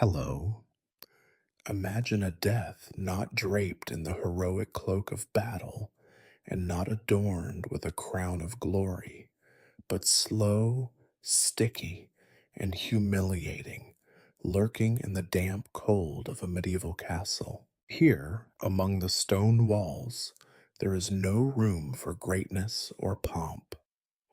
Hello. Imagine a death not draped in the heroic cloak of battle and not adorned with a crown of glory, but slow, sticky, and humiliating, lurking in the damp cold of a medieval castle. Here, among the stone walls, there is no room for greatness or pomp,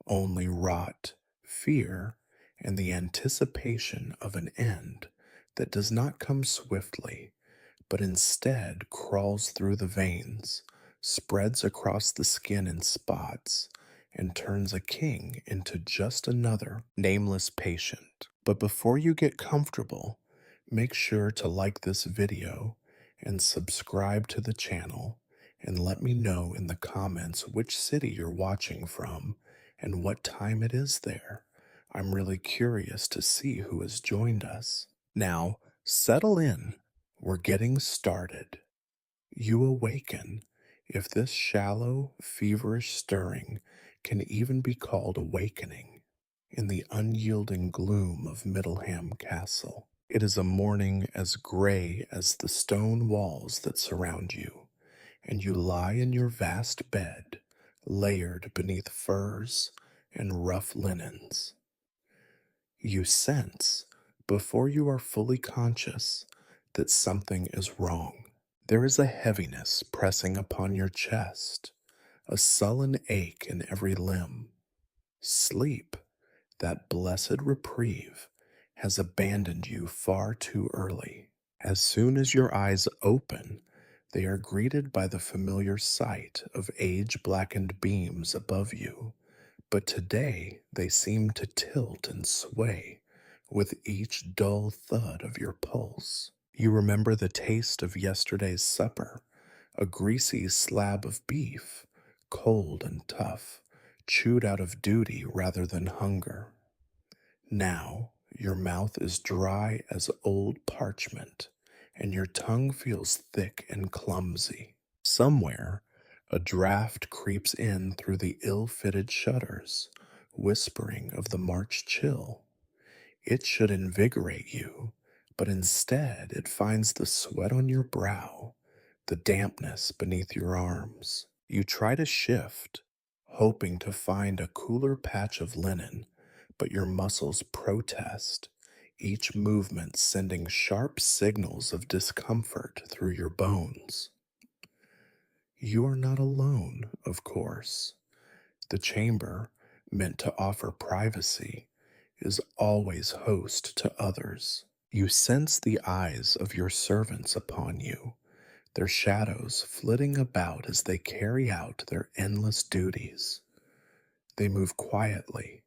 only rot, fear, and the anticipation of an end that does not come swiftly, but instead crawls through the veins, spreads across the skin in spots, and turns a king into just another nameless patient. But before you get comfortable, make sure to like this video and subscribe to the channel, and let me know in the comments which city you're watching from and what time it is there. I'm really curious to see who has joined us. Now, settle in. We're getting started. You awaken, if this shallow, feverish stirring can even be called awakening, in the unyielding gloom of Middleham Castle. It is a morning as gray as the stone walls that surround you, and you lie in your vast bed, layered beneath furs and rough linens. You sense, before you are fully conscious, that something is wrong. There is a heaviness pressing upon your chest, a sullen ache in every limb. Sleep, that blessed reprieve, has abandoned you far too early. As soon as your eyes open, they are greeted by the familiar sight of age-blackened beams above you, but today they seem to tilt and sway with each dull thud of your pulse. You remember the taste of yesterday's supper, a greasy slab of beef, cold and tough, chewed out of duty rather than hunger. Now your mouth is dry as old parchment, and your tongue feels thick and clumsy. Somewhere, a draft creeps in through the ill-fitted shutters, whispering of the March chill. It should invigorate you, but instead it finds the sweat on your brow, the dampness beneath your arms. You try to shift, hoping to find a cooler patch of linen, but your muscles protest, each movement sending sharp signals of discomfort through your bones. You are not alone, of course. The chamber, meant to offer privacy, is always host to others. You sense the eyes of your servants upon you, their shadows flitting about as they carry out their endless duties. They move quietly,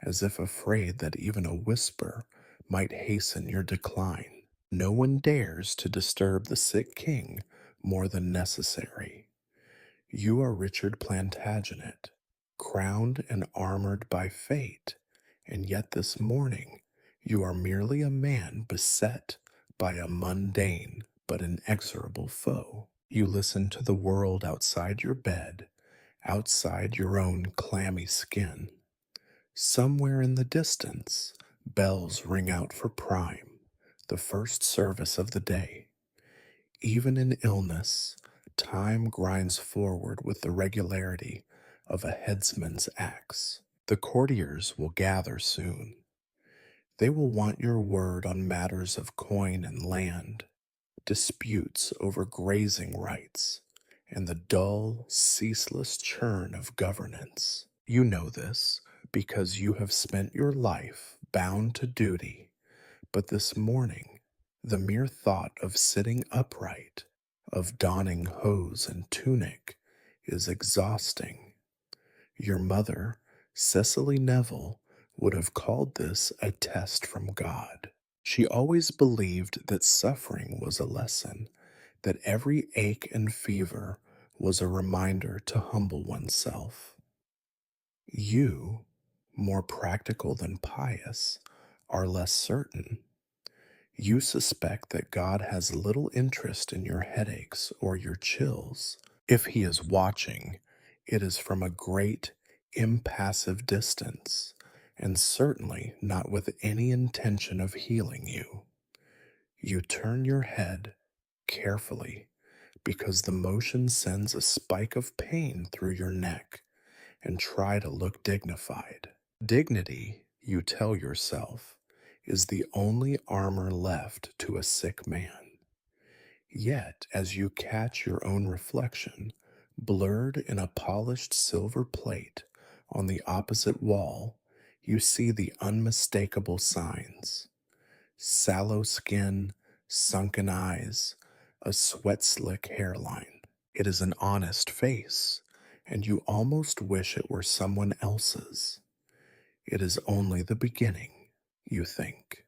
as if afraid that even a whisper might hasten your decline. No one dares to disturb the sick king more than necessary. You are Richard Plantagenet, crowned and armored by fate, and yet this morning you are merely a man beset by a mundane but inexorable foe. You listen to the world outside your bed, outside your own clammy skin. Somewhere in the distance, bells ring out for prime, the first service of the day. Even in illness, time grinds forward with the regularity of a headsman's axe. The courtiers will gather soon. They will want your word on matters of coin and land, disputes over grazing rights, and the dull, ceaseless churn of governance. You know this because you have spent your life bound to duty, but this morning, the mere thought of sitting upright, of donning hose and tunic, is exhausting. Your mother, Cecily Neville, would have called this a test from God. She always believed that suffering was a lesson, that every ache and fever was a reminder to humble oneself. You, more practical than pious, are less certain. You suspect that God has little interest in your headaches or your chills. If he is watching, it is from a great, impassive distance, and certainly not with any intention of healing you. You turn your head carefully because the motion sends a spike of pain through your neck and try to look dignified. Dignity, you tell yourself, is the only armor left to a sick man. Yet, as you catch your own reflection, blurred in a polished silver plate on the opposite wall, you see the unmistakable signs: sallow skin, sunken eyes, a sweat slick hairline. It is an honest face, and you almost wish it were someone else's. It is only the beginning, you think.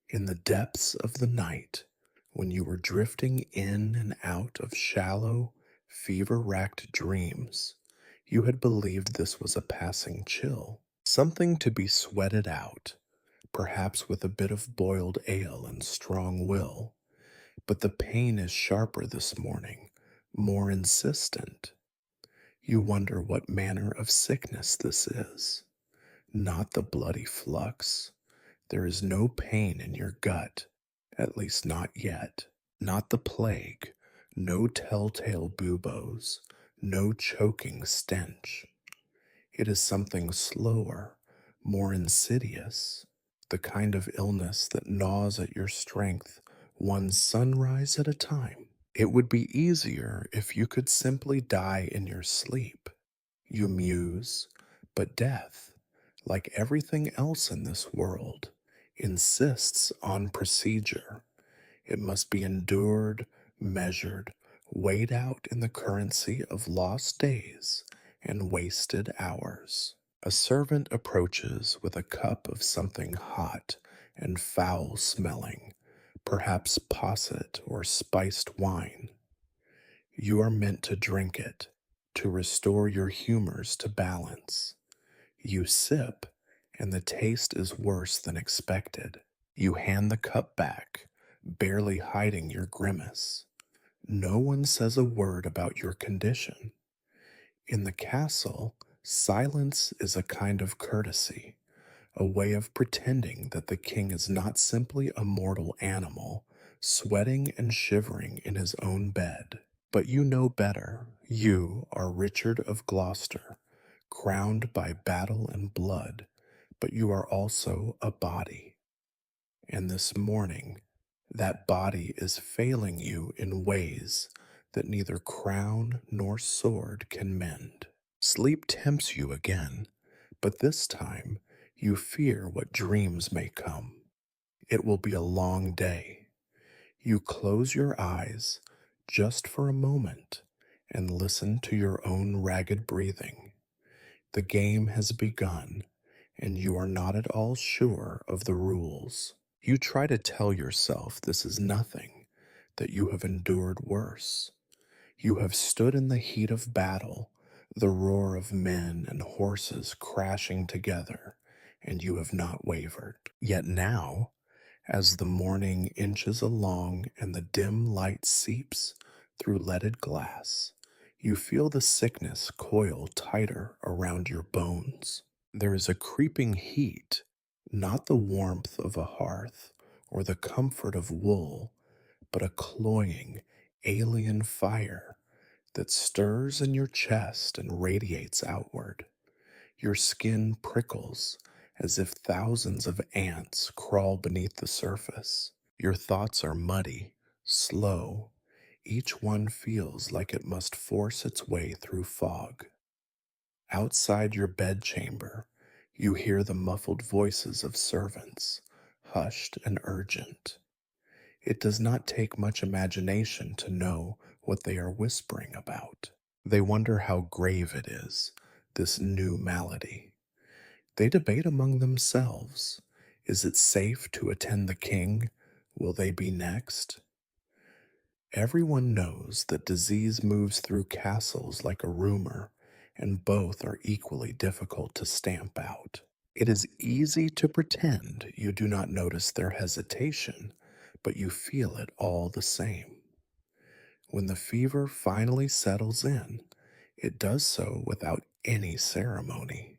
In the depths of the night, when you were drifting in and out of shallow, fever racked dreams, you had believed this was a passing chill, something to be sweated out, perhaps with a bit of boiled ale and strong will. But the pain is sharper this morning, more insistent. You wonder what manner of sickness this is. Not the bloody flux. There is no pain in your gut, at least not yet. Not the plague, no telltale buboes, no choking stench. It is something slower, more insidious, the kind of illness that gnaws at your strength one sunrise at a time. It would be easier if you could simply die in your sleep, you muse, but death, like everything else in this world, insists on procedure. It must be endured, measured, weighed out in the currency of lost days and wasted hours. A servant approaches with a cup of something hot and foul smelling, perhaps posset or spiced wine. You are meant to drink it, to restore your humors to balance. You sip, and the taste is worse than expected. You hand the cup back, barely hiding your grimace. No one says a word about your condition. In the castle, silence is a kind of courtesy, a way of pretending that the king is not simply a mortal animal, sweating and shivering in his own bed. But you know better. You are Richard of Gloucester, crowned by battle and blood, but you are also a body. And this morning, that body is failing you in ways that neither crown nor sword can mend. Sleep tempts you again, but this time you fear what dreams may come. It will be a long day. You close your eyes just for a moment and listen to your own ragged breathing. The game has begun, and you are not at all sure of the rules. You try to tell yourself this is nothing, that you have endured worse. You have stood in the heat of battle, the roar of men and horses crashing together, and you have not wavered. Yet now, as the morning inches along and the dim light seeps through leaded glass, you feel the sickness coil tighter around your bones. There is a creeping heat, not the warmth of a hearth or the comfort of wool, but a cloying, alien fire that stirs in your chest and radiates outward. Your skin prickles as if thousands of ants crawl beneath the surface. Your thoughts are muddy, slow. Each one feels like it must force its way through fog. Outside your bedchamber, you hear the muffled voices of servants, hushed and urgent. It does not take much imagination to know what they are whispering about. They wonder how grave it is, this new malady. They debate among themselves. Is it safe to attend the king? Will they be next? Everyone knows that disease moves through castles like a rumor, and both are equally difficult to stamp out. It is easy to pretend you do not notice their hesitation, but you feel it all the same. When the fever finally settles in, it does so without any ceremony.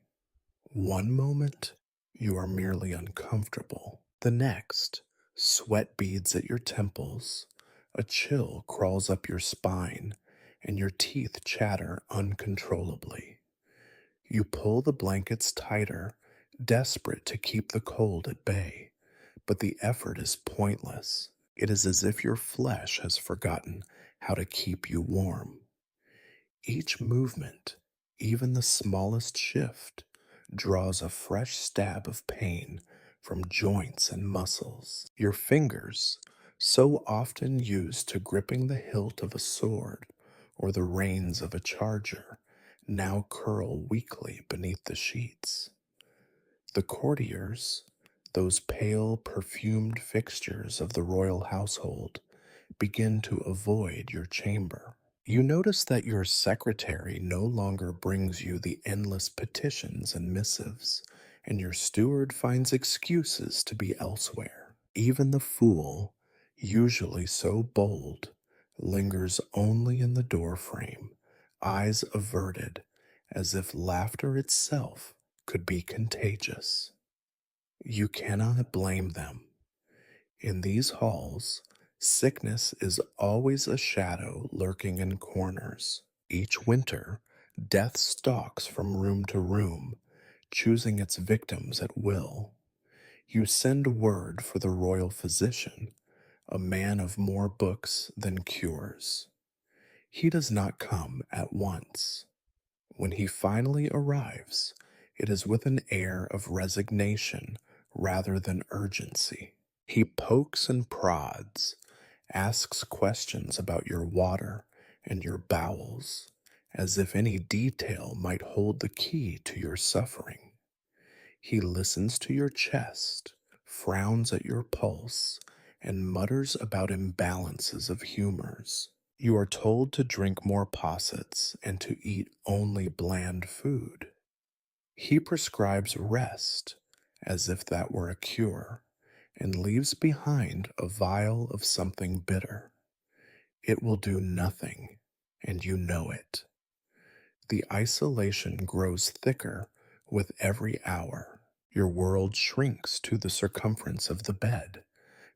One moment, you are merely uncomfortable. The next, Sweat beads at your temples, a chill crawls up your spine, and your teeth chatter uncontrollably. You pull the blankets tighter, desperate to keep the cold at bay, but the effort is pointless. It is as if your flesh has forgotten how to keep you warm. Each movement, even the smallest shift, draws a fresh stab of pain from joints and muscles. Your fingers, so often used to gripping the hilt of a sword or the reins of a charger, now curl weakly beneath the sheets. The courtiers, those pale, perfumed fixtures of the royal household, begin to avoid your chamber. You notice that your secretary no longer brings you the endless petitions and missives, and your steward finds excuses to be elsewhere. Even the fool, usually so bold, lingers only in the doorframe, eyes averted, as if laughter itself could be contagious. You cannot blame them. In these halls, sickness is always a shadow lurking in corners. Each winter, death stalks from room to room, choosing its victims at will. You send word for the royal physician, a man of more books than cures. He does not come at once. When he finally arrives, it is with an air of resignation rather than urgency. He pokes and prods, asks questions about your water and your bowels, as if any detail might hold the key to your suffering. He listens to your chest, frowns at your pulse, and mutters about imbalances of humors. You are told to drink more possets and to eat only bland food. He prescribes rest, as if that were a cure, and leaves behind a vial of something bitter. It will do nothing, and you know it. The isolation grows thicker with every hour. Your world shrinks to the circumference of the bed,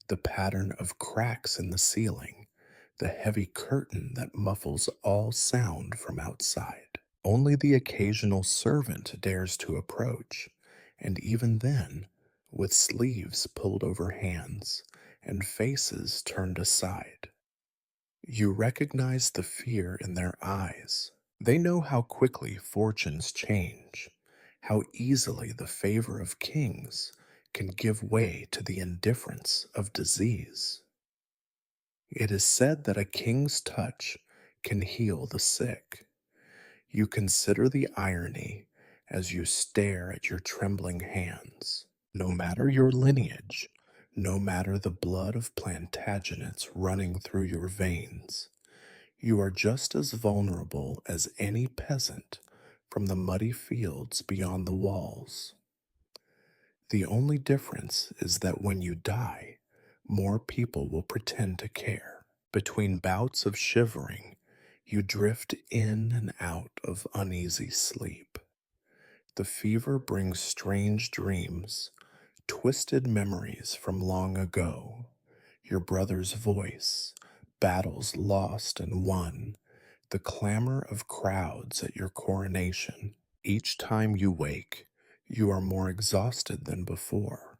the pattern of cracks in the ceiling, the heavy curtain that muffles all sound from outside. Only the occasional servant dares to approach, and even then, with sleeves pulled over hands and faces turned aside. You recognize the fear in their eyes. They know how quickly fortunes change, how easily the favor of kings can give way to the indifference of disease. It is said that a king's touch can heal the sick. You consider the irony as you stare at your trembling hands. No matter your lineage, no matter the blood of Plantagenets running through your veins, you are just as vulnerable as any peasant from the muddy fields beyond the walls. The only difference is that when you die, more people will pretend to care. Between bouts of shivering, you drift in and out of uneasy sleep. The fever brings strange dreams, twisted memories from long ago, your brother's voice, battles lost and won, the clamor of crowds at your coronation. Each time you wake, you are more exhausted than before.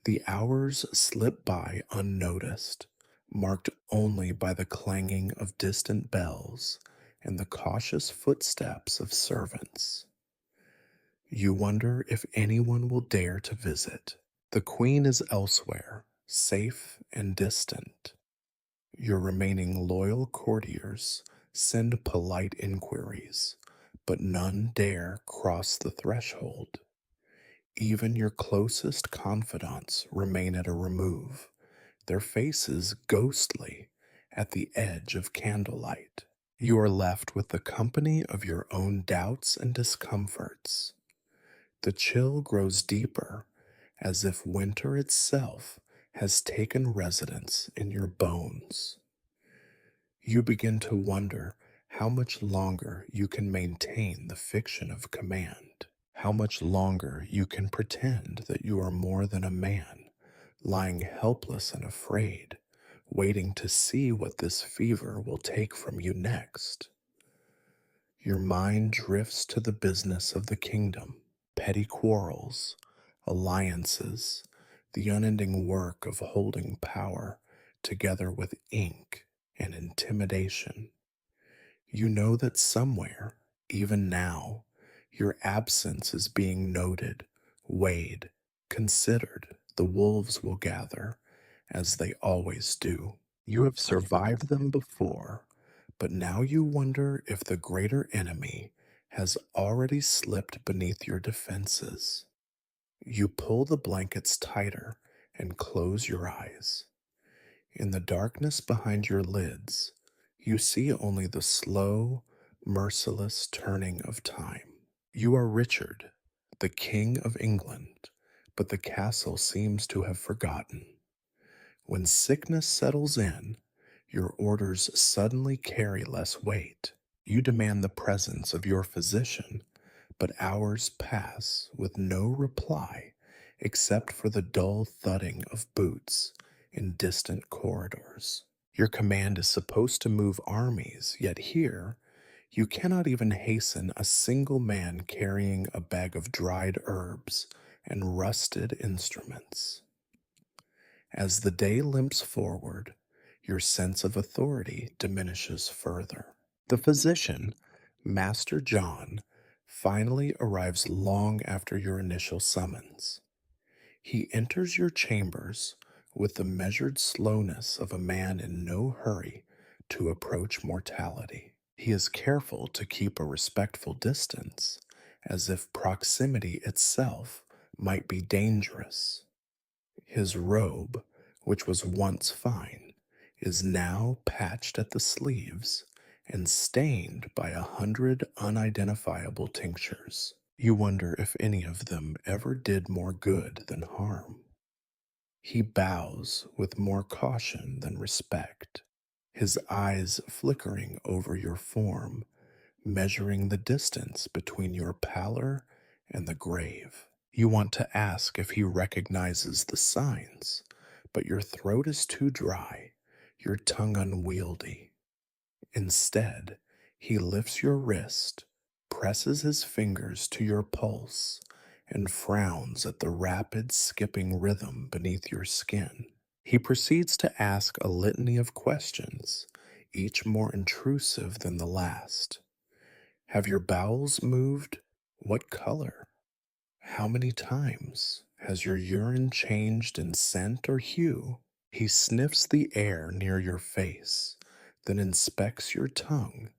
The hours slip by unnoticed, marked only by the clanging of distant bells and the cautious footsteps of servants. You wonder if anyone will dare to visit. The queen is elsewhere, safe and distant. Your remaining loyal courtiers send polite inquiries, but none dare cross the threshold. Even your closest confidants remain at a remove, their faces ghostly at the edge of candlelight. You are left with the company of your own doubts and discomforts. The chill grows deeper, as if winter itself has taken residence in your bones. You begin to wonder how much longer you can maintain the fiction of command, how much longer you can pretend that you are more than a man, lying helpless and afraid, waiting to see what this fever will take from you next. Your mind drifts to the business of the kingdom, petty quarrels, alliances, the unending work of holding power together with ink and intimidation. You know that somewhere, even now, your absence is being noted, weighed, considered. The wolves will gather, as they always do. You have survived them before, but now you wonder if the greater enemy has already slipped beneath your defenses. You pull the blankets tighter and close your eyes. In the darkness behind your lids, you see only the slow, merciless turning of time. You are Richard, the King of England, but the castle seems to have forgotten. When sickness settles in, your orders suddenly carry less weight. You demand the presence of your physician, but hours pass with no reply except for the dull thudding of boots in distant corridors. Your command is supposed to move armies, yet here you cannot even hasten a single man carrying a bag of dried herbs and rusted instruments. As the day limps forward, your sense of authority diminishes further. The physician, Master John, finally arrives long after your initial summons. He enters your chambers with the measured slowness of a man in no hurry to approach mortality. He is careful to keep a respectful distance, as if proximity itself might be dangerous. His robe, which was once fine, is now patched at the sleeves and stained by 100 unidentifiable tinctures. You wonder if any of them ever did more good than harm. He bows with more caution than respect, his eyes flickering over your form, measuring the distance between your pallor and the grave. You want to ask if he recognizes the signs, but your throat is too dry, your tongue unwieldy. Instead, he lifts your wrist, presses his fingers to your pulse, and frowns at the rapid skipping rhythm beneath your skin. He proceeds to ask a litany of questions, each more intrusive than the last. Have your bowels moved? What color? How many times has your urine changed in scent or hue? He sniffs the air near your face, then inspects your tongue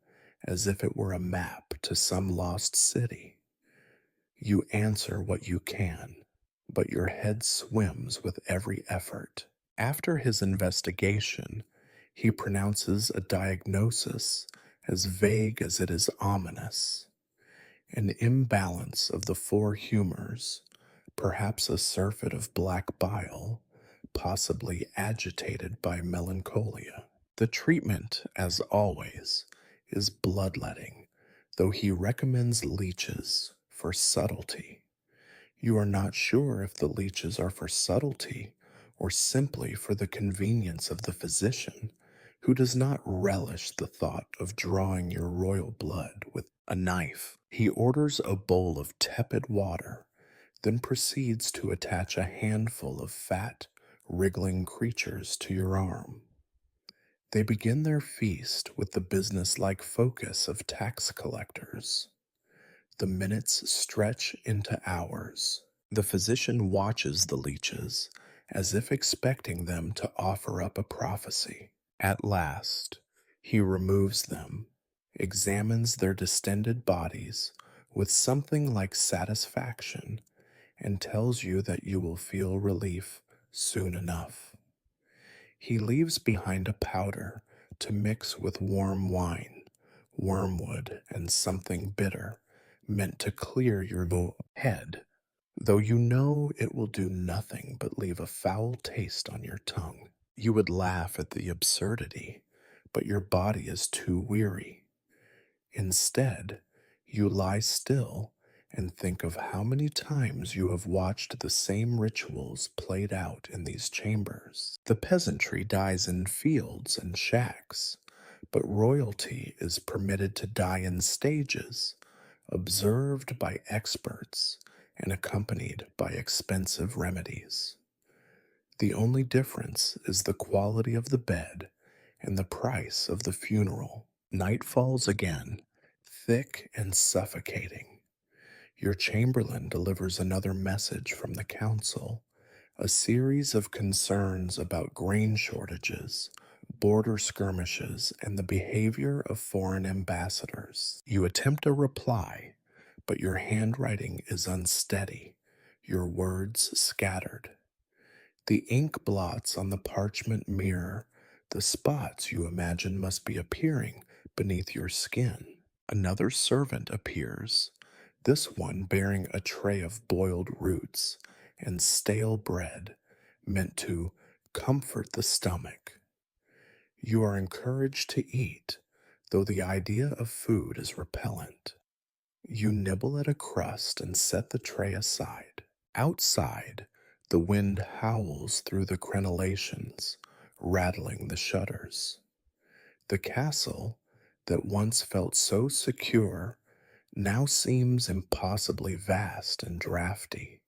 as if it were a map to some lost city. You answer what you can, but your head swims with every effort. After his investigation, he pronounces a diagnosis as vague as it is ominous. An imbalance of the four humors, perhaps a surfeit of black bile, possibly agitated by melancholia. The treatment, as always, is bloodletting, though he recommends leeches for subtlety. You are not sure if the leeches are for subtlety or simply for the convenience of the physician, who does not relish the thought of drawing your royal blood with a knife. He orders a bowl of tepid water, then proceeds to attach a handful of fat, wriggling creatures to your arm. They begin their feast with the businesslike focus of tax collectors. The minutes stretch into hours. The physician watches the leeches, as if expecting them to offer up a prophecy. At last, he removes them, examines their distended bodies with something like satisfaction, and tells you that you will feel relief soon enough. He leaves behind a powder to mix with warm wine, wormwood, and something bitter, meant to clear your head, though you know it will do nothing but leave a foul taste on your tongue. You would laugh at the absurdity, but your body is too weary. Instead, you lie still and think of how many times you have watched the same rituals played out in these chambers. The peasantry dies in fields and shacks, but royalty is permitted to die in stages, observed by experts and accompanied by expensive remedies. The only difference is the quality of the bed and the price of the funeral. Night falls again, thick and suffocating. Your chamberlain delivers another message from the council, a series of concerns about grain shortages, border skirmishes, and the behavior of foreign ambassadors. You attempt a reply, but your handwriting is unsteady, your words scattered. The ink blots on the parchment mirror the spots you imagine must be appearing beneath your skin. Another servant appears, this one bearing a tray of boiled roots and stale bread meant to comfort the stomach. You are encouraged to eat, though the idea of food is repellent. You nibble at a crust and set the tray aside. Outside, the wind howls through the crenellations, rattling the shutters. The castle, that once felt so secure, now seems impossibly vast and drafty,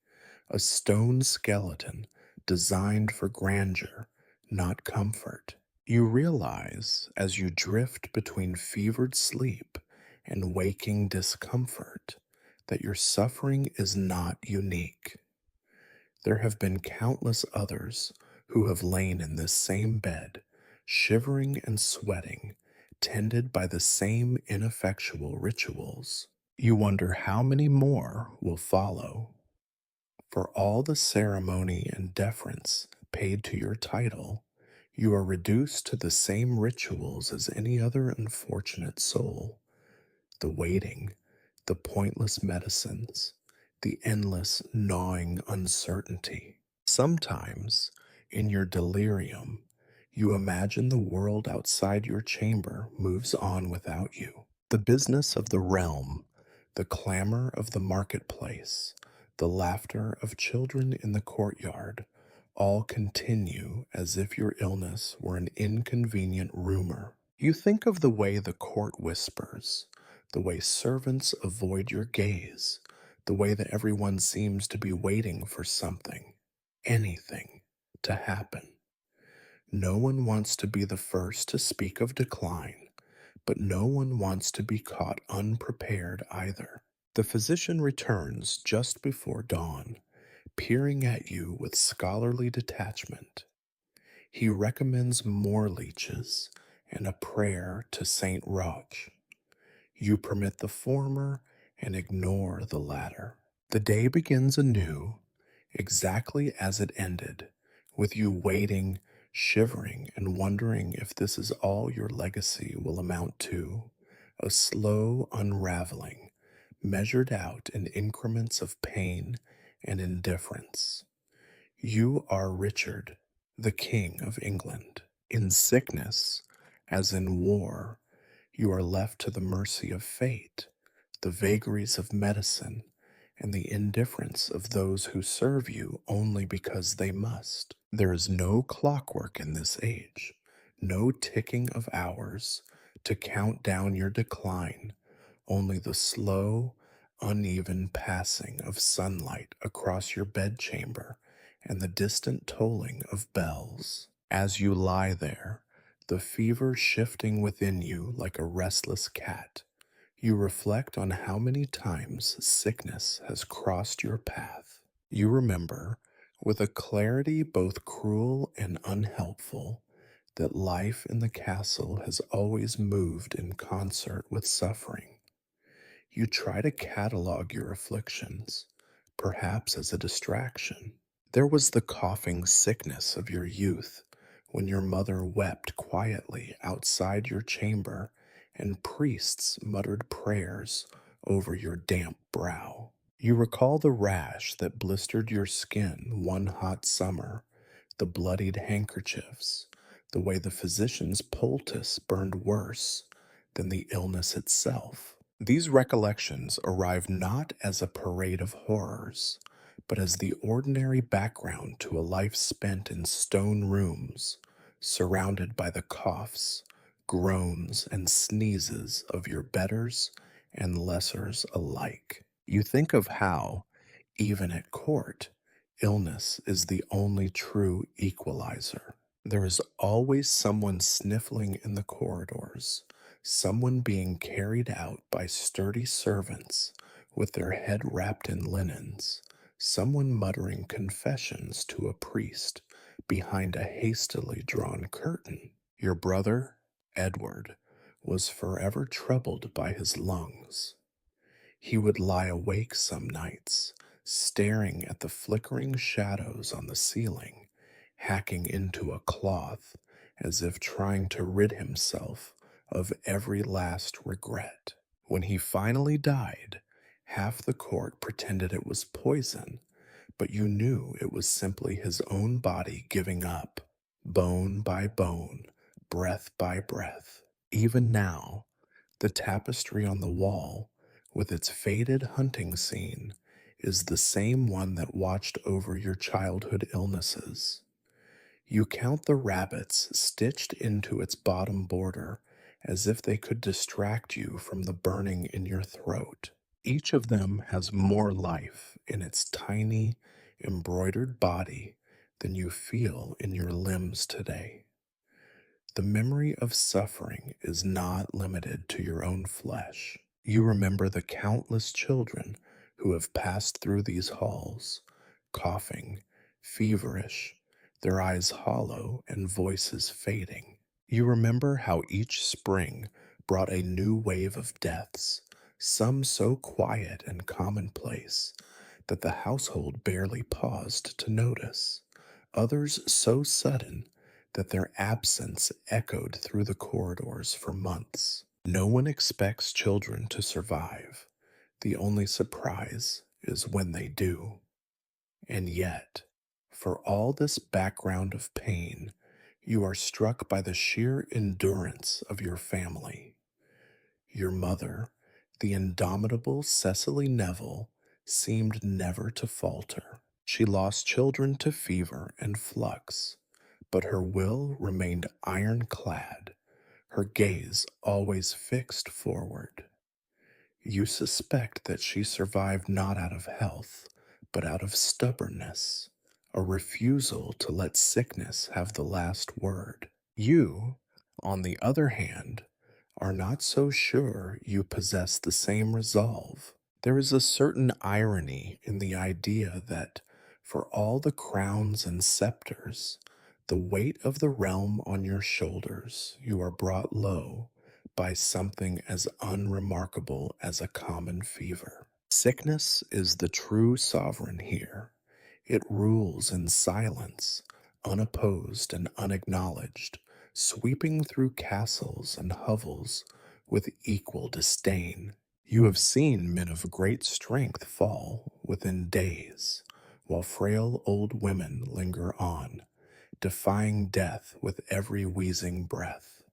a stone skeleton designed for grandeur, not comfort. You realize as you drift between fevered sleep and waking discomfort that your suffering is not unique. There have been countless others who have lain in this same bed, shivering and sweating, tended by the same ineffectual rituals. You wonder how many more will follow. For all the ceremony and deference paid to your title, you are reduced to the same rituals as any other unfortunate soul. The waiting, the pointless medicines, the endless gnawing uncertainty. Sometimes, in your delirium, you imagine the world outside your chamber moves on without you. The business of the realm, the clamor of the marketplace, the laughter of children in the courtyard, all continue as if your illness were an inconvenient rumor. You think of the way the court whispers, the way servants avoid your gaze, the way that everyone seems to be waiting for something, anything, to happen. No one wants to be the first to speak of decline, but no one wants to be caught unprepared either. The physician returns just before dawn, peering at you with scholarly detachment. He recommends more leeches and a prayer to Saint Roch. You permit the former and ignore the latter. The day begins anew, exactly as it ended, with you waiting, shivering, and wondering if this is all your legacy will amount to, a slow unraveling, measured out in increments of pain and indifference. You are Richard, the King of England. In sickness, as in war, you are left to the mercy of fate, the vagaries of medicine, and the indifference of those who serve you only because they must. There is no clockwork in this age, no ticking of hours to count down your decline, only the slow, uneven passing of sunlight across your bedchamber and the distant tolling of bells. As you lie there, the fever shifting within you like a restless cat, you reflect on how many times sickness has crossed your path. You remember, with a clarity both cruel and unhelpful, that life in the castle has always moved in concert with suffering. You try to catalog your afflictions, perhaps as a distraction. There was the coughing sickness of your youth, when your mother wept quietly outside your chamber and priests muttered prayers over your damp brow. You recall the rash that blistered your skin one hot summer, the bloodied handkerchiefs, the way the physician's poultice burned worse than the illness itself. These recollections arrive not as a parade of horrors, but as the ordinary background to a life spent in stone rooms, surrounded by the coughs, groans, and sneezes of your betters and lessers alike. You think of how, even at court, illness is the only true equalizer. There is always someone sniffling in the corridors, someone being carried out by sturdy servants with their head wrapped in linens, someone muttering confessions to a priest behind a hastily drawn curtain. Your brother, Edward, was forever troubled by his lungs. He would lie awake some nights, staring at the flickering shadows on the ceiling, hacking into a cloth as if trying to rid himself of every last regret. When he finally died, half the court pretended it was poison, but you knew it was simply his own body giving up, bone by bone, breath by breath. Even now, the tapestry on the wall, with its faded hunting scene, is the same one that watched over your childhood illnesses. You count the rabbits stitched into its bottom border as if they could distract you from the burning in your throat. Each of them has more life in its tiny, embroidered body than you feel in your limbs today. The memory of suffering is not limited to your own flesh. You remember the countless children who have passed through these halls, coughing, feverish, their eyes hollow and voices fading. You remember how each spring brought a new wave of deaths, some so quiet and commonplace that the household barely paused to notice, others so sudden that their absence echoed through the corridors for months. No one expects children to survive. The only surprise is when they do. And yet, for all this background of pain, you are struck by the sheer endurance of your family. Your mother, the indomitable Cecily Neville, seemed never to falter. She lost children to fever and flux, but her will remained ironclad, her gaze always fixed forward. You suspect that she survived not out of health, but out of stubbornness, a refusal to let sickness have the last word. You, on the other hand, are not so sure you possess the same resolve. There is a certain irony in the idea that, for all the crowns and scepters, the weight of the realm on your shoulders, you are brought low by something as unremarkable as a common fever. Sickness is the true sovereign here. It rules in silence, unopposed and unacknowledged, sweeping through castles and hovels with equal disdain. You have seen men of great strength fall within days, while frail old women linger on, defying death with every wheezing breath.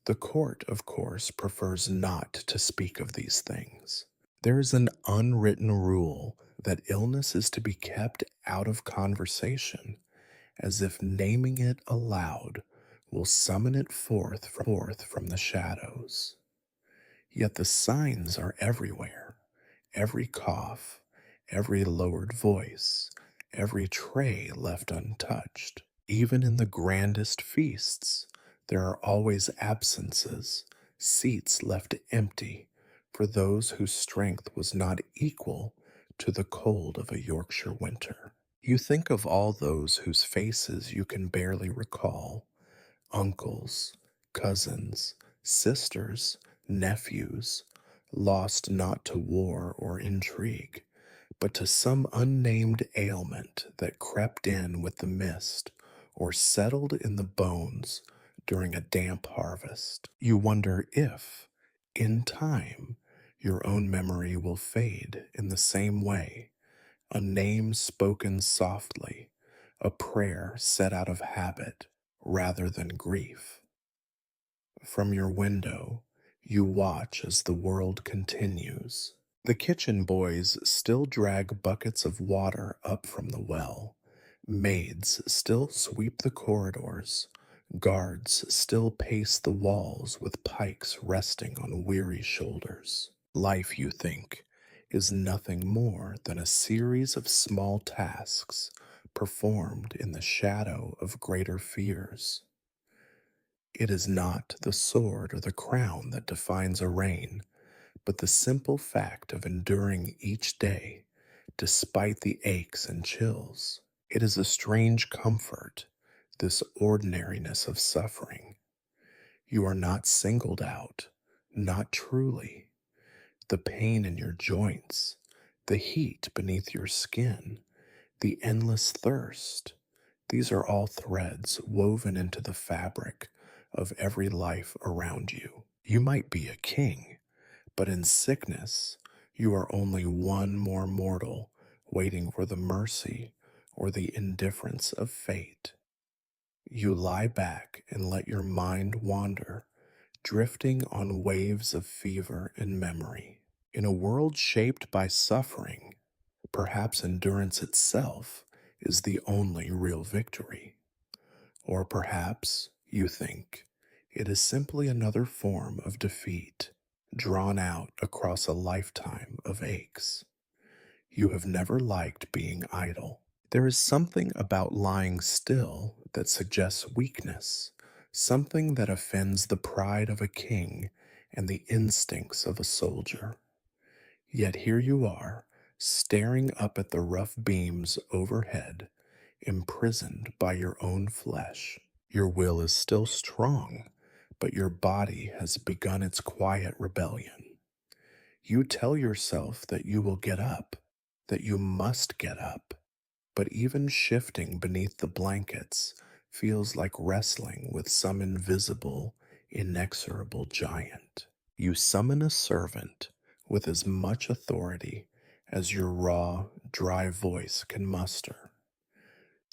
The court, of course, prefers not to speak of these things. There is an unwritten rule that illness is to be kept out of conversation, as if naming it aloud will summon it forth from the shadows. Yet the signs are everywhere. Every cough, every lowered voice, every tray left untouched. Even in the grandest feasts, there are always absences, seats left empty for those whose strength was not equal to the cold of a Yorkshire winter. You think of all those whose faces you can barely recall, uncles, cousins, sisters, nephews, lost not to war or intrigue, but to some unnamed ailment that crept in with the mist or settled in the bones during a damp harvest. You wonder if, in time, your own memory will fade in the same way, a name spoken softly, a prayer said out of habit rather than grief. From your window, You watch as the world continues. The kitchen boys still drag buckets of water up from the well. Maids still sweep the corridors. Guards still pace the walls with pikes resting on weary shoulders. Life, you think, is nothing more than a series of small tasks performed in the shadow of greater fears. It is not the sword or the crown that defines a reign, but the simple fact of enduring each day, despite the aches and chills. It is a strange comfort, this ordinariness of suffering. You are not singled out, not truly. The pain in your joints, the heat beneath your skin, the endless thirst, these are all threads woven into the fabric of every life around you. You might be a king, but in sickness, you are only one more mortal waiting for the mercy or the indifference of fate. You lie back and let your mind wander, drifting on waves of fever and memory. In a world shaped by suffering, perhaps endurance itself is the only real victory. Or perhaps, you think, it is simply another form of defeat, drawn out across a lifetime of aches. You have never liked being idle. There is something about lying still that suggests weakness, something that offends the pride of a king and the instincts of a soldier. Yet here you are, staring up at the rough beams overhead, imprisoned by your own flesh. Your will is still strong, but your body has begun its quiet rebellion. You tell yourself that you will get up, that you must get up, but even shifting beneath the blankets feels like wrestling with some invisible, inexorable giant. You summon a servant with as much authority as your raw, dry voice can muster.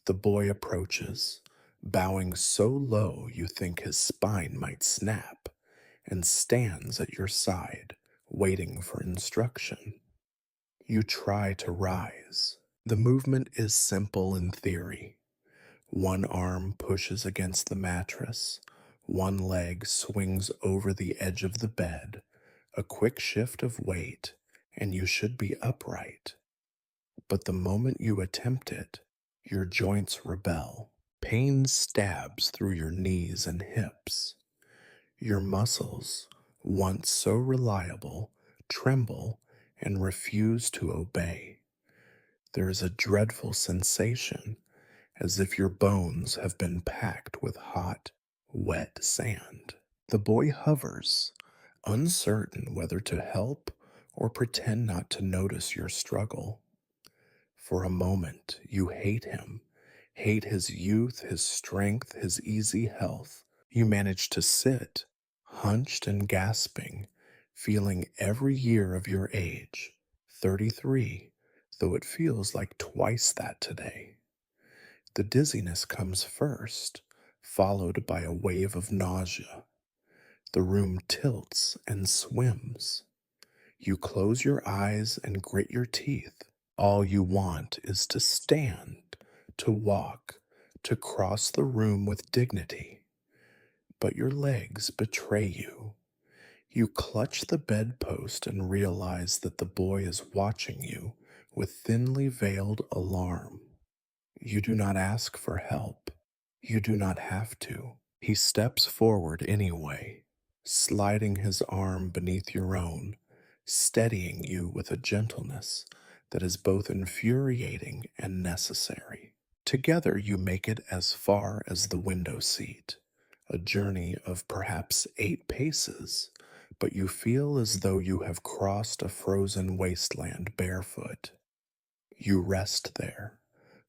The boy approaches, bowing so low you think his spine might snap, and stands at your side, waiting for instruction. You try to rise. The movement is simple in theory. One arm pushes against the mattress, one leg swings over the edge of the bed, a quick shift of weight, and you should be upright. But the moment you attempt it, your joints rebel. Pain stabs through your knees and hips. Your muscles, once so reliable, tremble and refuse to obey. There is a dreadful sensation, as if your bones have been packed with hot, wet sand. The boy hovers, uncertain whether to help or pretend not to notice your struggle. For a moment, you hate him, hate his youth, his strength, his easy health. You manage to sit, hunched and gasping, feeling every year of your age, 33, though it feels like twice that today. The dizziness comes first, followed by a wave of nausea. The room tilts and swims. You close your eyes and grit your teeth. All you want is to stand, to walk, to cross the room with dignity. But your legs betray you. You clutch the bedpost and realize that the boy is watching you with thinly veiled alarm. You do not ask for help. You do not have to. He steps forward anyway, sliding his arm beneath your own, steadying you with a gentleness that is both infuriating and necessary. Together you make it as far as the window seat, a journey of perhaps 8 paces, but you feel as though you have crossed a frozen wasteland barefoot. You rest there,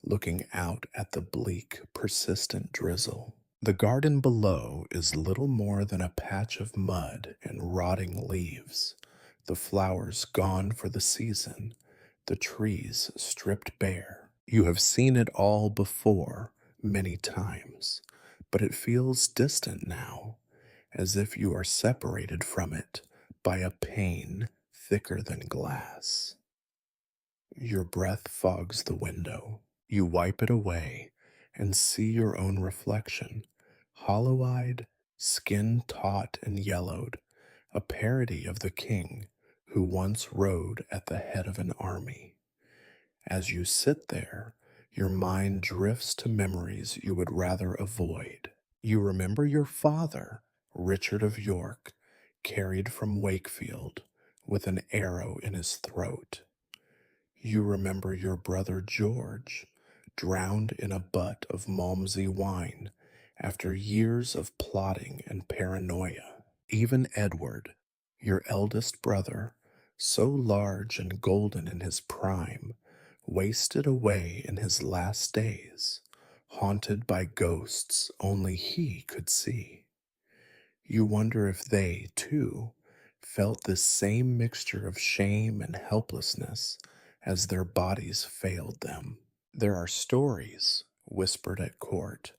looking out at the bleak, persistent drizzle. The garden below is little more than a patch of mud and rotting leaves, the flowers gone for the season, the trees stripped bare. You have seen it all before, many times, but it feels distant now, as if you are separated from it by a pain thicker than glass. Your breath fogs the window. You wipe it away and see your own reflection, hollow eyed, skin taut and yellowed, a parody of the king who once rode at the head of an army. As you sit there, your mind drifts to memories you would rather avoid. You remember your father, Richard of York, carried from Wakefield with an arrow in his throat. You remember your brother George, drowned in a butt of Malmsey wine after years of plotting and paranoia. Even Edward, your eldest brother, so large and golden in his prime, wasted away in his last days, haunted by ghosts only he could see. You wonder if they, too, felt this same mixture of shame and helplessness as their bodies failed them. There are stories, whispered at court,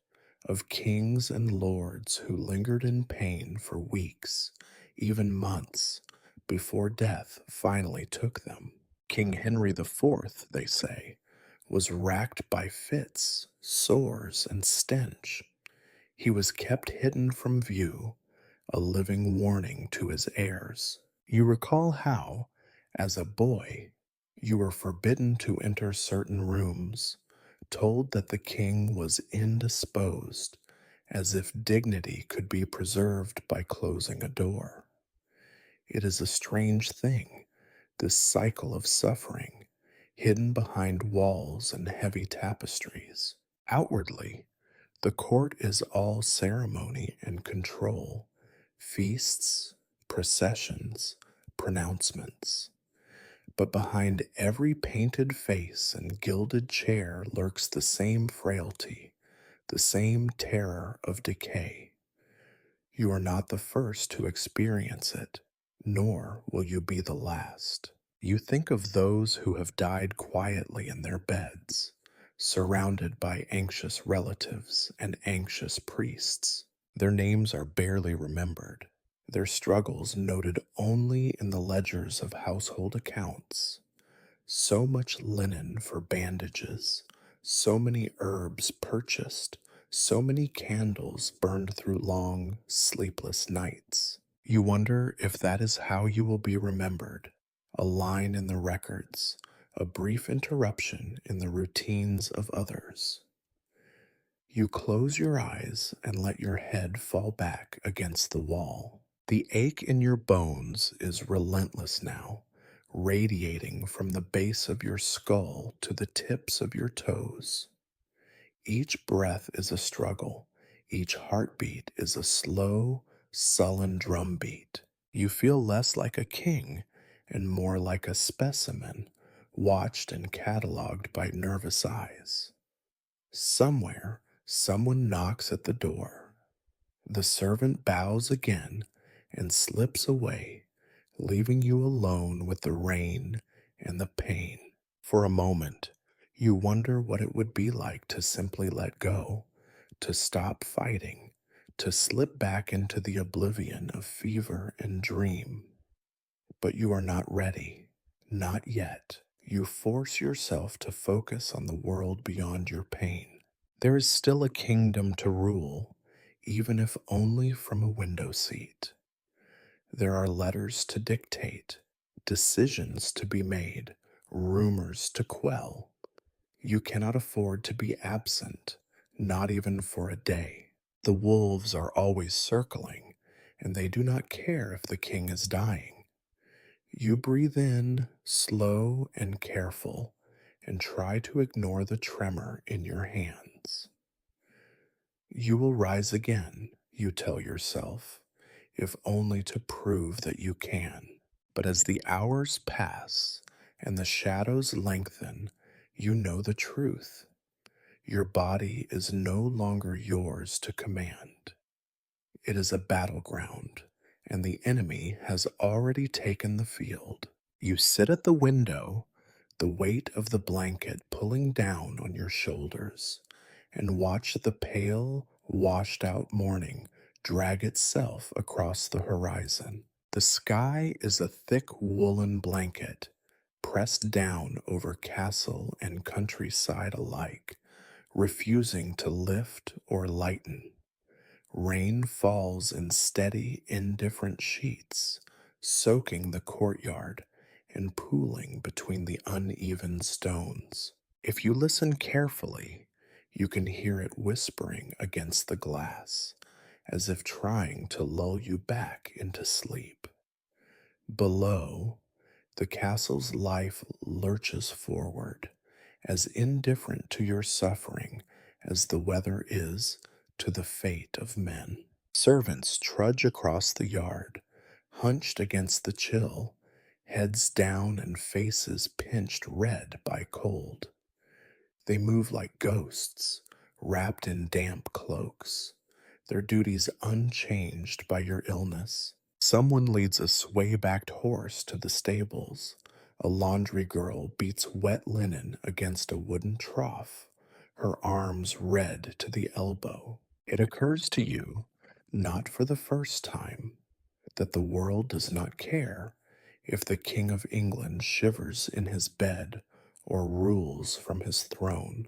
of kings and lords who lingered in pain for weeks, even months, before death finally took them. King Henry IV, they say, was racked by fits, sores, and stench. He was kept hidden from view, a living warning to his heirs. You recall how, as a boy, you were forbidden to enter certain rooms, told that the king was indisposed, as if dignity could be preserved by closing a door. It is a strange thing, this cycle of suffering, hidden behind walls and heavy tapestries. Outwardly, the court is all ceremony and control, feasts, processions, pronouncements. But behind every painted face and gilded chair lurks the same frailty, the same terror of decay. You are not the first to experience it, nor will you be the last. You think of those who have died quietly in their beds, surrounded by anxious relatives and anxious priests. Their names are barely remembered, their struggles noted only in the ledgers of household accounts. So much linen for bandages, so many herbs purchased, so many candles burned through long, sleepless nights. You wonder if that is how you will be remembered, a line in the records, a brief interruption in the routines of others. You close your eyes and let your head fall back against the wall. The ache in your bones is relentless now, radiating from the base of your skull to the tips of your toes. Each breath is a struggle, each heartbeat is a slow, sullen drumbeat. You feel less like a king and more like a specimen, watched and catalogued by nervous eyes. Somewhere, someone knocks at the door. The servant bows again and slips away, leaving you alone with the rain and the pain. For a moment, you wonder what it would be like to simply let go, to stop fighting, to slip back into the oblivion of fever and dream. But you are not ready. Not yet. You force yourself to focus on the world beyond your pain. There is still a kingdom to rule, even if only from a window seat. There are letters to dictate, decisions to be made, rumors to quell. You cannot afford to be absent, not even for a day. The wolves are always circling, and they do not care if the king is dying. You breathe in, slow and careful, and try to ignore the tremor in your hands. You will rise again, you tell yourself, if only to prove that you can. But as the hours pass and the shadows lengthen, you know the truth. Your body is no longer yours to command. It is a battleground, and the enemy has already taken the field. You sit at the window, the weight of the blanket pulling down on your shoulders, and watch the pale, washed out morning drag itself across the horizon. The sky is a thick woolen blanket pressed down over castle and countryside alike, refusing to lift or lighten. Rain falls in steady, indifferent sheets, soaking the courtyard and pooling between the uneven stones. If you listen carefully, you can hear it whispering against the glass, as if trying to lull you back into sleep. Below, the castle's life lurches forward, as indifferent to your suffering as the weather is to the fate of men. Servants trudge across the yard, hunched against the chill, heads down and faces pinched red by cold. They move like ghosts, wrapped in damp cloaks, their duties unchanged by your illness. Someone leads a sway backed horse to the stables. A laundry girl beats wet linen against a wooden trough, her arms red to the elbow. It occurs to you, not for the first time, that the world does not care if the King of England shivers in his bed or rules from his throne.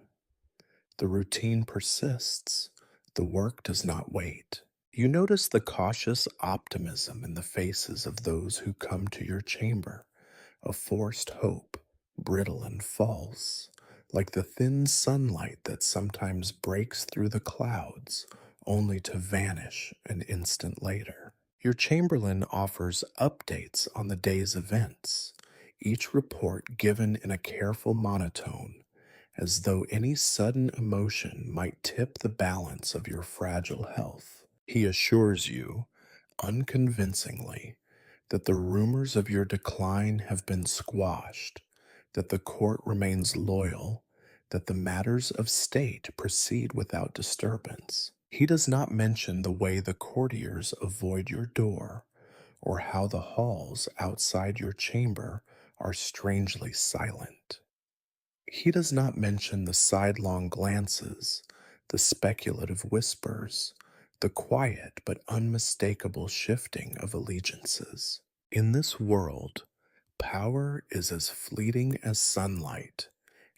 The routine persists, the work does not wait. You notice the cautious optimism in the faces of those who come to your chamber, a forced hope, brittle and false, like the thin sunlight that sometimes breaks through the clouds, only to vanish an instant later. Your chamberlain offers updates on the day's events, each report given in a careful monotone, as though any sudden emotion might tip the balance of your fragile health. He assures you, unconvincingly, that the rumors of your decline have been squashed, that the court remains loyal, that the matters of state proceed without disturbance. He does not mention the way the courtiers avoid your door, or how the halls outside your chamber are strangely silent. He does not mention the sidelong glances, the speculative whispers, the quiet but unmistakable shifting of allegiances. In this world, power is as fleeting as sunlight,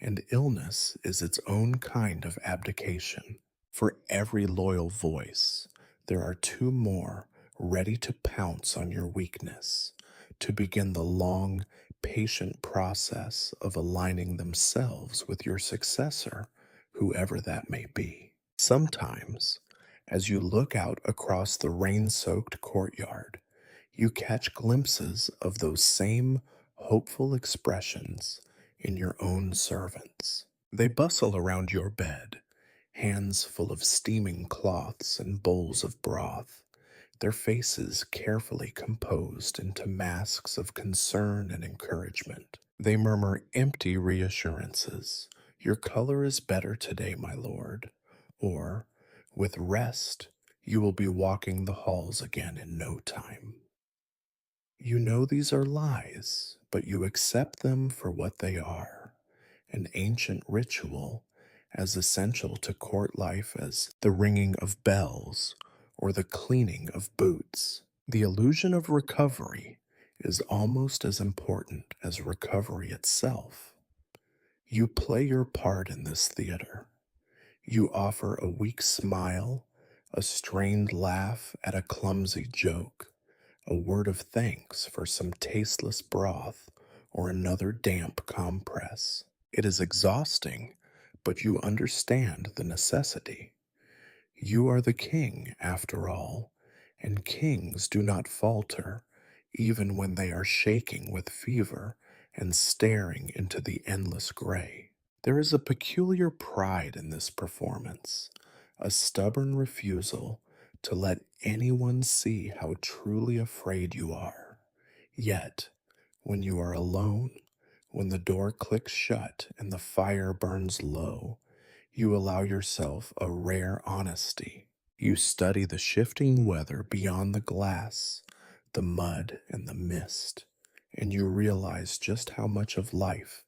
and illness is its own kind of abdication. For every loyal voice, there are two more ready to pounce on your weakness, to begin the long, patient process of aligning themselves with your successor, whoever that may be. Sometimes, as you look out across the rain soaked courtyard, you catch glimpses of those same hopeful expressions in your own servants. They bustle around your bed, hands full of steaming cloths and bowls of broth, their faces carefully composed into masks of concern and encouragement. They murmur empty reassurances. Your color is better today, my lord. Or, with rest, you will be walking the halls again in no time. You know these are lies, but you accept them for what they are, an ancient ritual as essential to court life as the ringing of bells or the cleaning of boots. The illusion of recovery is almost as important as recovery itself. You play your part in this theater. You offer a weak smile, a strained laugh at a clumsy joke, a word of thanks for some tasteless broth or another damp compress. It is exhausting, but you understand the necessity. You are the king, after all, and kings do not falter, even when they are shaking with fever and staring into the endless gray. There is a peculiar pride in this performance, a stubborn refusal to let anyone see how truly afraid you are. Yet, when you are alone, when the door clicks shut and the fire burns low, you allow yourself a rare honesty. You study the shifting weather beyond the glass, the mud and the mist, and you realize just how much of life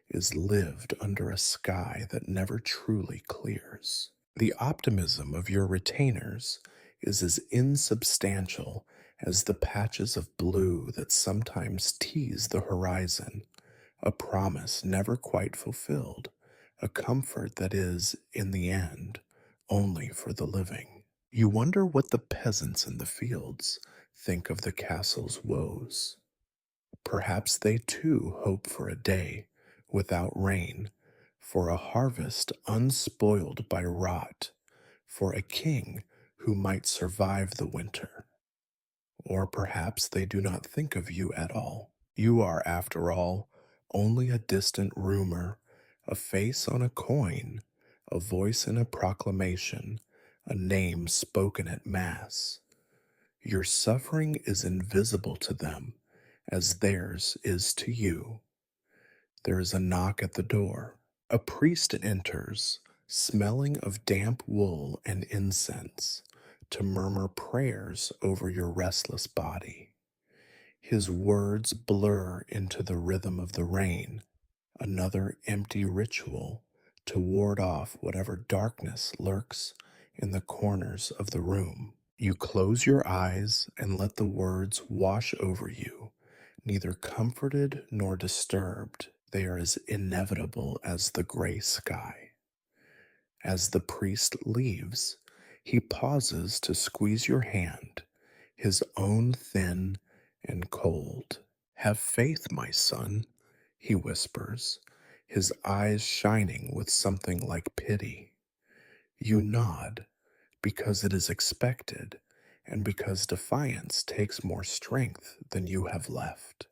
is lived under a sky that never truly clears. The optimism of your retainers is as insubstantial as the patches of blue that sometimes tease the horizon, a promise never quite fulfilled, a comfort that is, in the end, only for the living. You wonder what the peasants in the fields think of the castle's woes. Perhaps they too hope for a day without rain, for a harvest unspoiled by rot, for a king who might survive the winter. Or perhaps they do not think of you at all. You are, after all, only a distant rumor, a face on a coin, a voice in a proclamation, a name spoken at Mass. Your suffering is invisible to them, as theirs is to you. There is a knock at the door. A priest enters, smelling of damp wool and incense, to murmur prayers over your restless body. His words blur into the rhythm of the rain, another empty ritual to ward off whatever darkness lurks in the corners of the room. You close your eyes and let the words wash over you, neither comforted nor disturbed. They are as inevitable as the gray sky. As the priest leaves, he pauses to squeeze your hand, his own thin and cold. Have faith, my son, he whispers, his eyes shining with something like pity. You nod, because it is expected, and because defiance takes more strength than you have left.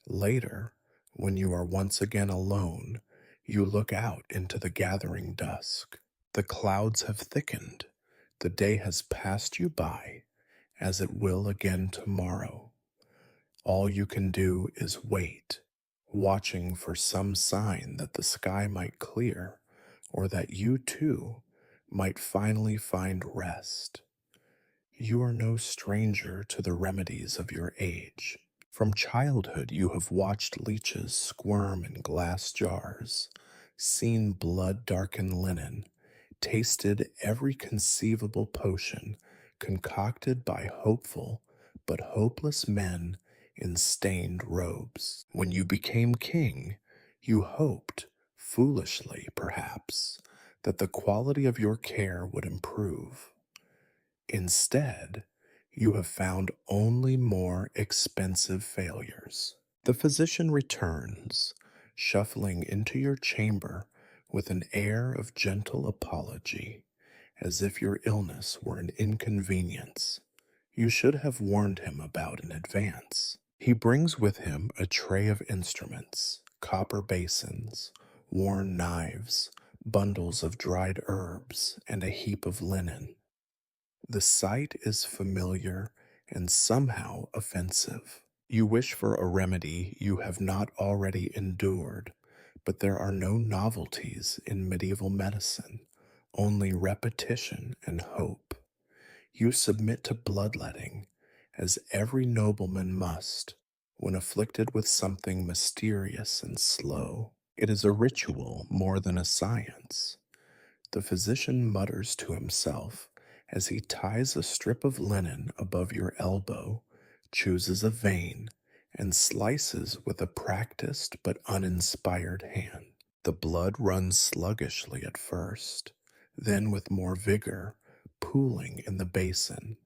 Later, when you are once again alone, you look out into the gathering dusk. The clouds have thickened. The day has passed you by, as it will again tomorrow. All you can do is wait, watching for some sign that the sky might clear, or that you too might finally find rest. You are no stranger to the remedies of your age. From childhood, you have watched leeches squirm in glass jars, seen blood darken linen, tasted every conceivable potion concocted by hopeful but hopeless men in stained robes. When you became king, you hoped, foolishly perhaps, that the quality of your care would improve. Instead, you have found only more expensive failures. The physician returns, shuffling into your chamber with an air of gentle apology, as if your illness were an inconvenience you should have warned him about in advance. He brings with him a tray of instruments, copper basins, worn knives, bundles of dried herbs, and a heap of linen. The sight is familiar and somehow offensive. You wish for a remedy you have not already endured, but there are no novelties in medieval medicine, only repetition and hope. You submit to bloodletting, as every nobleman must, when afflicted with something mysterious and slow. It is a ritual more than a science. The physician mutters to himself as he ties a strip of linen above your elbow, chooses a vein, and slices with a practiced but uninspired hand. The blood runs sluggishly at first, then with more vigor, pooling in the basin.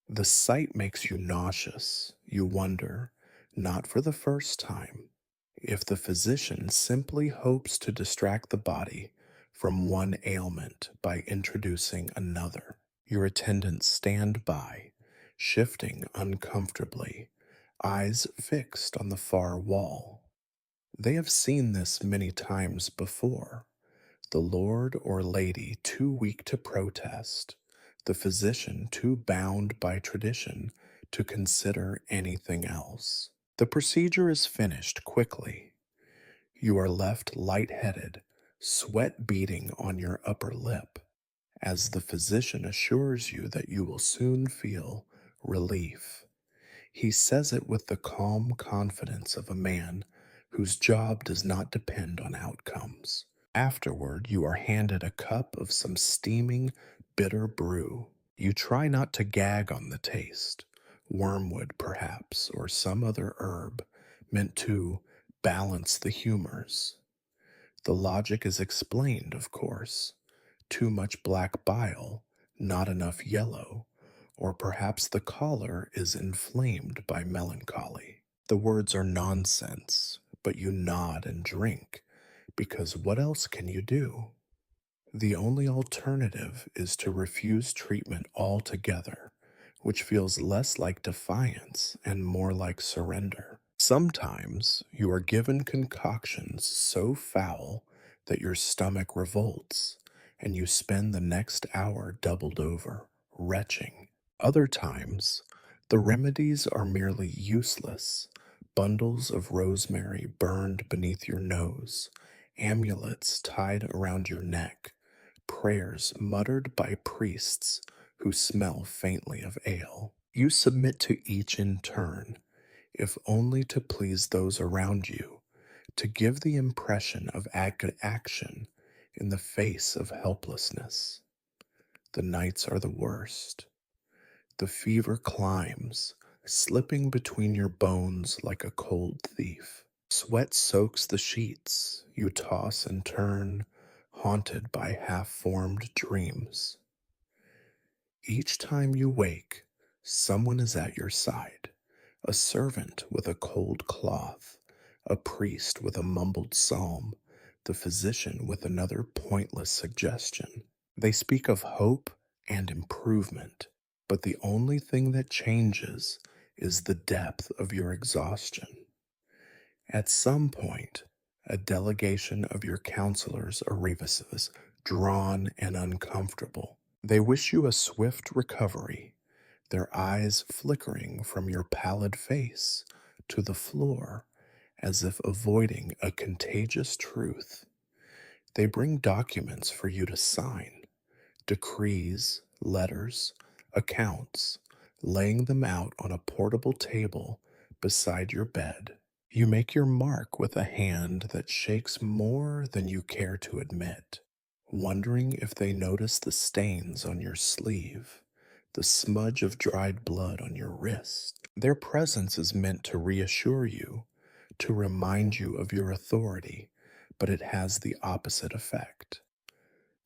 The sight makes you nauseous. You wonder, not for the first time, if the physician simply hopes to distract the body from one ailment by introducing another. Your attendants stand by, shifting uncomfortably, eyes fixed on the far wall. They have seen this many times before. The lord or lady too weak to protest, the physician too bound by tradition to consider anything else. The procedure is finished quickly. You are left lightheaded, sweat beading on your upper lip, as the physician assures you that you will soon feel relief. He says it with the calm confidence of a man whose job does not depend on outcomes. Afterward, you are handed a cup of some steaming, bitter brew. You try not to gag on the taste, wormwood perhaps, or some other herb meant to balance the humors. The logic is explained, of course. Too much black bile, not enough yellow, or perhaps the collar is inflamed by melancholy. The words are nonsense, but you nod and drink, because what else can you do? The only alternative is to refuse treatment altogether, which feels less like defiance and more like surrender. Sometimes you are given concoctions so foul that your stomach revolts, and you spend the next hour doubled over, retching. Other times, the remedies are merely useless, bundles of rosemary burned beneath your nose, amulets tied around your neck, prayers muttered by priests who smell faintly of ale. You submit to each in turn, if only to please those around you, to give the impression of action in the face of helplessness. The nights are the worst. The fever climbs, slipping between your bones like a cold thief. Sweat soaks the sheets. You toss and turn, haunted by half formed dreams. Each time you wake, someone is at your side, a servant with a cold cloth, a priest with a mumbled psalm, the physician with another pointless suggestion. They speak of hope and improvement, but the only thing that changes is the depth of your exhaustion. At some point, a delegation of your counselors arrives, drawn and uncomfortable. They wish you a swift recovery, their eyes flickering from your pallid face to the floor as if avoiding a contagious truth. They bring documents for you to sign, decrees, letters, accounts, laying them out on a portable table beside your bed. You make your mark with a hand that shakes more than you care to admit, wondering if they notice the stains on your sleeve, the smudge of dried blood on your wrist. Their presence is meant to reassure you, to remind you of your authority, but it has the opposite effect.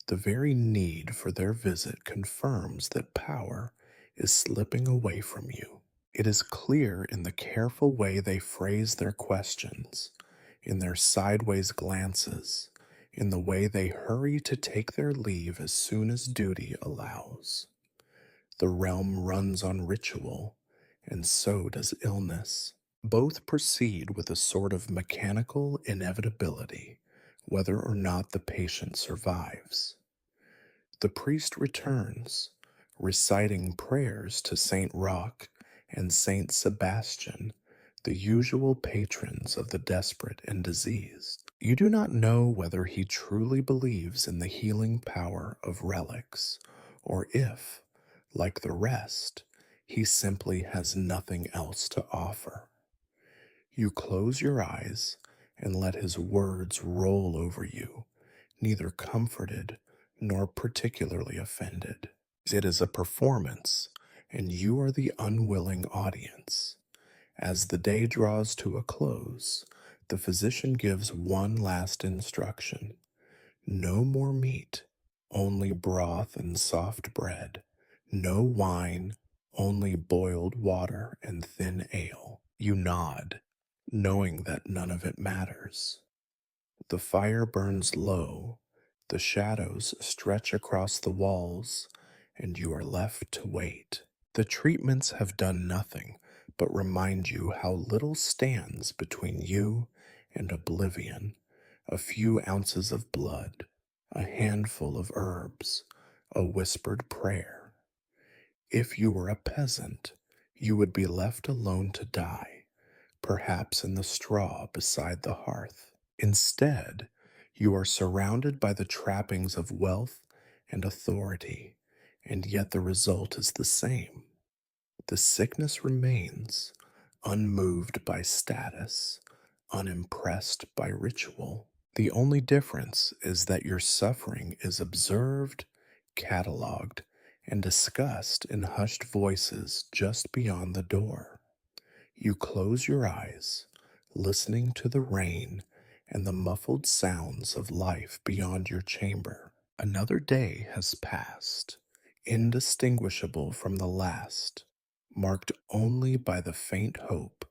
The very need for their visit confirms that power is slipping away from you. It is clear in the careful way they phrase their questions, in their sideways glances, in the way they hurry to take their leave as soon as duty allows. The realm runs on ritual, and so does illness. Both proceed with a sort of mechanical inevitability, whether or not the patient survives. The priest returns, reciting prayers to Saint Roch and Saint Sebastian, the usual patrons of the desperate and diseased. You do not know whether he truly believes in the healing power of relics, or if, like the rest, he simply has nothing else to offer. You close your eyes and let his words roll over you, neither comforted nor particularly offended. It is a performance, and you are the unwilling audience. As the day draws to a close, the physician gives one last instruction: no more meat, only broth and soft bread. No wine, only boiled water and thin ale. You nod, knowing that none of it matters. The fire burns low, the shadows stretch across the walls, and you are left to wait. The treatments have done nothing but remind you how little stands between you and oblivion: a few ounces of blood, a handful of herbs, a whispered prayer. If you were a peasant, you would be left alone to die, perhaps in the straw beside the hearth. Instead, you are surrounded by the trappings of wealth and authority, and yet the result is the same. The sickness remains, unmoved by status, unimpressed by ritual. The only difference is that your suffering is observed, catalogued, and discussed in hushed voices just beyond the door. You close your eyes, listening to the rain and the muffled sounds of life beyond your chamber. Another day has passed, indistinguishable from the last, marked only by the faint hope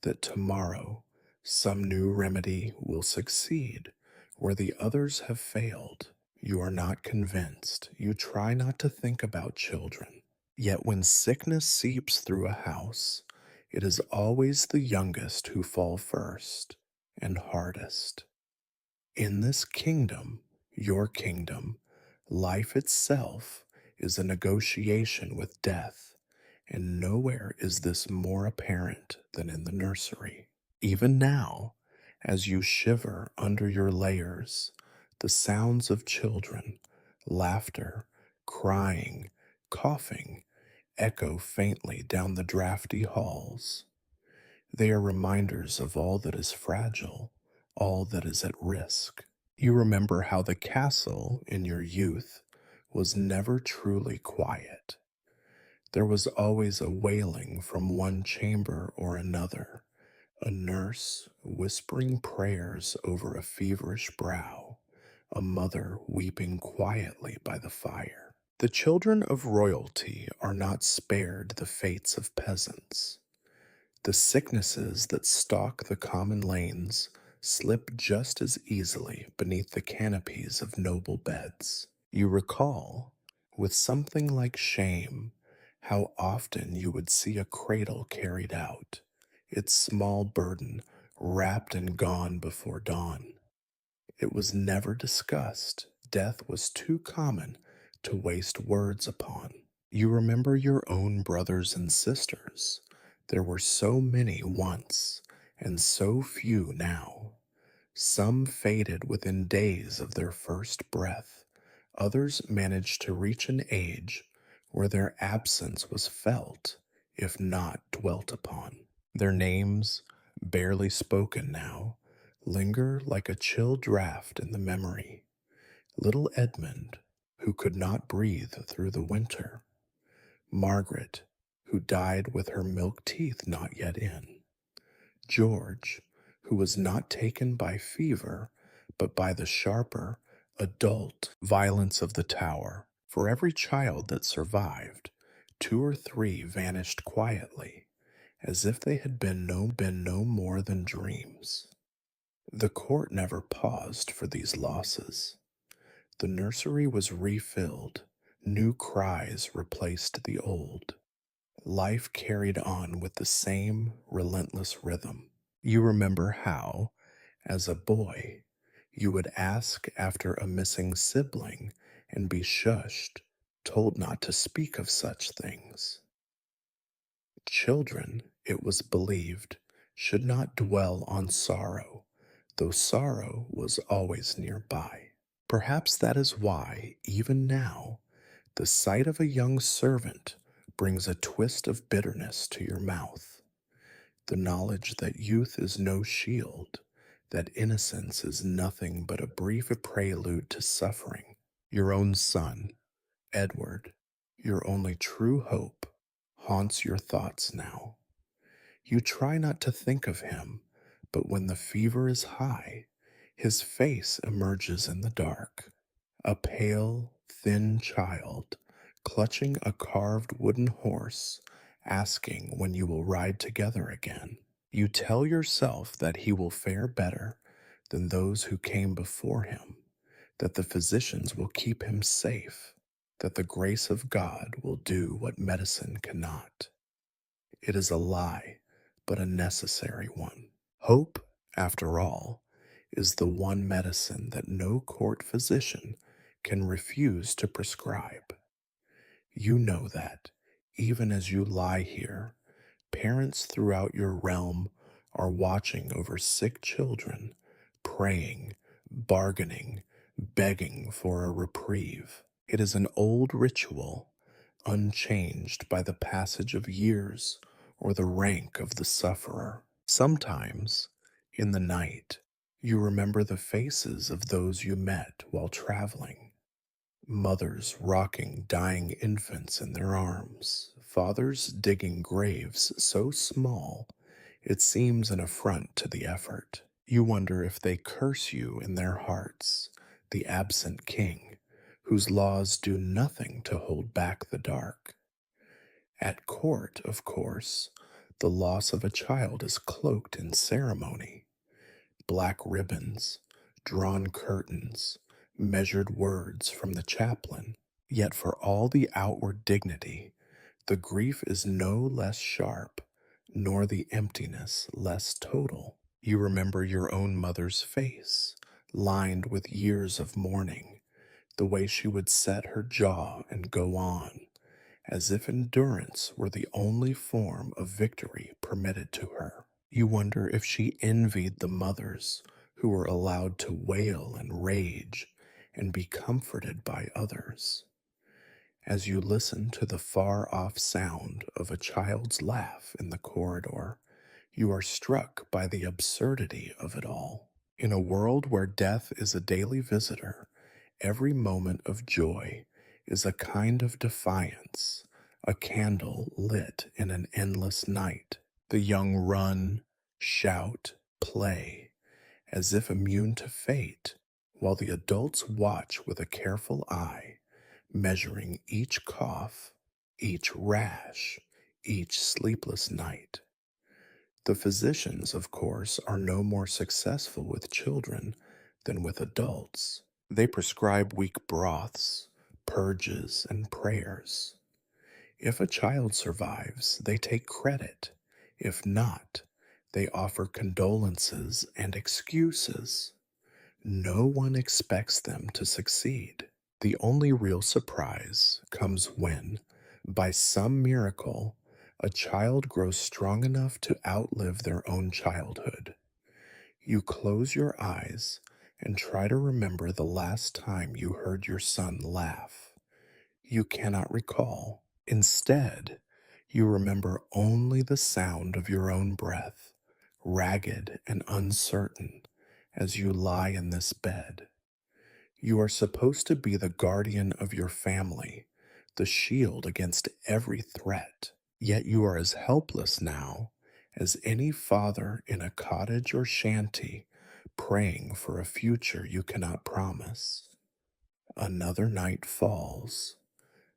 that tomorrow some new remedy will succeed where the others have failed. You are not convinced. You try not to think about children. Yet when sickness seeps through a house, it is always the youngest who fall first and hardest. In this kingdom, your kingdom, life itself is a negotiation with death, and nowhere is this more apparent than in the nursery. Even now, as you shiver under your layers, the sounds of children, laughter, crying, coughing, echo faintly down the drafty halls. They are reminders of all that is fragile, all that is at risk. You remember how the castle in your youth was never truly quiet. There was always a wailing from one chamber or another, a nurse whispering prayers over a feverish brow, a mother weeping quietly by the fire. The children of royalty are not spared the fates of peasants. The sicknesses that stalk the common lanes slip just as easily beneath the canopies of noble beds. You recall, with something like shame, how often you would see a cradle carried out, its small burden wrapped and gone before dawn. It was never discussed. Death was too common to waste words upon. You remember your own brothers and sisters. There were so many once, and so few now. Some faded within days of their first breath. Others managed to reach an age where their absence was felt, if not dwelt upon. Their names, barely spoken now, linger like a chill draft in the memory. Little Edmund, who could not breathe through the winter. Margaret, who died with her milk teeth not yet in. George, who was not taken by fever, but by the sharper, adult violence of the tower. For every child that survived, two or three vanished quietly, as if they had been no more than dreams. The court never paused for these losses. The nursery was refilled, new cries replaced the old. Life carried on with the same relentless rhythm. You remember how, as a boy, you would ask after a missing sibling and be shushed, told not to speak of such things. Children, it was believed, should not dwell on sorrow, though sorrow was always nearby. Perhaps that is why, even now, the sight of a young servant brings a twist of bitterness to your mouth. The knowledge that youth is no shield, that innocence is nothing but a brief prelude to suffering. Your own son, Edward, your only true hope, haunts your thoughts now. You try not to think of him, but when the fever is high, his face emerges in the dark. A pale, thin child, clutching a carved wooden horse, asking when you will ride together again. You tell yourself that he will fare better than those who came before him, that the physicians will keep him safe, that the grace of God will do what medicine cannot. It is a lie, but a necessary one. Hope, after all, is the one medicine that no court physician can refuse to prescribe. You know that, even as you lie here, parents throughout your realm are watching over sick children, praying, bargaining, begging for a reprieve. It is an old ritual, unchanged by the passage of years or the rank of the sufferer. Sometimes, in the night, you remember the faces of those you met while traveling. Mothers rocking dying infants in their arms, fathers digging graves so small it seems an affront to the effort. You wonder if they curse you in their hearts, the absent king, whose laws do nothing to hold back the dark. At court, of course, the loss of a child is cloaked in ceremony. Black ribbons, drawn curtains, measured words from the chaplain. Yet for all the outward dignity, the grief is no less sharp, nor the emptiness less total. You remember your own mother's face, lined with years of mourning, the way she would set her jaw and go on, as if endurance were the only form of victory permitted to her. You wonder if she envied the mothers who were allowed to wail and rage and be comforted by others. As you listen to the far off sound of a child's laugh in the corridor, you are struck by the absurdity of it all. In a world where death is a daily visitor, every moment of joy is a kind of defiance, a candle lit in an endless night. The young run, shout, play, as if immune to fate, while the adults watch with a careful eye, measuring each cough, each rash, each sleepless night. The physicians, of course, are no more successful with children than with adults. They prescribe weak broths, purges, and prayers. If a child survives, they take credit. If not, they offer condolences and excuses. No one expects them to succeed. The only real surprise comes when, by some miracle, a child grows strong enough to outlive their own childhood. You close your eyes and try to remember the last time you heard your son laugh. You cannot recall. Instead, you remember only the sound of your own breath, ragged and uncertain, as you lie in this bed. You are supposed to be the guardian of your family, the shield against every threat. Yet you are as helpless now as any father in a cottage or shanty praying for a future you cannot promise. Another night falls.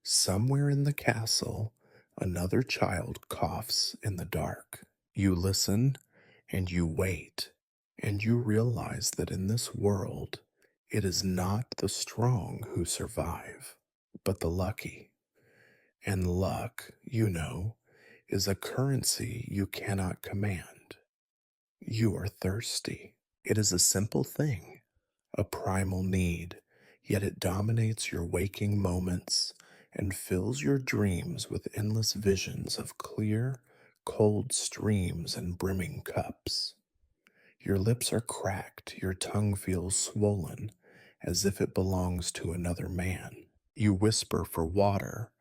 Somewhere in the castle, another child coughs in the dark. You listen and you wait, and you realize that in this world, it is not the strong who survive, but the lucky. And luck, you know, is a currency you cannot command. You are thirsty. It is a simple thing, a primal need, yet it dominates your waking moments and fills your dreams with endless visions of clear, cold streams and brimming cups. Your lips are cracked, your tongue feels swollen, as if it belongs to another man. You whisper for water,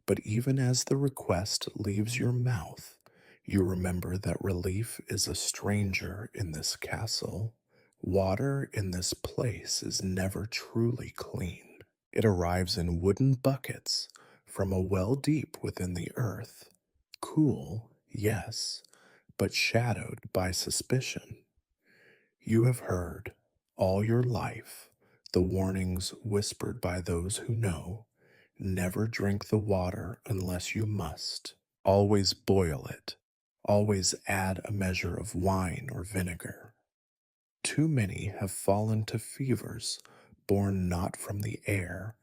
but even as the request leaves your mouth, you remember that relief is a stranger in this castle. Water in this place is never truly clean. It arrives in wooden buckets from a well deep within the earth. Cool, yes, but shadowed by suspicion. You have heard, all your life, the warnings whispered by those who know. Never drink the water unless you must. Always boil it. Always add a measure of wine or vinegar. Too many have fallen to fevers born not from the air,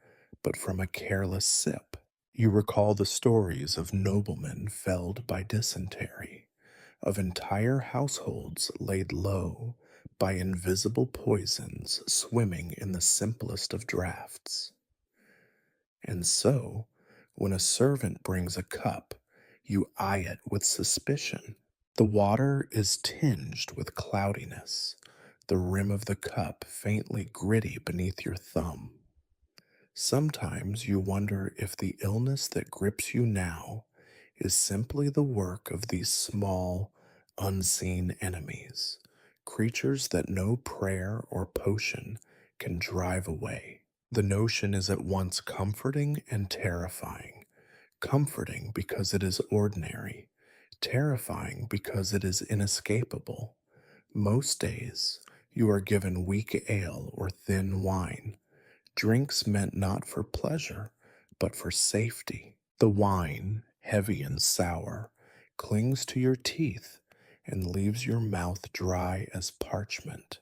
but from a careless sip. You recall the stories of noblemen felled by dysentery, of entire households laid low by invisible poisons swimming in the simplest of draughts. And so, when a servant brings a cup, you eye it with suspicion. The water is tinged with cloudiness, the rim of the cup faintly gritty beneath your thumb. Sometimes you wonder if the illness that grips you now is simply the work of these small, unseen enemies, creatures that no prayer or potion can drive away. The notion is at once comforting and terrifying. Comforting because it is ordinary, terrifying because it is inescapable. Most days, you are given weak ale or thin wine, drinks meant not for pleasure, but for safety. The wine, heavy and sour, clings to your teeth and leaves your mouth dry as parchment.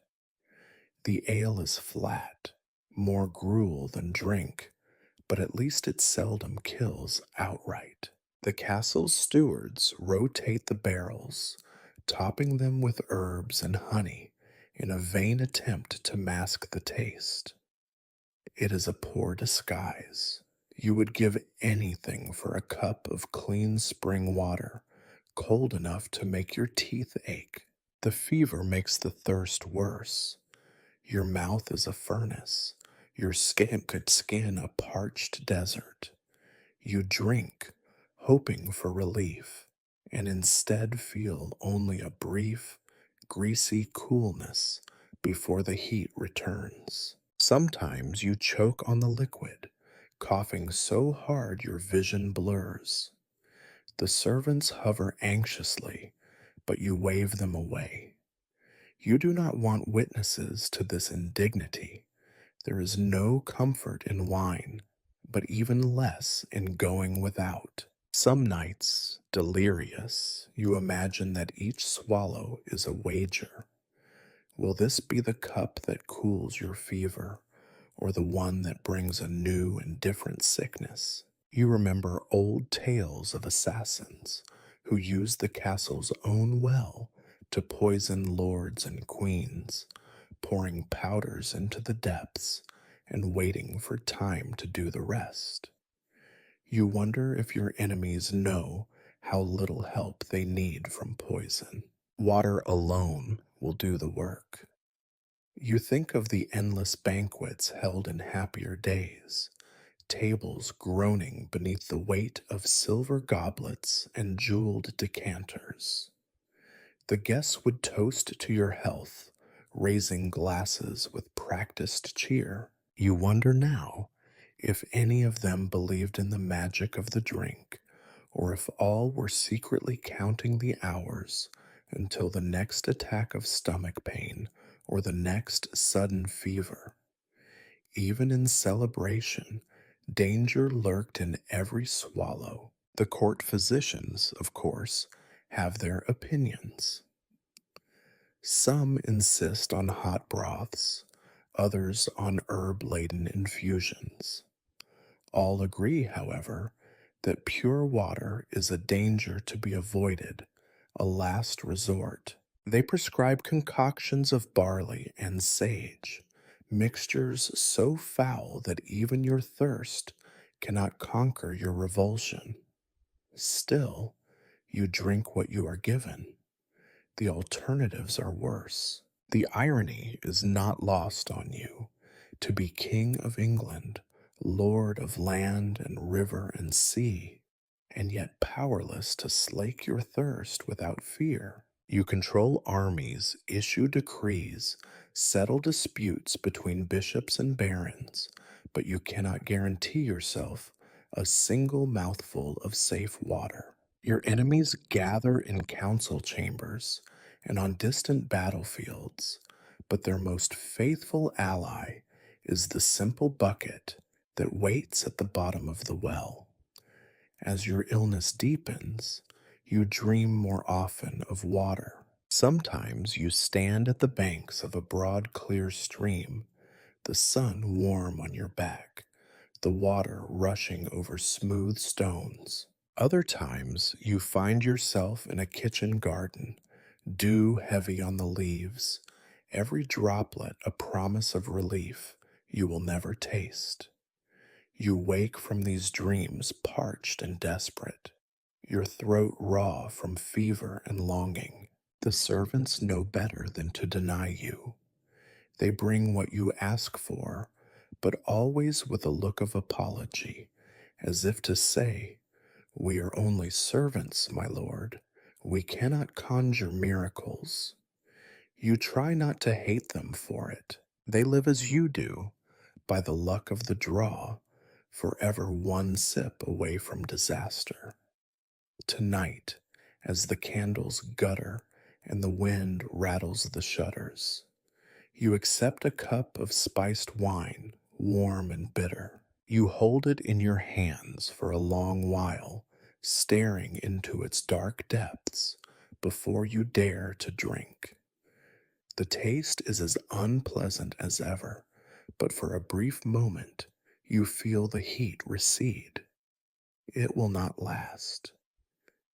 The ale is flat, more gruel than drink, but at least it seldom kills outright. The castle's stewards rotate the barrels, topping them with herbs and honey in a vain attempt to mask the taste. It is a poor disguise. You would give anything for a cup of clean spring water, cold enough to make your teeth ache. The fever makes the thirst worse. Your mouth is a furnace. Your skin could skin a parched desert. You drink, hoping for relief, and instead feel only a brief, greasy coolness before the heat returns. Sometimes you choke on the liquid, coughing so hard your vision blurs. The servants hover anxiously, but you wave them away. You do not want witnesses to this indignity. There is no comfort in wine, but even less in going without. Some nights, delirious, you imagine that each swallow is a wager. Will this be the cup that cools your fever, or the one that brings a new and different sickness? You remember old tales of assassins who used the castle's own well to poison lords and queens, pouring powders into the depths and waiting for time to do the rest. You wonder if your enemies know how little help they need from poison. Water alone will do the work. You think of the endless banquets held in happier days, tables groaning beneath the weight of silver goblets and jeweled decanters. The guests would toast to your health, raising glasses with practiced cheer. You wonder now if any of them believed in the magic of the drink, or if all were secretly counting the hours until the next attack of stomach pain or the next sudden fever. Even in celebration, danger lurked in every swallow. The court physicians, of course, have their opinions. Some insist on hot broths, others on herb laden infusions. All agree, however, that pure water is a danger to be avoided, a last resort. They prescribe concoctions of barley and sage, mixtures so foul that even your thirst cannot conquer your revulsion. Still, you drink what you are given. The alternatives are worse. The irony is not lost on you. To be King of England, Lord of land and river and sea, and yet powerless to slake your thirst without fear. You control armies, issue decrees, settle disputes between bishops and barons, but you cannot guarantee yourself a single mouthful of safe water. Your enemies gather in council chambers and on distant battlefields, but their most faithful ally is the simple bucket that waits at the bottom of the well. As your illness deepens, you dream more often of water. Sometimes you stand at the banks of a broad, clear stream, the sun warm on your back, the water rushing over smooth stones. Other times you find yourself in a kitchen garden, dew heavy on the leaves, every droplet a promise of relief you will never taste. You wake from these dreams parched and desperate, your throat raw from fever and longing. The servants know better than to deny you. They bring what you ask for, but always with a look of apology, as if to say, "We are only servants, my lord. We cannot conjure miracles." You try not to hate them for it. They live as you do, by the luck of the draw, forever one sip away from disaster. Tonight, as the candles gutter and the wind rattles the shutters, you accept a cup of spiced wine, warm and bitter. You hold it in your hands for a long while, staring into its dark depths before you dare to drink. The taste is as unpleasant as ever, but for a brief moment, you feel the heat recede. It will not last.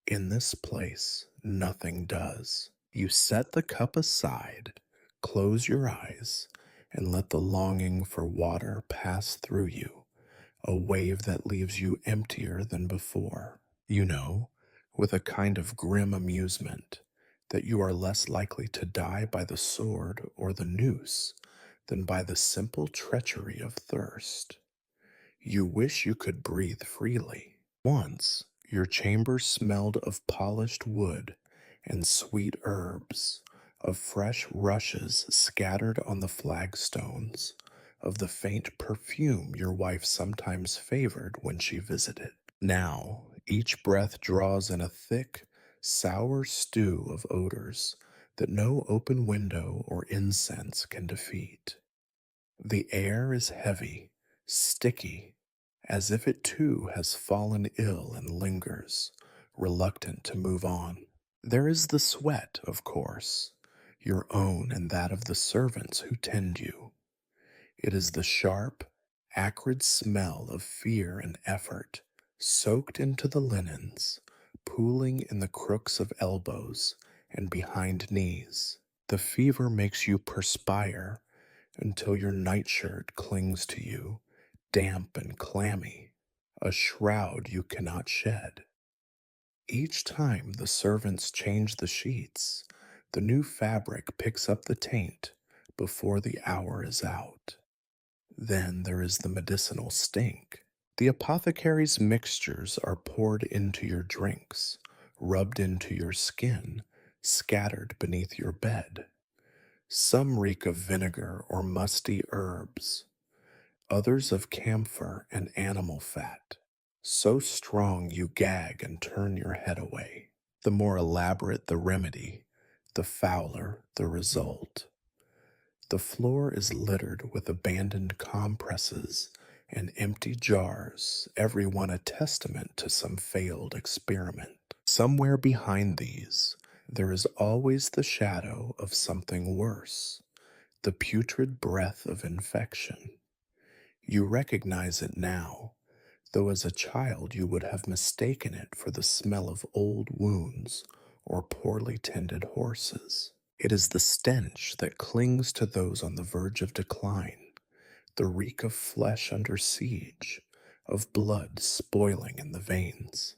In this place, nothing does. You set the cup aside, close your eyes, and let the longing for water pass through you, a wave that leaves you emptier than before. You know, with a kind of grim amusement, that you are less likely to die by the sword or the noose than by the simple treachery of thirst. You wish you could breathe freely. Once, your chamber smelled of polished wood and sweet herbs, of fresh rushes scattered on the flagstones, of the faint perfume your wife sometimes favored when she visited. Now, each breath draws in a thick, sour stew of odors that no open window or incense can defeat. The air is heavy, sticky, as if it too has fallen ill and lingers, reluctant to move on. There is the sweat, of course, your own and that of the servants who tend you. It is the sharp, acrid smell of fear and effort, soaked into the linens, pooling in the crooks of elbows and behind knees. The fever makes you perspire until your nightshirt clings to you, damp and clammy, a shroud you cannot shed. Each time the servants change the sheets, the new fabric picks up the taint before the hour is out. Then there is the medicinal stink. The apothecary's mixtures are poured into your drinks, rubbed into your skin, scattered beneath your bed. Some reek of vinegar or musty herbs, others of camphor and animal fat, so strong you gag and turn your head away. The more elaborate the remedy, the fouler the result. The floor is littered with abandoned compresses and empty jars, every one a testament to some failed experiment. Somewhere behind these, there is always the shadow of something worse, the putrid breath of infection. You recognize it now, though as a child you would have mistaken it for the smell of old wounds or poorly tended horses. It is the stench that clings to those on the verge of decline, the reek of flesh under siege, of blood spoiling in the veins.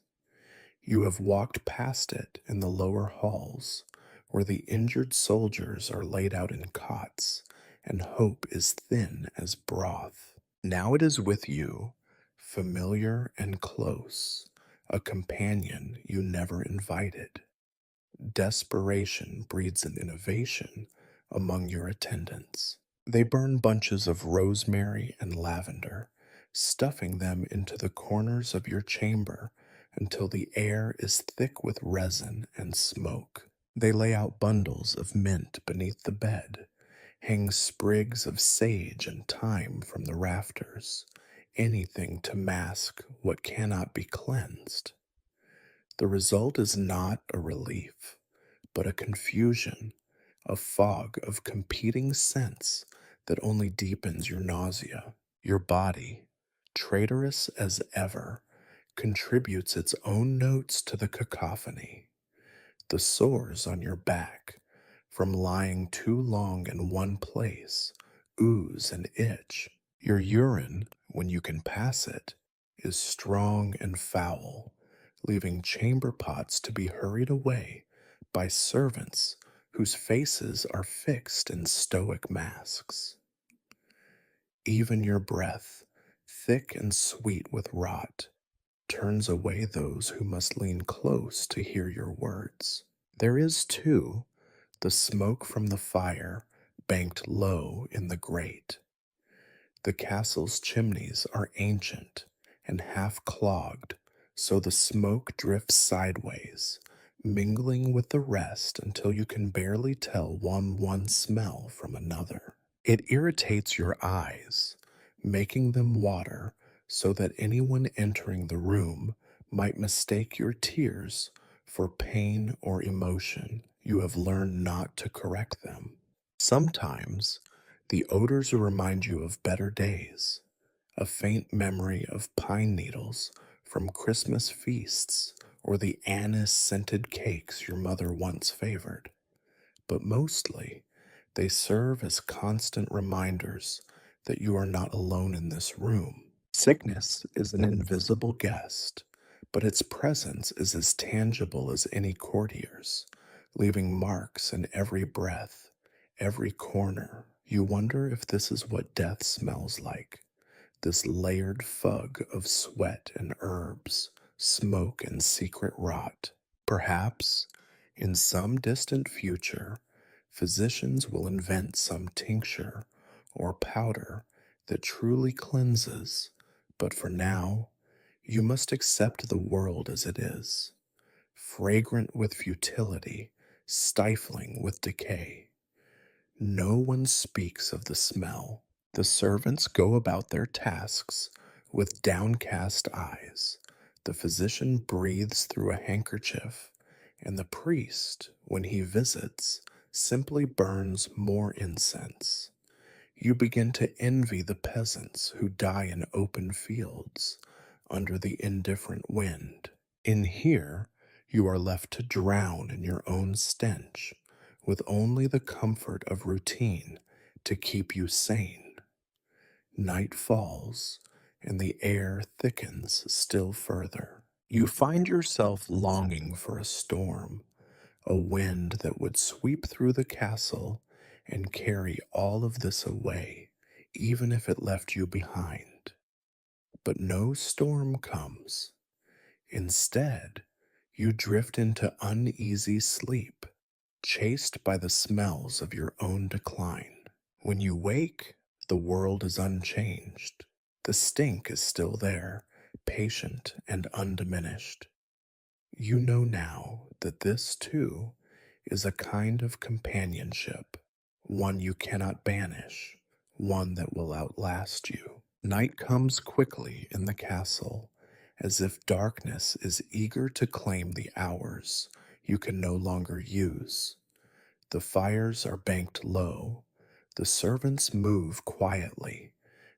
You have walked past it in the lower halls, where the injured soldiers are laid out in cots, and hope is thin as broth. Now it is with you, familiar and close, a companion you never invited. Desperation breeds an innovation among your attendants. They burn bunches of rosemary and lavender, stuffing them into the corners of your chamber until the air is thick with resin and smoke. They lay out bundles of mint beneath the bed, hang sprigs of sage and thyme from the rafters, anything to mask what cannot be cleansed. The result is not a relief, but a confusion, a fog of competing scents that only deepens your nausea. Your body, traitorous as ever, contributes its own notes to the cacophony. The sores on your back, from lying too long in one place, ooze and itch. Your urine, when you can pass it, is strong and foul, leaving chamber pots to be hurried away by servants whose faces are fixed in stoic masks. Even your breath, thick and sweet with rot, turns away those who must lean close to hear your words. There is, too, the smoke from the fire banked low in the grate. The castle's chimneys are ancient and half clogged, so the smoke drifts sideways, mingling with the rest until you can barely tell one smell from another. It irritates your eyes, making them water so that anyone entering the room might mistake your tears for pain or emotion. You have learned not to correct them. Sometimes the odors remind you of better days, a faint memory of pine needles from Christmas feasts or the anise scented cakes your mother once favored. But mostly, they serve as constant reminders that you are not alone in this room. Sickness is an invisible guest, but its presence is as tangible as any courtier's, leaving marks in every breath, every corner. You wonder if this is what death smells like, this layered fug of sweat and herbs, smoke and secret rot. Perhaps, in some distant future, physicians will invent some tincture or powder that truly cleanses, but for now, you must accept the world as it is, fragrant with futility, stifling with decay. No one speaks of the smell. The servants go about their tasks with downcast eyes. The physician breathes through a handkerchief, and the priest, when he visits, simply burns more incense. You begin to envy the peasants who die in open fields under the indifferent wind. In here, you are left to drown in your own stench, with only the comfort of routine to keep you sane. Night falls, and the air thickens still further. You find yourself longing for a storm, a wind that would sweep through the castle and carry all of this away, even if it left you behind. But no storm comes. Instead, you drift into uneasy sleep, chased by the smells of your own decline. When you wake, the world is unchanged. The stink is still there, patient and undiminished. You know now that this, too, is a kind of companionship, one you cannot banish, one that will outlast you. Night comes quickly in the castle, as if darkness is eager to claim the hours you can no longer use. The fires are banked low, the servants move quietly,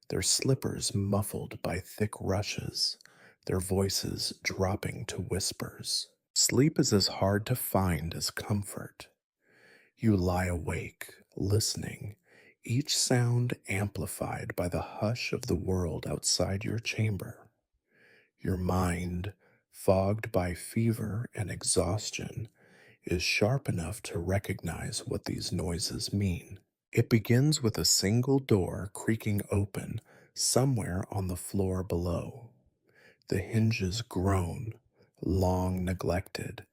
their slippers muffled by thick rushes, their voices dropping to whispers. Sleep is as hard to find as comfort. You lie awake, listening, each sound amplified by the hush of the world outside your chamber. Your mind, fogged by fever and exhaustion, is sharp enough to recognize what these noises mean. It begins with a single door creaking open somewhere on the floor below. The hinges groan, long neglected,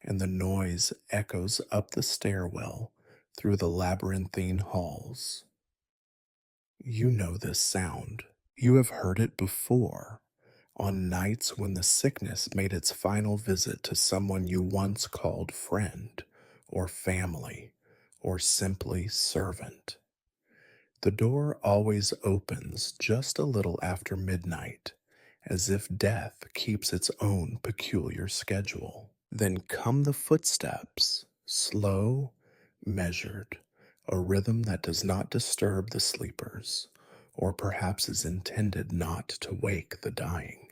and the noise echoes up the stairwell through the labyrinthine halls. You know this sound. You have heard it before, on nights when the sickness made its final visit to someone you once called friend, or family, or simply servant. The door always opens just a little after midnight, as if death keeps its own peculiar schedule. Then come the footsteps, slow, measured, a rhythm that does not disturb the sleepers, or perhaps is intended not to wake the dying.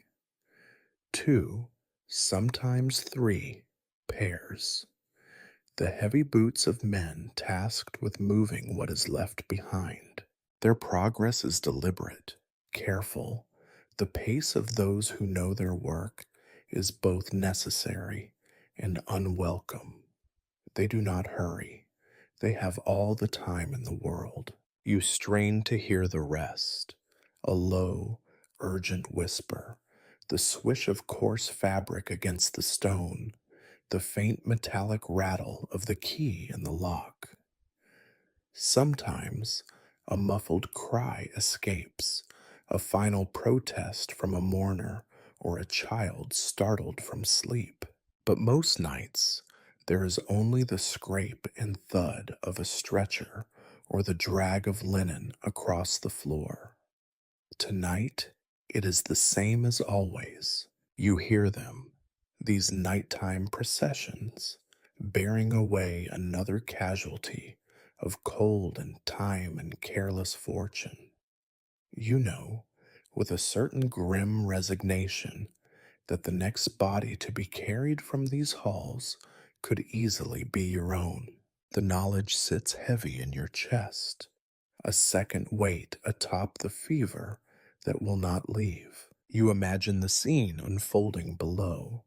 Two, sometimes three, pairs. The heavy boots of men tasked with moving what is left behind. Their progress is deliberate, careful. The pace of those who know their work is both necessary and unwelcome. They do not hurry. They have all the time in the world. You strain to hear the rest, a low, urgent whisper, the swish of coarse fabric against the stone, the faint metallic rattle of the key in the lock. Sometimes A muffled cry escapes, a final protest from a mourner or a child startled from sleep. But most nights, there is only the scrape and thud of a stretcher or the drag of linen across the floor. Tonight, it is the same as always. You hear them, these nighttime processions, bearing away another casualty of cold and time and careless fortune. You know, with a certain grim resignation, that the next body to be carried from these halls could easily be your own. The knowledge sits heavy in your chest, a second weight atop the fever that will not leave. You imagine the scene unfolding below.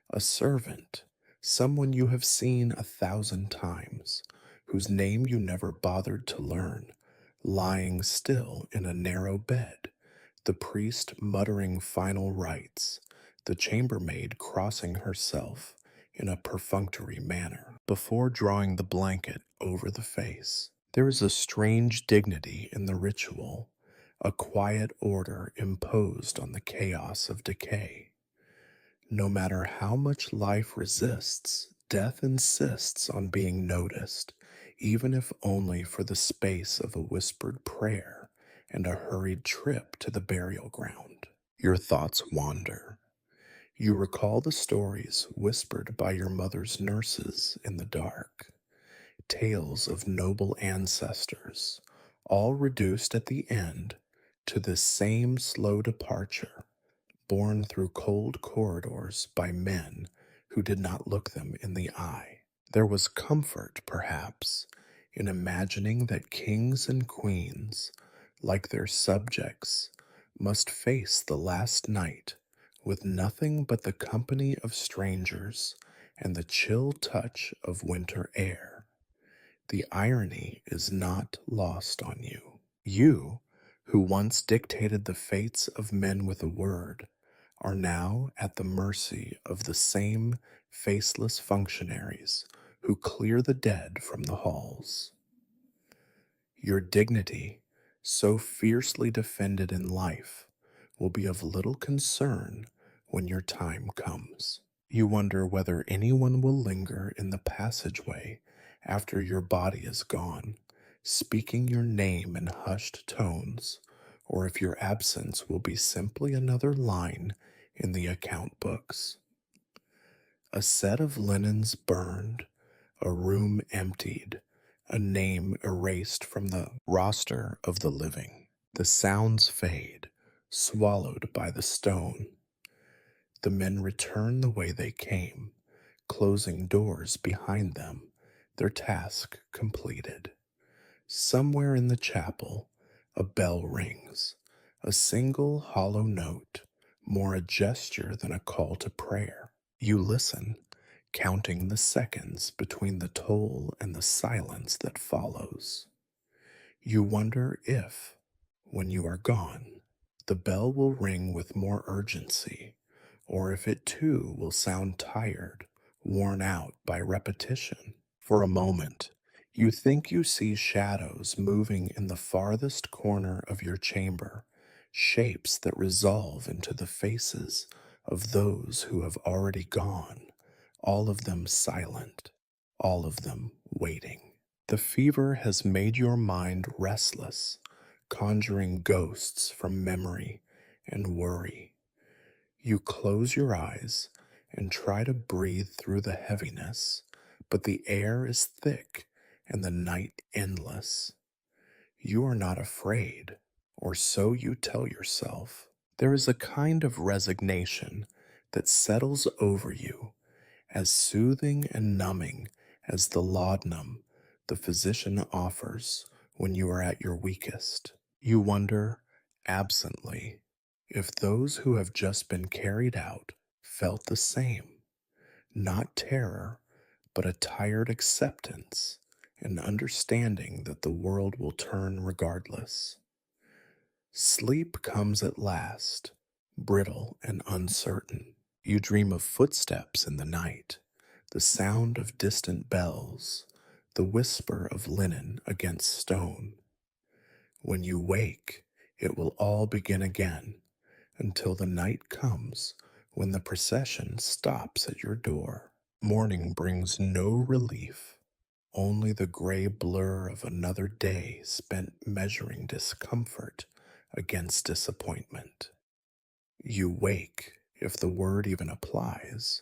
A servant, someone you have seen 1,000 times, whose name you never bothered to learn, lying still in a narrow bed, the priest muttering final rites, the chambermaid crossing herself in a perfunctory manner before drawing the blanket over the face. There is a strange dignity in the ritual, a quiet order imposed on the chaos of decay. No matter how much life resists, death insists on being noticed, even if only for the space of a whispered prayer and a hurried trip to the burial ground. Your thoughts wander. You recall the stories whispered by your mother's nurses in the dark, tales of noble ancestors, all reduced at the end to this same slow departure, borne through cold corridors by men who did not look them in the eye. There was comfort, perhaps, in imagining that kings and queens, like their subjects, must face the last night with nothing but the company of strangers and the chill touch of winter air. The irony is not lost on you. You, who once dictated the fates of men with a word, are now at the mercy of the same faceless functionaries who clear the dead from the halls. Your dignity, so fiercely defended in life, will be of little concern when your time comes. You wonder whether anyone will linger in the passageway after your body is gone, speaking your name in hushed tones, or if your absence will be simply another line in the account books. A set of linens burned, a room emptied, a name erased from the roster of the living. The sounds fade, swallowed by the stone. The men return the way they came, closing doors behind them, their task completed. Somewhere in the chapel, a bell rings, a single hollow note, more a gesture than a call to prayer. You listen, counting the seconds between the toll and the silence that follows. You wonder if, when you are gone, the bell will ring with more urgency, or if it too will sound tired, worn out by repetition. For a moment, you think you see shadows moving in the farthest corner of your chamber, shapes that resolve into the faces of those who have already gone, all of them silent, all of them waiting. The fever has made your mind restless, conjuring ghosts from memory and worry. You close your eyes and try to breathe through the heaviness, but the air is thick and the night endless. You are not afraid, or so you tell yourself. There is a kind of resignation that settles over you, as soothing and numbing as the laudanum the physician offers when you are at your weakest. You wonder, absently, if those who have just been carried out felt the same, not terror, but a tired acceptance and understanding that the world will turn regardless. Sleep comes at last, brittle and uncertain. You dream of footsteps in the night, the sound of distant bells, the whisper of linen against stone. When you wake, it will all begin again until the night comes when the procession stops at your door. Morning brings no relief, only the gray blur of another day spent measuring discomfort against disappointment. You wake, if the word even applies,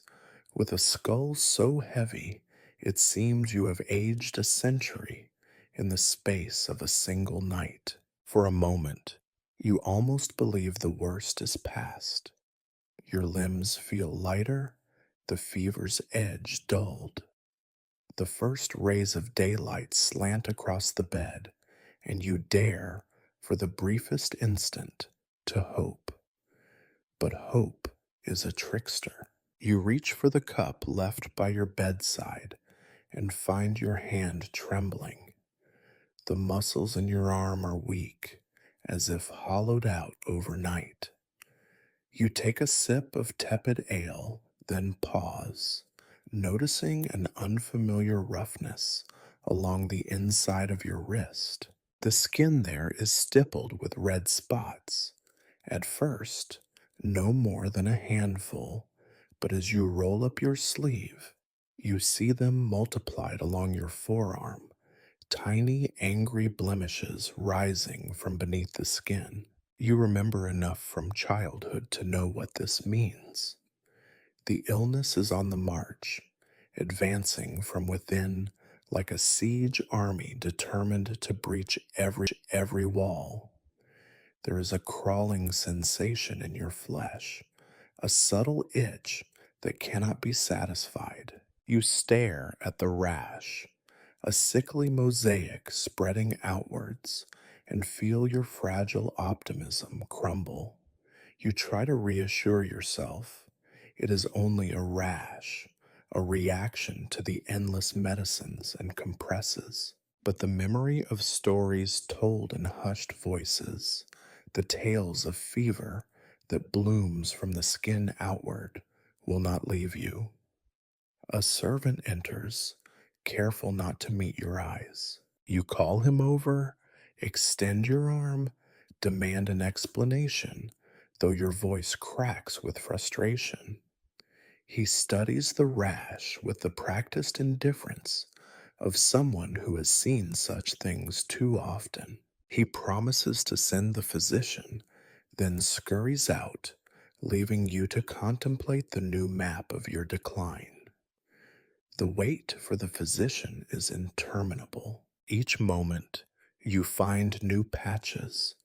with a skull so heavy it seems you have aged a century in the space of a single night. For a moment, you almost believe the worst is past. Your limbs feel lighter, the fever's edge dulled. The first rays of daylight slant across the bed, and you dare, for the briefest instant, to hope. But hope is a trickster. You reach for the cup left by your bedside and find your hand trembling. The muscles in your arm are weak, as if hollowed out overnight. You take a sip of tepid ale, then pause, noticing an unfamiliar roughness along the inside of your wrist. The skin there is stippled with red spots. At first, no more than a handful, but as you roll up your sleeve, you see them multiplied along your forearm, tiny angry blemishes rising from beneath the skin. You remember enough from childhood to know what this means. The illness is on the march, advancing from within like a siege army determined to breach every wall. There is a crawling sensation in your flesh, a subtle itch that cannot be satisfied. You stare at the rash, a sickly mosaic spreading outwards, and feel your fragile optimism crumble. You try to reassure yourself. It is only a rash, a reaction to the endless medicines and compresses. But the memory of stories told in hushed voices, the tales of fever that blooms from the skin outward, will not leave you. A servant enters, careful not to meet your eyes. You call him over, extend your arm, demand an explanation, though your voice cracks with frustration. He studies the rash with the practiced indifference of someone who has seen such things too often. He promises to send the physician, then scurries out, leaving you to contemplate the new map of your decline. The wait for the physician is interminable. Each moment, you find new patches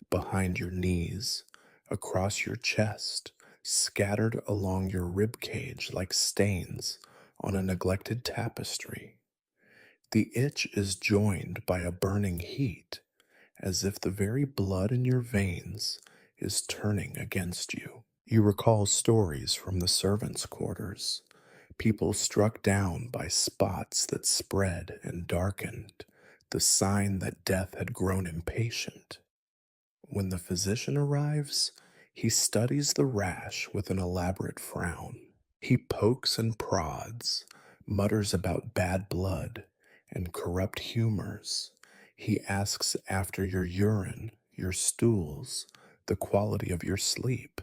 behind your knees, across your chest, scattered along your rib cage like stains on a neglected tapestry. The itch is joined by a burning heat, as if the very blood in your veins is turning against you. You recall stories from the servants' quarters, people struck down by spots that spread and darkened, the sign that death had grown impatient. When the physician arrives, he studies the rash with an elaborate frown. He pokes and prods, mutters about bad blood and corrupt humors. He asks after your urine, your stools, the quality of your sleep.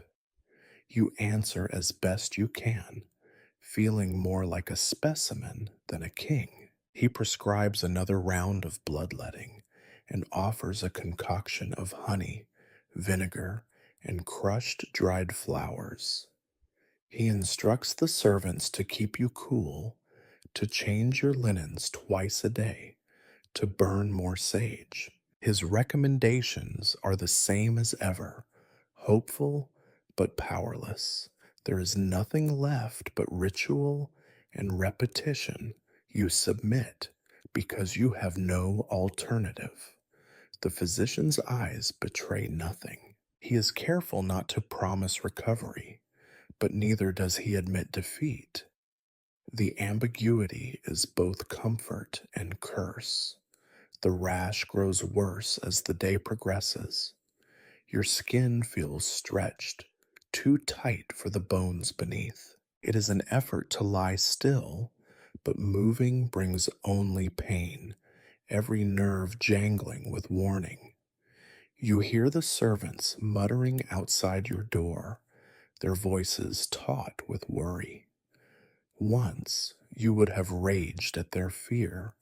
You answer as best you can, feeling more like a specimen than a king. He prescribes another round of bloodletting and offers a concoction of honey, vinegar, and crushed dried flowers. He instructs the servants to keep you cool, to change your linens twice a day, to burn more sage. His recommendations are the same as ever, hopeful but powerless. There is nothing left but ritual and repetition. You submit because you have no alternative. The physician's eyes betray nothing. He is careful not to promise recovery, but neither does he admit defeat. The ambiguity is both comfort and curse. The rash grows worse as the day progresses. Your skin feels stretched, too tight for the bones beneath. It is an effort to lie still, but moving brings only pain, every nerve jangling with warning. You hear the servants muttering outside your door, their voices taut with worry. Once you would have raged at their fear,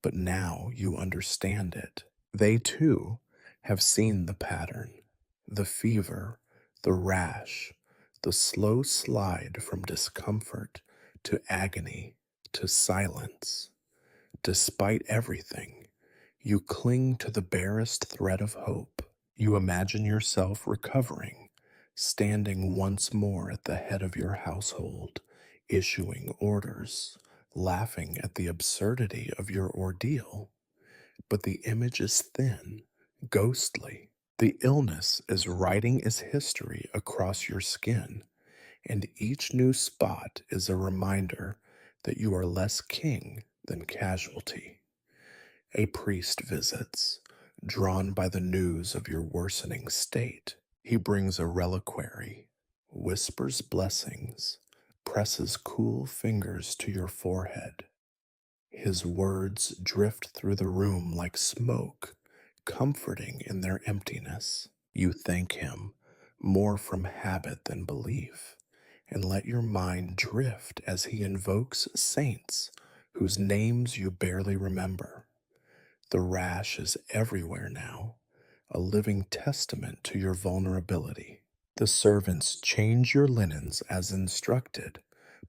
but now you understand it. They too have seen the pattern, the fever, the rash, the slow slide from discomfort to agony to silence. Despite everything, you cling to the barest thread of hope. You imagine yourself recovering, standing once more at the head of your household, issuing orders, laughing at the absurdity of your ordeal. But the image is thin, ghostly. The illness is writing its history across your skin, and each new spot is a reminder that you are less king than casualty. A priest visits, drawn by the news of your worsening state. He brings a reliquary, whispers blessings, presses cool fingers to your forehead. His words drift through the room like smoke, comforting in their emptiness. You thank him, more from habit than belief, and let your mind drift as he invokes saints whose names you barely remember. The rash is everywhere now, a living testament to your vulnerability. The servants change your linens as instructed,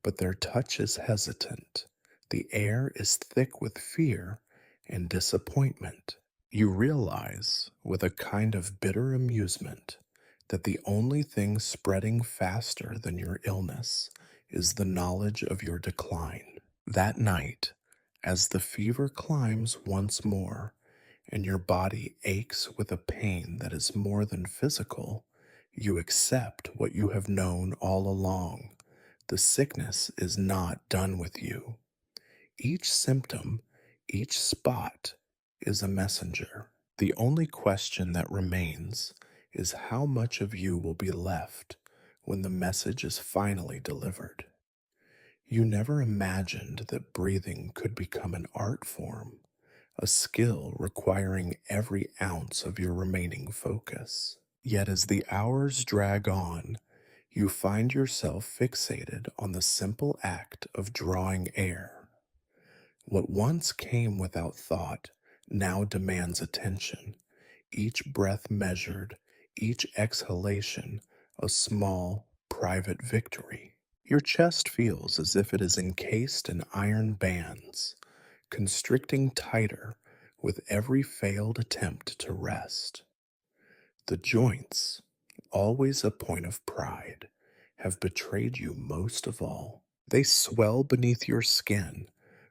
but their touch is hesitant. The air is thick with fear and disappointment. You realize, with a kind of bitter amusement, that the only thing spreading faster than your illness is the knowledge of your decline. That night, as the fever climbs once more, and your body aches with a pain that is more than physical, you accept what you have known all along. The sickness is not done with you. Each symptom, each spot is a messenger. The only question that remains is how much of you will be left when the message is finally delivered. You never imagined that breathing could become an art form, a skill requiring every ounce of your remaining focus. Yet as the hours drag on, you find yourself fixated on the simple act of drawing air. What once came without thought now demands attention, each breath measured, each exhalation a small, private victory. Your chest feels as if it is encased in iron bands, constricting tighter with every failed attempt to rest. The joints, always a point of pride, have betrayed you most of all. They swell beneath your skin,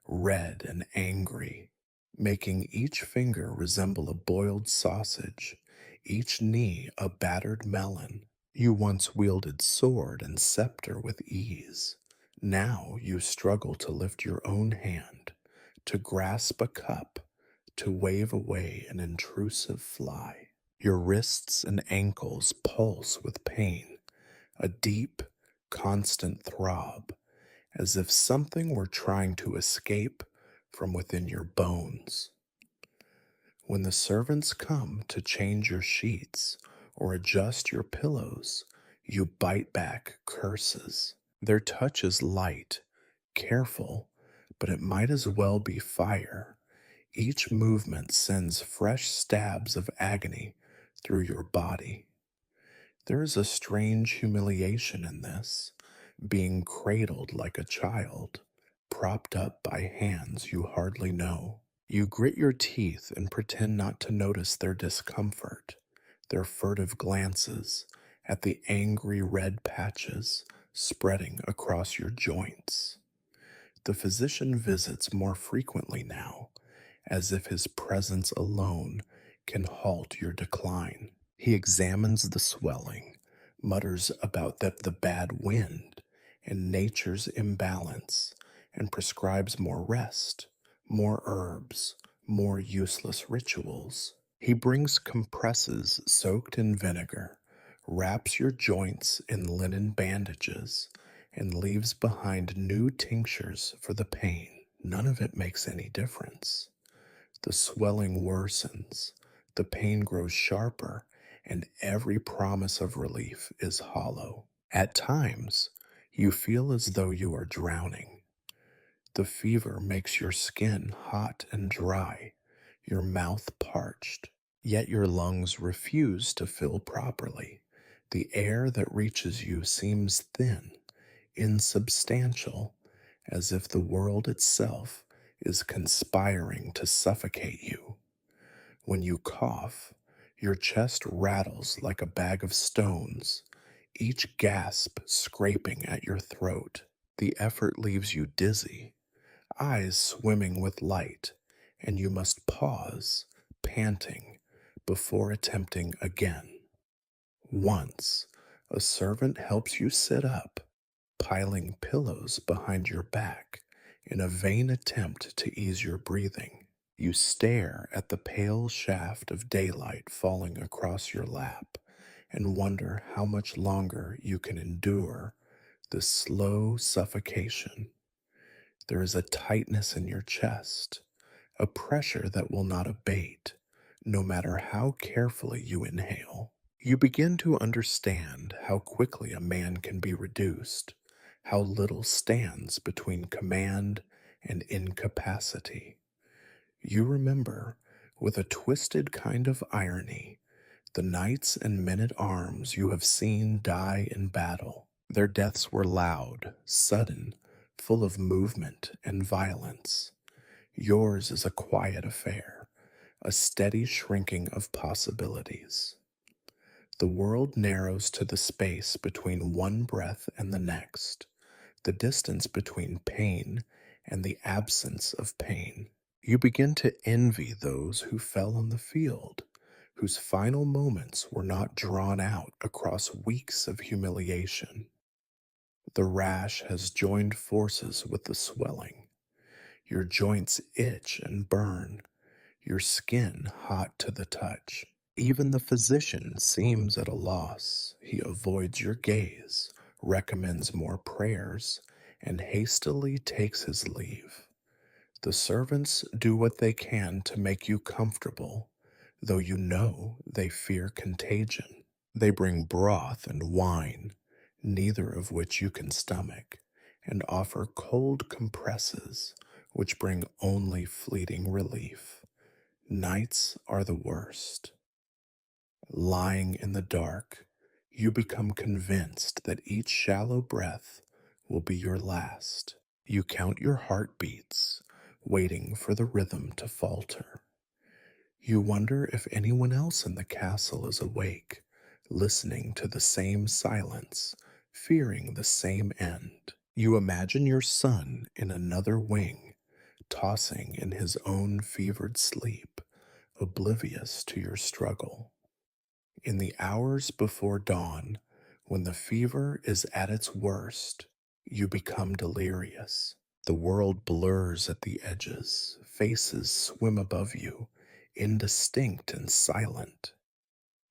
red and angry, making each finger resemble a boiled sausage, each knee a battered melon. You once wielded sword and scepter with ease. Now you struggle to lift your own hand, to grasp a cup, to wave away an intrusive fly. Your wrists and ankles pulse with pain, a deep, constant throb, as if something were trying to escape from within your bones. When the servants come to change your sheets or adjust your pillows, you bite back curses. Their touch is light, careful, but it might as well be fire. Each movement sends fresh stabs of agony through your body. There is a strange humiliation in this, being cradled like a child, propped up by hands you hardly know. You grit your teeth and pretend not to notice their discomfort, their furtive glances at the angry red patches spreading across your joints. The physician visits more frequently now, as if his presence alone can halt your decline. He examines the swelling, mutters about the bad wind and nature's imbalance, and prescribes more rest, more herbs, more useless rituals. He brings compresses soaked in vinegar, wraps your joints in linen bandages, and leaves behind new tinctures for the pain. None of it makes any difference. The swelling worsens, The pain grows sharper, and every promise of relief is hollow. At times, you feel as though you are drowning. The fever makes your skin hot and dry, your mouth parched, yet your lungs refuse to fill properly. The air that reaches you seems thin, insubstantial, as if the world itself is conspiring to suffocate you. When you cough, your chest rattles like a bag of stones, each gasp scraping at your throat. The effort leaves you dizzy, eyes swimming with light, and you must pause, panting, before attempting again. Once, a servant helps you sit up, piling pillows behind your back in a vain attempt to ease your breathing. You stare at the pale shaft of daylight falling across your lap and wonder how much longer you can endure the slow suffocation. There is a tightness in your chest, a pressure that will not abate, no matter how carefully you inhale. You begin to understand how quickly a man can be reduced, how little stands between command and incapacity. You remember, with a twisted kind of irony, the knights and men at arms you have seen die in battle. Their deaths were loud, sudden, full of movement and violence. Yours is a quiet affair, a steady shrinking of possibilities. The world narrows to the space between one breath and the next, the distance between pain and the absence of pain. You begin to envy those who fell on the field, whose final moments were not drawn out across weeks of humiliation. The rash has joined forces with the swelling. Your joints itch and burn, your skin hot to the touch. Even the physician seems at a loss. He avoids your gaze, recommends more prayers, and hastily takes his leave. The servants do what they can to make you comfortable, though you know they fear contagion. They bring broth and wine, neither of which you can stomach, and offer cold compresses, which bring only fleeting relief. Nights are the worst. Lying in the dark, you become convinced that each shallow breath will be your last. You count your heartbeats, waiting for the rhythm to falter. You wonder if anyone else in the castle is awake, listening to the same silence, fearing the same end. You imagine your son in another wing, tossing in his own fevered sleep, oblivious to your struggle. In the hours before dawn, when the fever is at its worst, you become delirious. The world blurs at the edges, faces swim above you, indistinct and silent.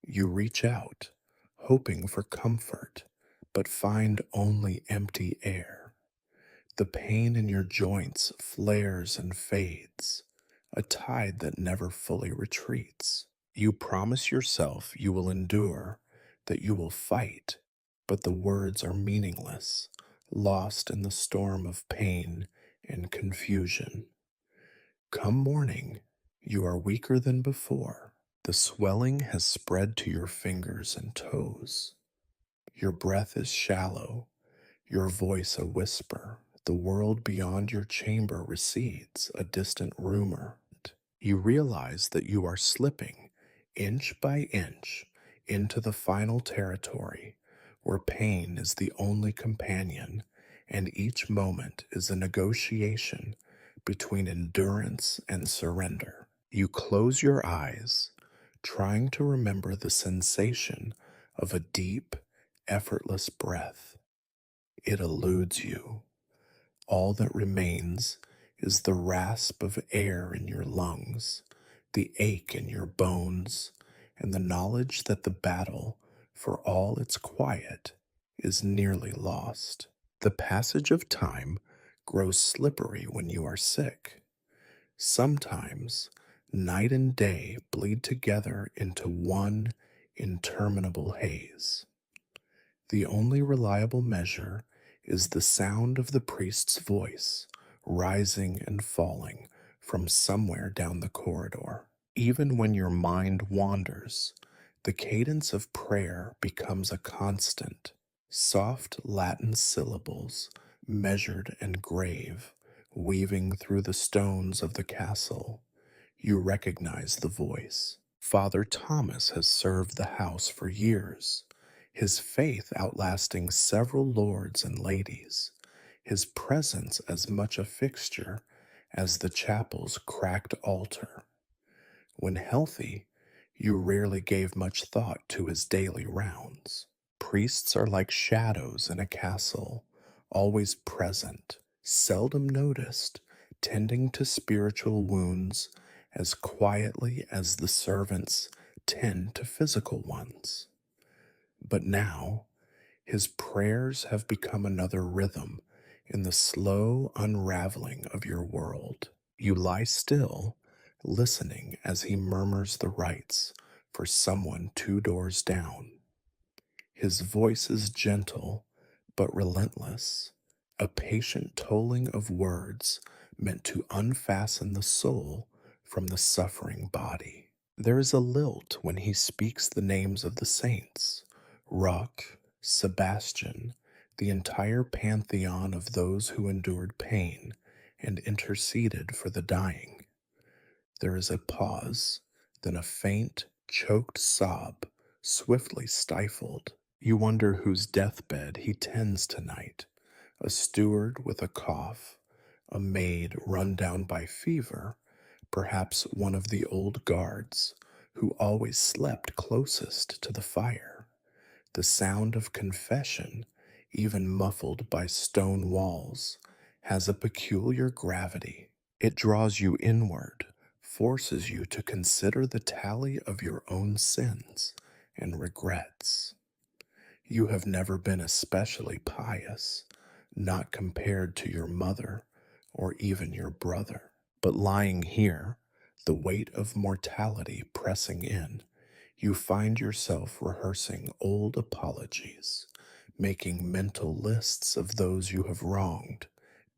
You reach out, hoping for comfort, but find only empty air. The pain in your joints flares and fades, a tide that never fully retreats. You promise yourself you will endure, that you will fight, but the words are meaningless, lost in the storm of pain and confusion. Come morning, you are weaker than before. The swelling has spread to your fingers and toes. Your breath is shallow, your voice a whisper. The world beyond your chamber recedes, a distant rumor. You realize that you are slipping, inch by inch, into the final territory, where pain is the only companion, and each moment is a negotiation between endurance and surrender. You close your eyes, trying to remember the sensation of a deep, effortless breath. It eludes you. All that remains is the rasp of air in your lungs, the ache in your bones, and the knowledge that the battle, for all its quiet, is nearly lost. The passage of time grows slippery when you are sick. Sometimes Night and day bleed together into one interminable haze. The only reliable measure is the sound of the priest's voice rising and falling from somewhere down the corridor. Even when your mind wanders, the cadence of prayer becomes a constant. Soft Latin syllables, measured and grave, weaving through the stones of the castle. You recognize the voice. Father Thomas has served the house for years, his faith outlasting several lords and ladies, his presence as much a fixture as the chapel's cracked altar. When healthy, you rarely gave much thought to his daily rounds. Priests are like shadows in a castle, always present, seldom noticed, tending to spiritual wounds as quietly as the servants tend to physical ones. But now, his prayers have become another rhythm in the slow unraveling of your world. You lie still, listening as he murmurs the rites for someone 2 doors down. His voice is gentle but relentless, a patient tolling of words meant to unfasten the soul from the suffering body. There is a lilt when he speaks the names of the saints, Roch, Sebastian, the entire pantheon of those who endured pain and interceded for the dying. There is a pause, then a faint, choked sob, swiftly stifled. You wonder whose deathbed he tends tonight. A steward with a cough, a maid run down by fever, perhaps one of the old guards who always slept closest to the fire. The sound of confession, even muffled by stone walls, has a peculiar gravity. It draws you inward, forces you to consider the tally of your own sins and regrets. You have never been especially pious, not compared to your mother or even your brother. But lying here, the weight of mortality pressing in, you find yourself rehearsing old apologies, making mental lists of those you have wronged,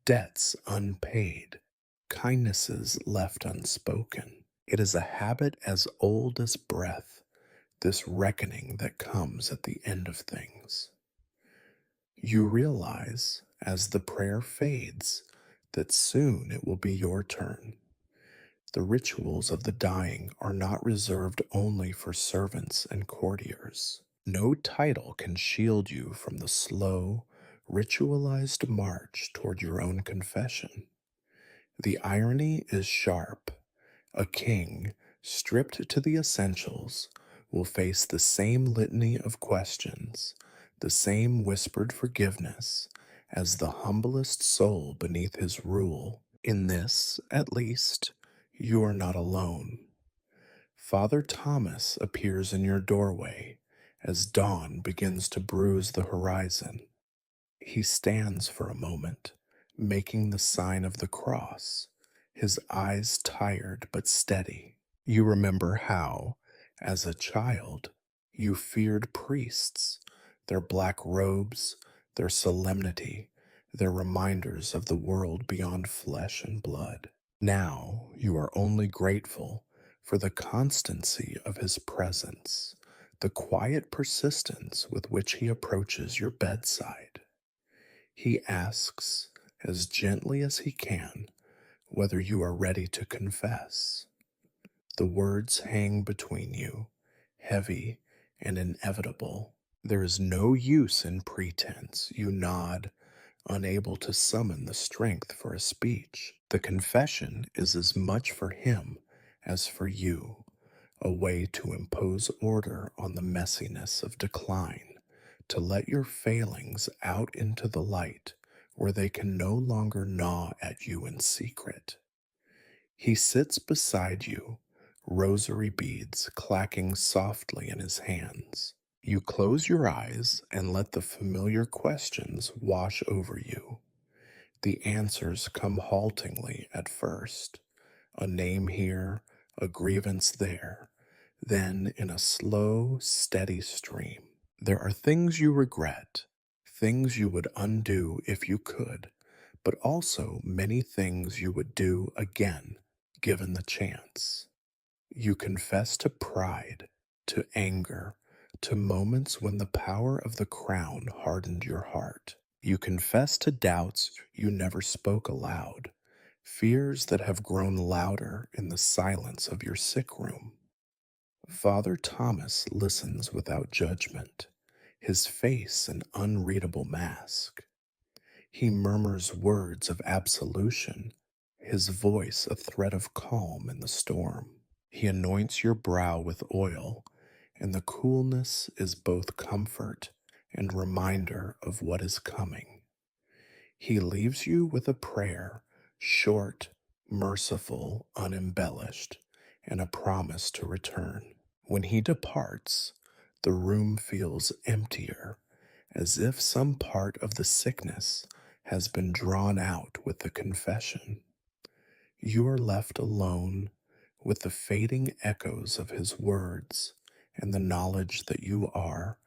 debts unpaid, kindnesses left unspoken. It is a habit as old as breath, this reckoning that comes at the end of things. You realize, as the prayer fades, that soon it will be your turn. The rituals of the dying are not reserved only for servants and courtiers. No title can shield you from the slow, ritualized march toward your own confession. The irony is sharp. A king, stripped to the essentials, will face the same litany of questions, the same whispered forgiveness, as the humblest soul beneath his rule. In this, at least, you are not alone. Father Thomas appears in your doorway as dawn begins to bruise the horizon. He stands for a moment, making the sign of the cross, his eyes tired but steady. You remember how, as a child, you feared priests, their black robes, their solemnity, their reminders of the world beyond flesh and blood. Now you are only grateful for the constancy of his presence, the quiet persistence with which he approaches your bedside. He asks, as gently as he can, whether you are ready to confess. The words hang between you, heavy and inevitable. There is no use in pretense. You nod, unable to summon the strength for a speech. The confession is as much for him as for you, a way to impose order on the messiness of decline, to let your failings out into the light where they can no longer gnaw at you in secret. He sits beside you, rosary beads clacking softly in his hands. You close your eyes and let the familiar questions wash over you. The answers come haltingly at first. A name here, a grievance there, then in a slow, steady stream. There are things you regret, things you would undo if you could, but also many things you would do again, given the chance. You confess to pride, to anger, to moments when the power of the crown hardened your heart. You confess to doubts you never spoke aloud, fears that have grown louder in the silence of your sick room. Father Thomas listens without judgment, his face an unreadable mask. He murmurs words of absolution, his voice a thread of calm in the storm. He anoints your brow with oil, and the coolness is both comfort and reminder of what is coming. He leaves you with a prayer, short, merciful, unembellished, and a promise to return. When he departs, the room feels emptier, as if some part of the sickness has been drawn out with the confession. You are left alone with the fading echoes of his words and the knowledge that you are,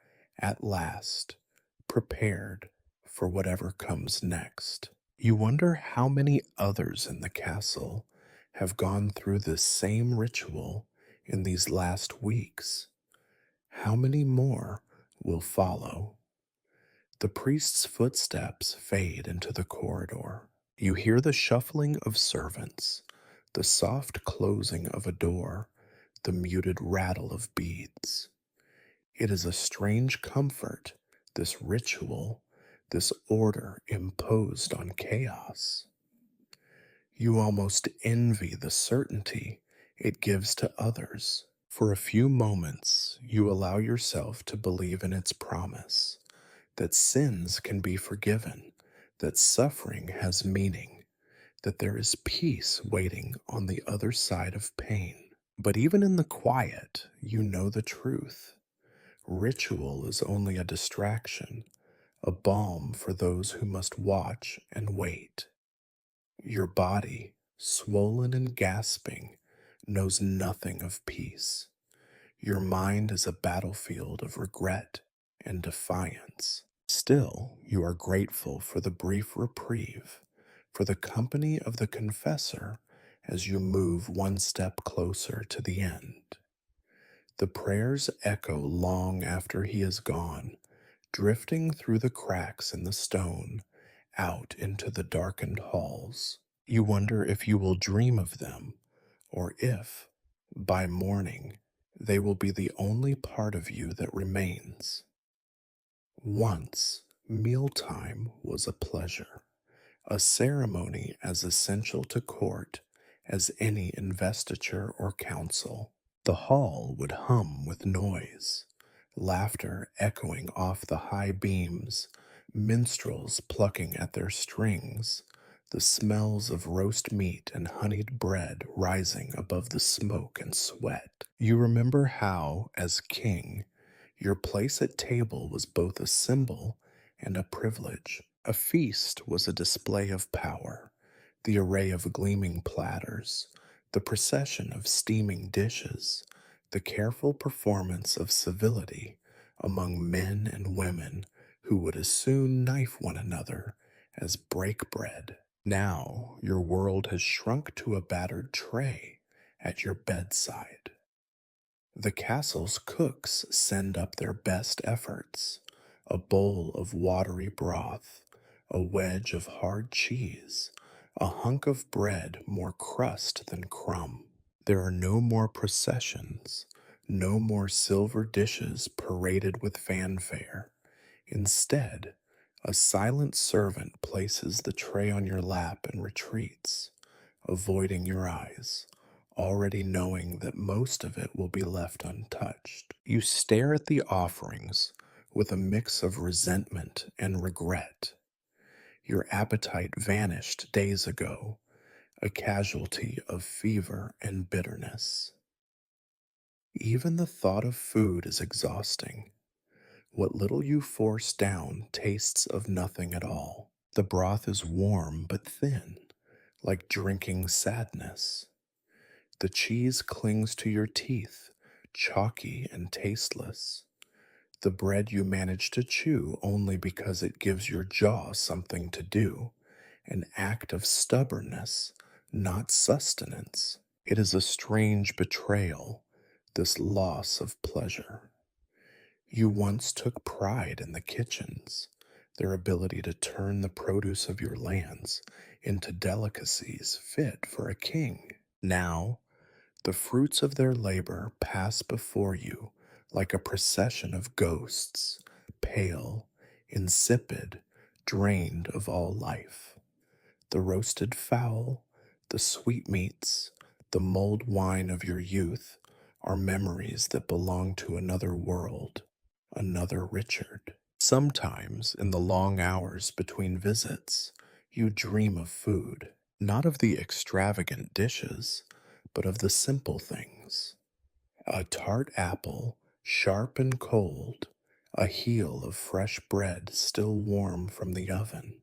at last, prepared for whatever comes next. You wonder how many others in the castle have gone through this same ritual in these last weeks. How many more will follow? The priest's footsteps fade into the corridor. You hear the shuffling of servants, the soft closing of a door, the muted rattle of beads. It is a strange comfort, this ritual, this order imposed on chaos. You almost envy the certainty it gives to others. For a few moments, you allow yourself to believe in its promise that sins can be forgiven, that suffering has meaning, that there is peace waiting on the other side of pain. But even in the quiet, you know the truth. Ritual is only a distraction, a balm for those who must watch and wait. Your body, swollen and gasping, knows nothing of peace. Your mind is a battlefield of regret and defiance. Still, you are grateful for the brief reprieve, for the company of the confessor as you move one step closer to the end. The prayers echo long after he is gone, drifting through the cracks in the stone, out into the darkened halls. You wonder if you will dream of them, or if, by morning, they will be the only part of you that remains. Once, mealtime was a pleasure, a ceremony as essential to court as any investiture or council. The hall would hum with noise, laughter echoing off the high beams, minstrels plucking at their strings, the smells of roast meat and honeyed bread rising above the smoke and sweat. You remember how, as king, your place at table was both a symbol and a privilege. A feast was a display of power, the array of gleaming platters, the procession of steaming dishes, the careful performance of civility among men and women who would as soon knife one another as break bread. Now your world has shrunk to a battered tray at your bedside. The castle's cooks send up their best efforts, a bowl of watery broth, a wedge of hard cheese, a hunk of bread more crust than crumb. There are no more processions, no more silver dishes paraded with fanfare. Instead, a silent servant places the tray on your lap and retreats, avoiding your eyes, already knowing that most of it will be left untouched. You stare at the offerings with a mix of resentment and regret. Your appetite vanished days ago, a casualty of fever and bitterness. Even the thought of food is exhausting. What little you force down tastes of nothing at all. The broth is warm but thin, like drinking sadness. The cheese clings to your teeth, chalky and tasteless. The bread you manage to chew only because it gives your jaw something to do, an act of stubbornness, not sustenance. It is a strange betrayal, this loss of pleasure. You once took pride in the kitchens, their ability to turn the produce of your lands into delicacies fit for a king. Now, the fruits of their labor pass before you like a procession of ghosts, pale, insipid, drained of all life. The roasted fowl, the sweetmeats, the mulled wine of your youth are memories that belong to another world, another Richard. Sometimes, in the long hours between visits, you dream of food, not of the extravagant dishes, but of the simple things. A tart apple, sharp and cold, a heel of fresh bread still warm from the oven,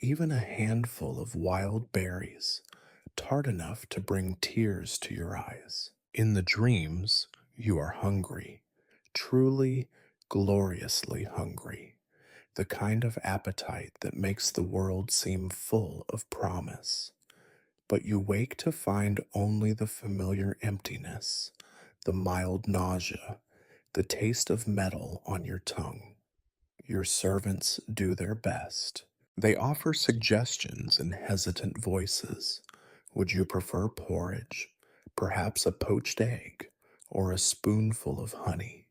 even a handful of wild berries, tart enough to bring tears to your eyes. In the dreams, you are hungry, truly, gloriously hungry, the kind of appetite that makes the world seem full of promise. But you wake to find only the familiar emptiness, the mild nausea, the taste of metal on your tongue. Your servants do their best. They offer suggestions in hesitant voices. Would you prefer porridge, perhaps a poached egg, or a spoonful of honey?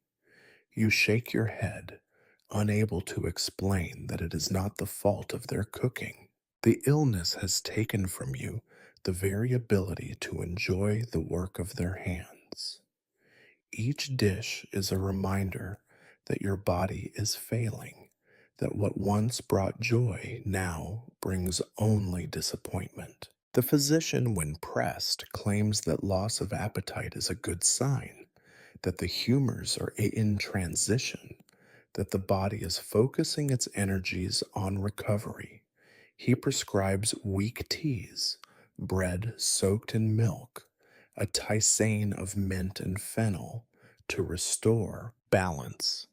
You shake your head, unable to explain that it is not the fault of their cooking. The illness has taken from you the very ability to enjoy the work of their hands. Each dish is a reminder that your body is failing, that what once brought joy now brings only disappointment. The physician, when pressed, claims that loss of appetite is a good sign, that the humors are in transition, that the body is focusing its energies on recovery. He prescribes weak teas, bread soaked in milk, a tisane of mint and fennel to restore balance.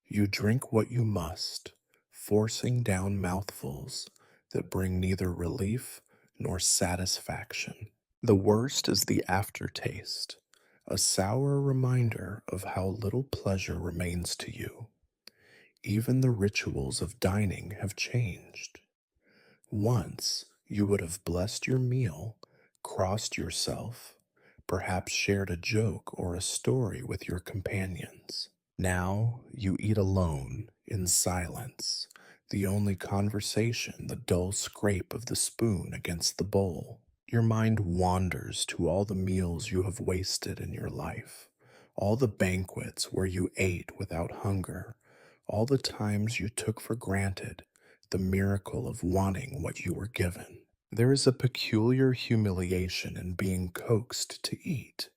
You drink what you must, forcing down mouthfuls that bring neither relief nor satisfaction. The worst is the aftertaste, a sour reminder of how little pleasure remains to you. Even the rituals of dining have changed. Once you would have blessed your meal, crossed yourself, perhaps shared a joke or a story with your companions. Now you eat alone, in silence, the only conversation the dull scrape of the spoon against the bowl. Your mind wanders to all the meals you have wasted in your life, all the banquets where you ate without hunger, all the times you took for granted the miracle of wanting what you were given. There is a peculiar humiliation in being coaxed to eat,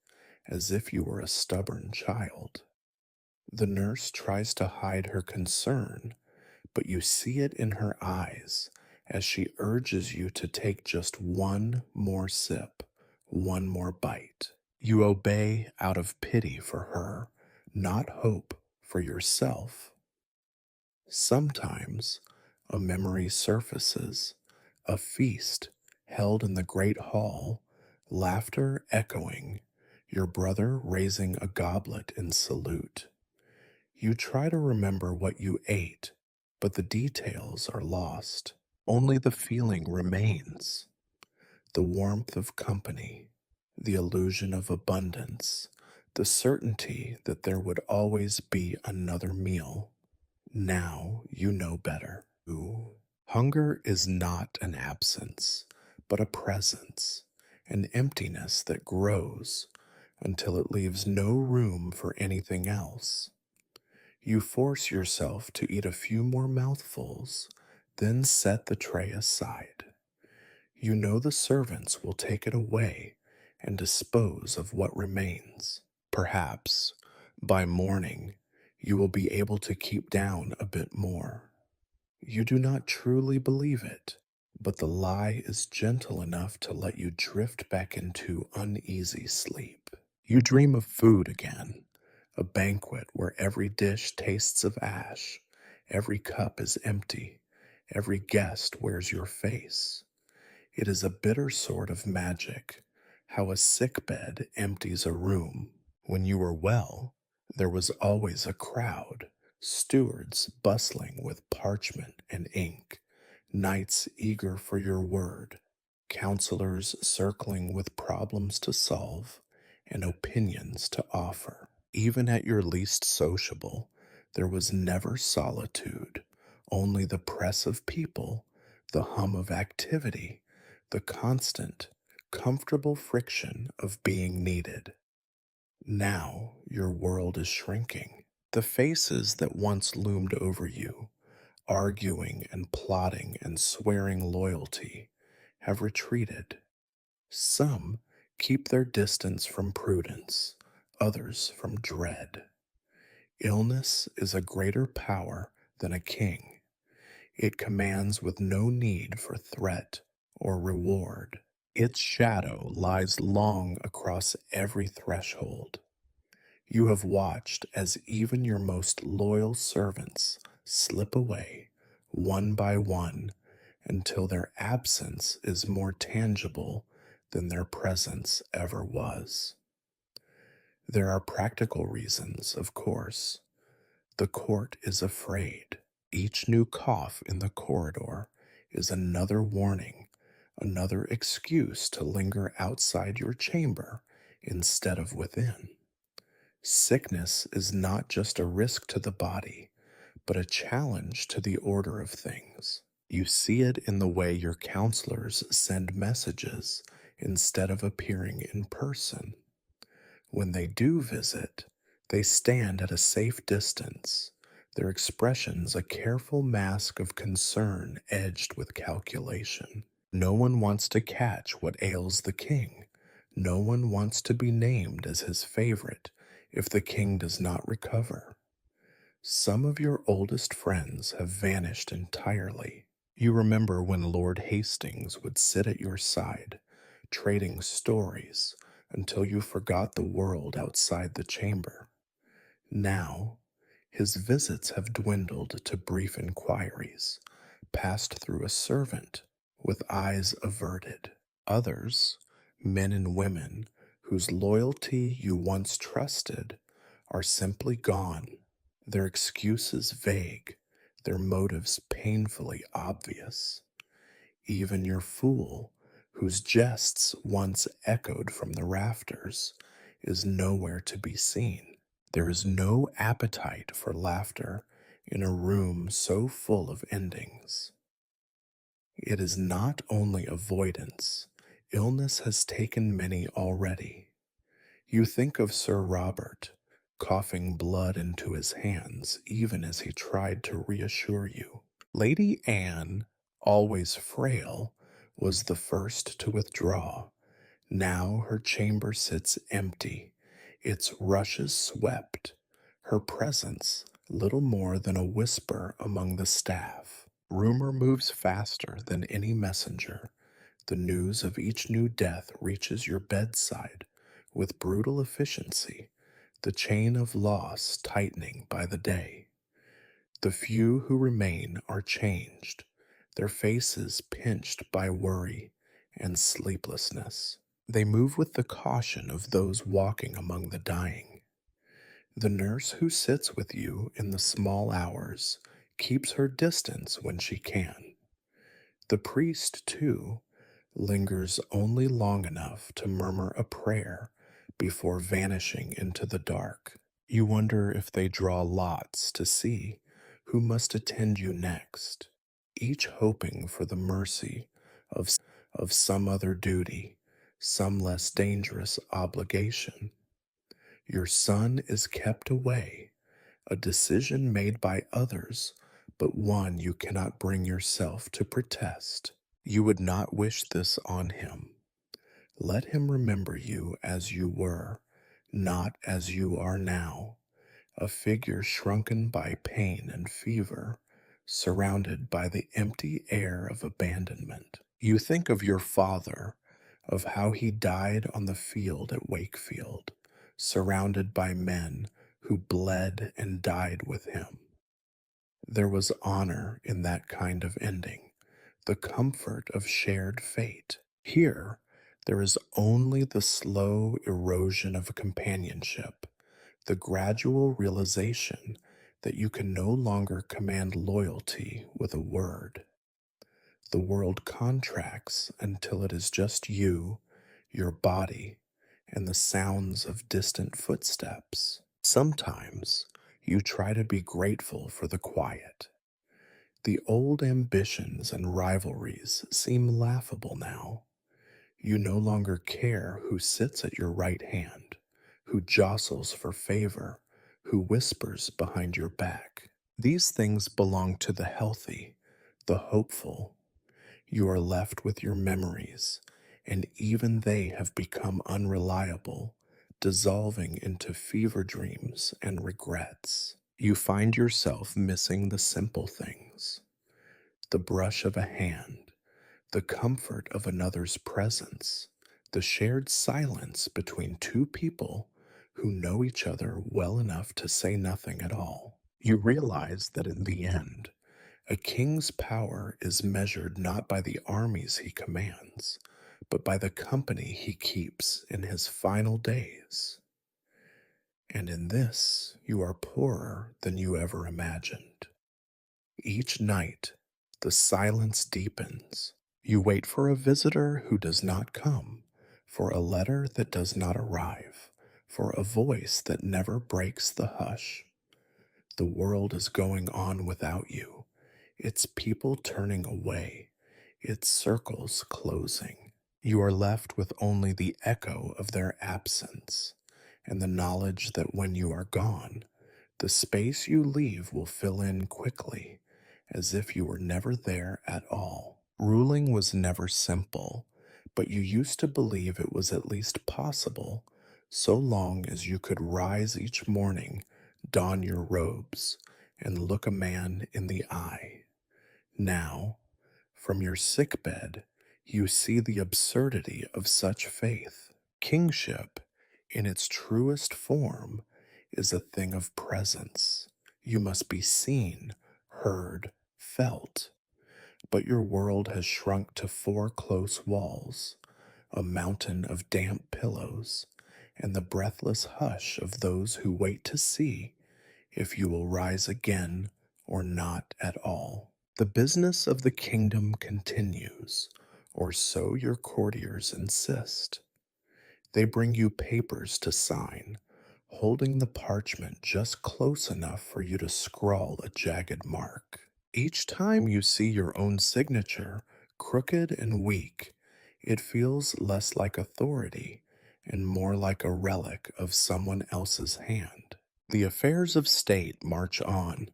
as if you were a stubborn child. The nurse tries to hide her concern, but you see it in her eyes as she urges you to take just one more sip, one more bite. You obey out of pity for her, not hope for yourself. Sometimes a memory surfaces, a feast held in the great hall, laughter echoing, your brother raising a goblet in salute. You try to remember what you ate, but the details are lost. Only the feeling remains, the warmth of company, the illusion of abundance, the certainty that there would always be another meal. Now you know better. Ooh. Hunger is not an absence, but a presence, an emptiness that grows until it leaves no room for anything else. You force yourself to eat a few more mouthfuls, then set the tray aside. You know the servants will take it away and dispose of what remains. Perhaps, by morning, you will be able to keep down a bit more. You do not truly believe it, but the lie is gentle enough to let you drift back into uneasy sleep. You dream of food again, a banquet where every dish tastes of ash, every cup is empty, every guest wears your face. It is a bitter sort of magic, how a sick bed empties a room. When you were well, there was always a crowd, stewards bustling with parchment and ink, knights eager for your word, counselors circling with problems to solve and opinions to offer. Even at your least sociable, there was never solitude, only the press of people, the hum of activity, the constant, comfortable friction of being needed. Now your world is shrinking. The faces that once loomed over you, arguing and plotting and swearing loyalty, have retreated. Some keep their distance from prudence, others from dread. Illness is a greater power than a king. It commands with no need for threat or reward. Its shadow lies long across every threshold. You have watched as even your most loyal servants slip away, one by one, until their absence is more tangible than their presence ever was. There are practical reasons, of course. The court is afraid. Each new cough in the corridor is another warning, another excuse to linger outside your chamber instead of within. Sickness is not just a risk to the body, but a challenge to the order of things. You see it in the way your counselors send messages instead of appearing in person. When they do visit, they stand at a safe distance, their expressions a careful mask of concern edged with calculation. No one wants to catch what ails the king. No one wants to be named as his favorite if the king does not recover. Some of your oldest friends have vanished entirely. You remember when Lord Hastings would sit at your side, trading stories until you forgot the world outside the chamber. Now, his visits have dwindled to brief inquiries, passed through a servant with eyes averted. Others, men and women whose loyalty you once trusted, are simply gone, their excuses vague, their motives painfully obvious. Even your fool, whose jests once echoed from the rafters, is nowhere to be seen. There is no appetite for laughter in a room so full of endings. It is not only avoidance, illness has taken many already. You think of Sir Robert, coughing blood into his hands even as he tried to reassure you. Lady Anne, always frail, was the first to withdraw. Now her chamber sits empty, its rushes swept, her presence little more than a whisper among the staff. Rumor moves faster than any messenger. The news of each new death reaches your bedside with brutal efficiency, the chain of loss tightening by the day. The few who remain are changed, their faces pinched by worry and sleeplessness. They move with the caution of those walking among the dying. The nurse who sits with you in the small hours keeps her distance when she can. The priest, too, lingers only long enough to murmur a prayer before vanishing into the dark. You wonder if they draw lots to see who must attend you next, each hoping for the mercy of, of some other duty, some less dangerous obligation. Your son is kept away, a decision made by others, but one you cannot bring yourself to protest. You would not wish this on him. Let him remember you as you were, not as you are now, a figure shrunken by pain and fever, surrounded by the empty air of abandonment. You think of your father, of how he died on the field at Wakefield, surrounded by men who bled and died with him. There was honor in that kind of ending, the comfort of shared fate. Here, there is only the slow erosion of companionship, the gradual realization that you can no longer command loyalty with a word. The world contracts until it is just you, your body, and the sounds of distant footsteps. Sometimes you try to be grateful for the quiet. The old ambitions and rivalries seem laughable now. You no longer care who sits at your right hand, who jostles for favor, who whispers behind your back. These things belong to the healthy, the hopeful. You are left with your memories, and even they have become unreliable, dissolving into fever dreams and regrets. You find yourself missing the simple things, the brush of a hand, the comfort of another's presence, the shared silence between two people who know each other well enough to say nothing at all. You realize that in the end, a king's power is measured not by the armies he commands, but by the company he keeps in his final days. And in this, you are poorer than you ever imagined. Each night, the silence deepens. You wait for a visitor who does not come, for a letter that does not arrive, for a voice that never breaks the hush. The world is going on without you, its people turning away, its circles closing. You are left with only the echo of their absence, and the knowledge that when you are gone, the space you leave will fill in quickly, as if you were never there at all. Ruling was never simple, but you used to believe it was at least possible, so long as you could rise each morning, don your robes, and look a man in the eye. Now, from your sickbed, you see the absurdity of such faith. Kingship, in its truest form, is a thing of presence. You must be seen, heard, felt. But your world has shrunk to four close walls, a mountain of damp pillows, and the breathless hush of those who wait to see if you will rise again or not at all. The business of the kingdom continues, or so your courtiers insist. They bring you papers to sign, holding the parchment just close enough for you to scrawl a jagged mark. Each time you see your own signature, crooked and weak, it feels less like authority and more like a relic of someone else's hand. The affairs of state march on,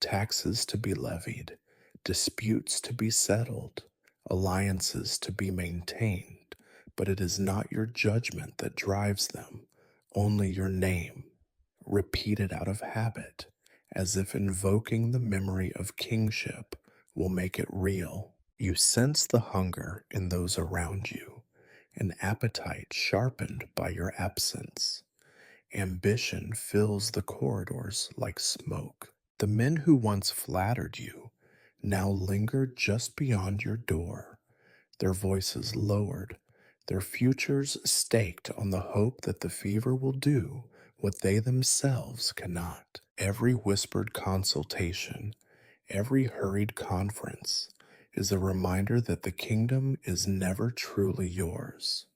taxes to be levied, disputes to be settled, alliances to be maintained, but it is not your judgment that drives them, only your name, repeated out of habit, as if invoking the memory of kingship will make it real. You sense the hunger in those around you, an appetite sharpened by your absence. Ambition fills the corridors like smoke. The men who once flattered you now linger just beyond your door, their voices lowered, their futures staked on the hope that the fever will do what they themselves cannot. Every whispered consultation, every hurried conference is a reminder that the kingdom is never truly yours.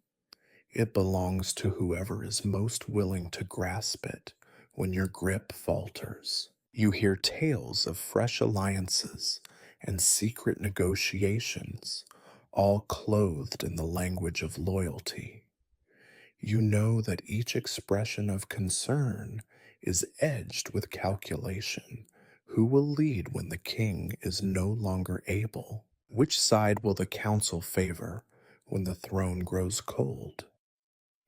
It belongs to whoever is most willing to grasp it when your grip falters. You hear tales of fresh alliances and secret negotiations, all clothed in the language of loyalty. You know that each expression of concern is edged with calculation. Who will lead when the king is no longer able? Which side will the council favor when the throne grows cold?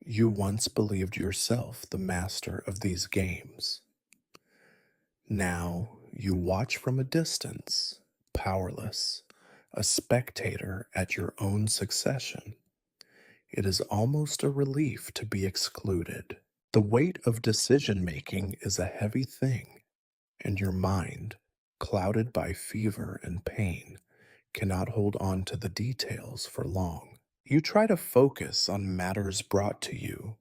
You once believed yourself the master of these games. Now You watch from a distance, powerless, a spectator at your own succession. It is almost a relief to be excluded. The weight of decision making is a heavy thing, and your mind, clouded by fever and pain, cannot hold on to the details for long. You try to focus on matters brought to you: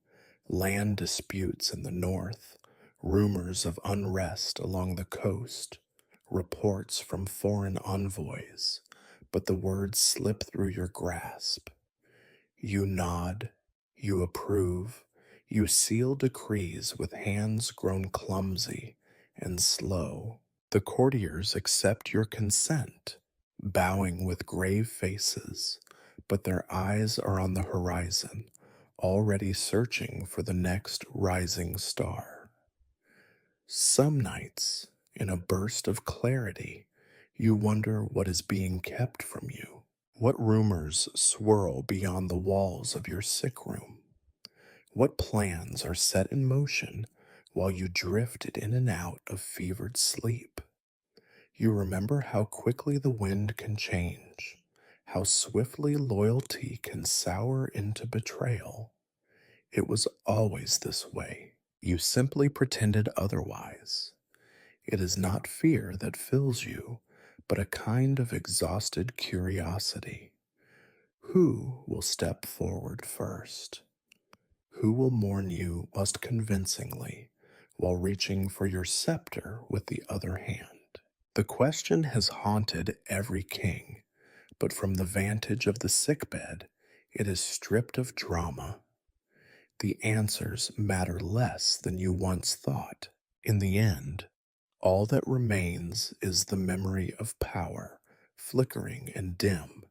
land disputes in the north, rumors of unrest along the coast, reports from foreign envoys, but the words slip through your grasp. You nod, you approve, you seal decrees with hands grown clumsy and slow. The courtiers accept your consent, bowing with grave faces, but their eyes are on the horizon, already searching for the next rising star. Some nights, in a burst of clarity, you wonder what is being kept from you. What rumors swirl beyond the walls of your sick room? What plans are set in motion while you drifted in and out of fevered sleep? You remember how quickly the wind can change, how swiftly loyalty can sour into betrayal. It was always this way. You simply pretended otherwise. It is not fear that fills you, but a kind of exhausted curiosity. Who will step forward first? Who will mourn you most convincingly while reaching for your scepter with the other hand? The question has haunted every king, but from the vantage of the sickbed, it is stripped of drama. The answers matter less than you once thought. In the end, all that remains is the memory of power, flickering and dim,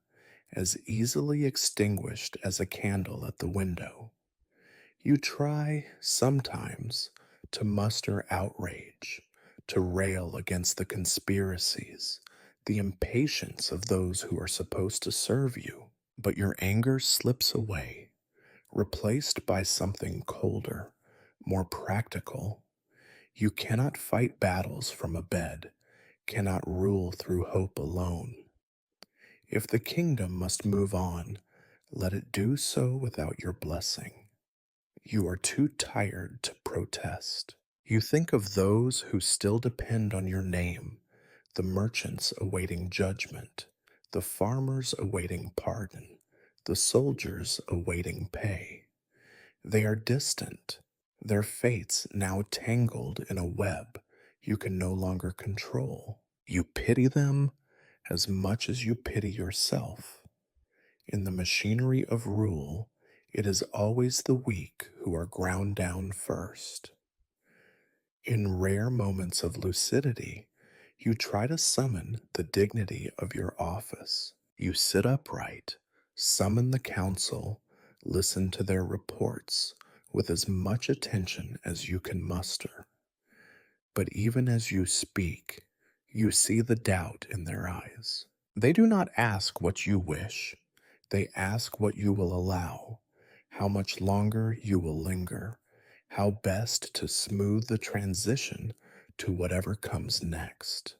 as easily extinguished as a candle at the window. You try, sometimes, to muster outrage, to rail against the conspiracies, the impatience of those who are supposed to serve you, but your anger slips away, replaced by something colder, more practical. You cannot fight battles from a bed, cannot rule through hope alone. If the kingdom must move on, let it do so without your blessing. You are too tired to protest. You think of those who still depend on your name, the merchants awaiting judgment, the farmers awaiting pardon, the soldiers awaiting pay. They are distant, their fates now tangled in a web you can no longer control. You pity them as much as you pity yourself. In the machinery of rule, it is always the weak who are ground down first. In rare moments of lucidity, you try to summon the dignity of your office. You sit upright, summon the council, listen to their reports with as much attention as you can muster. But even as you speak, you see the doubt in their eyes. They do not ask what you wish, they ask what you will allow, how much longer you will linger, how best to smooth the transition to whatever comes next.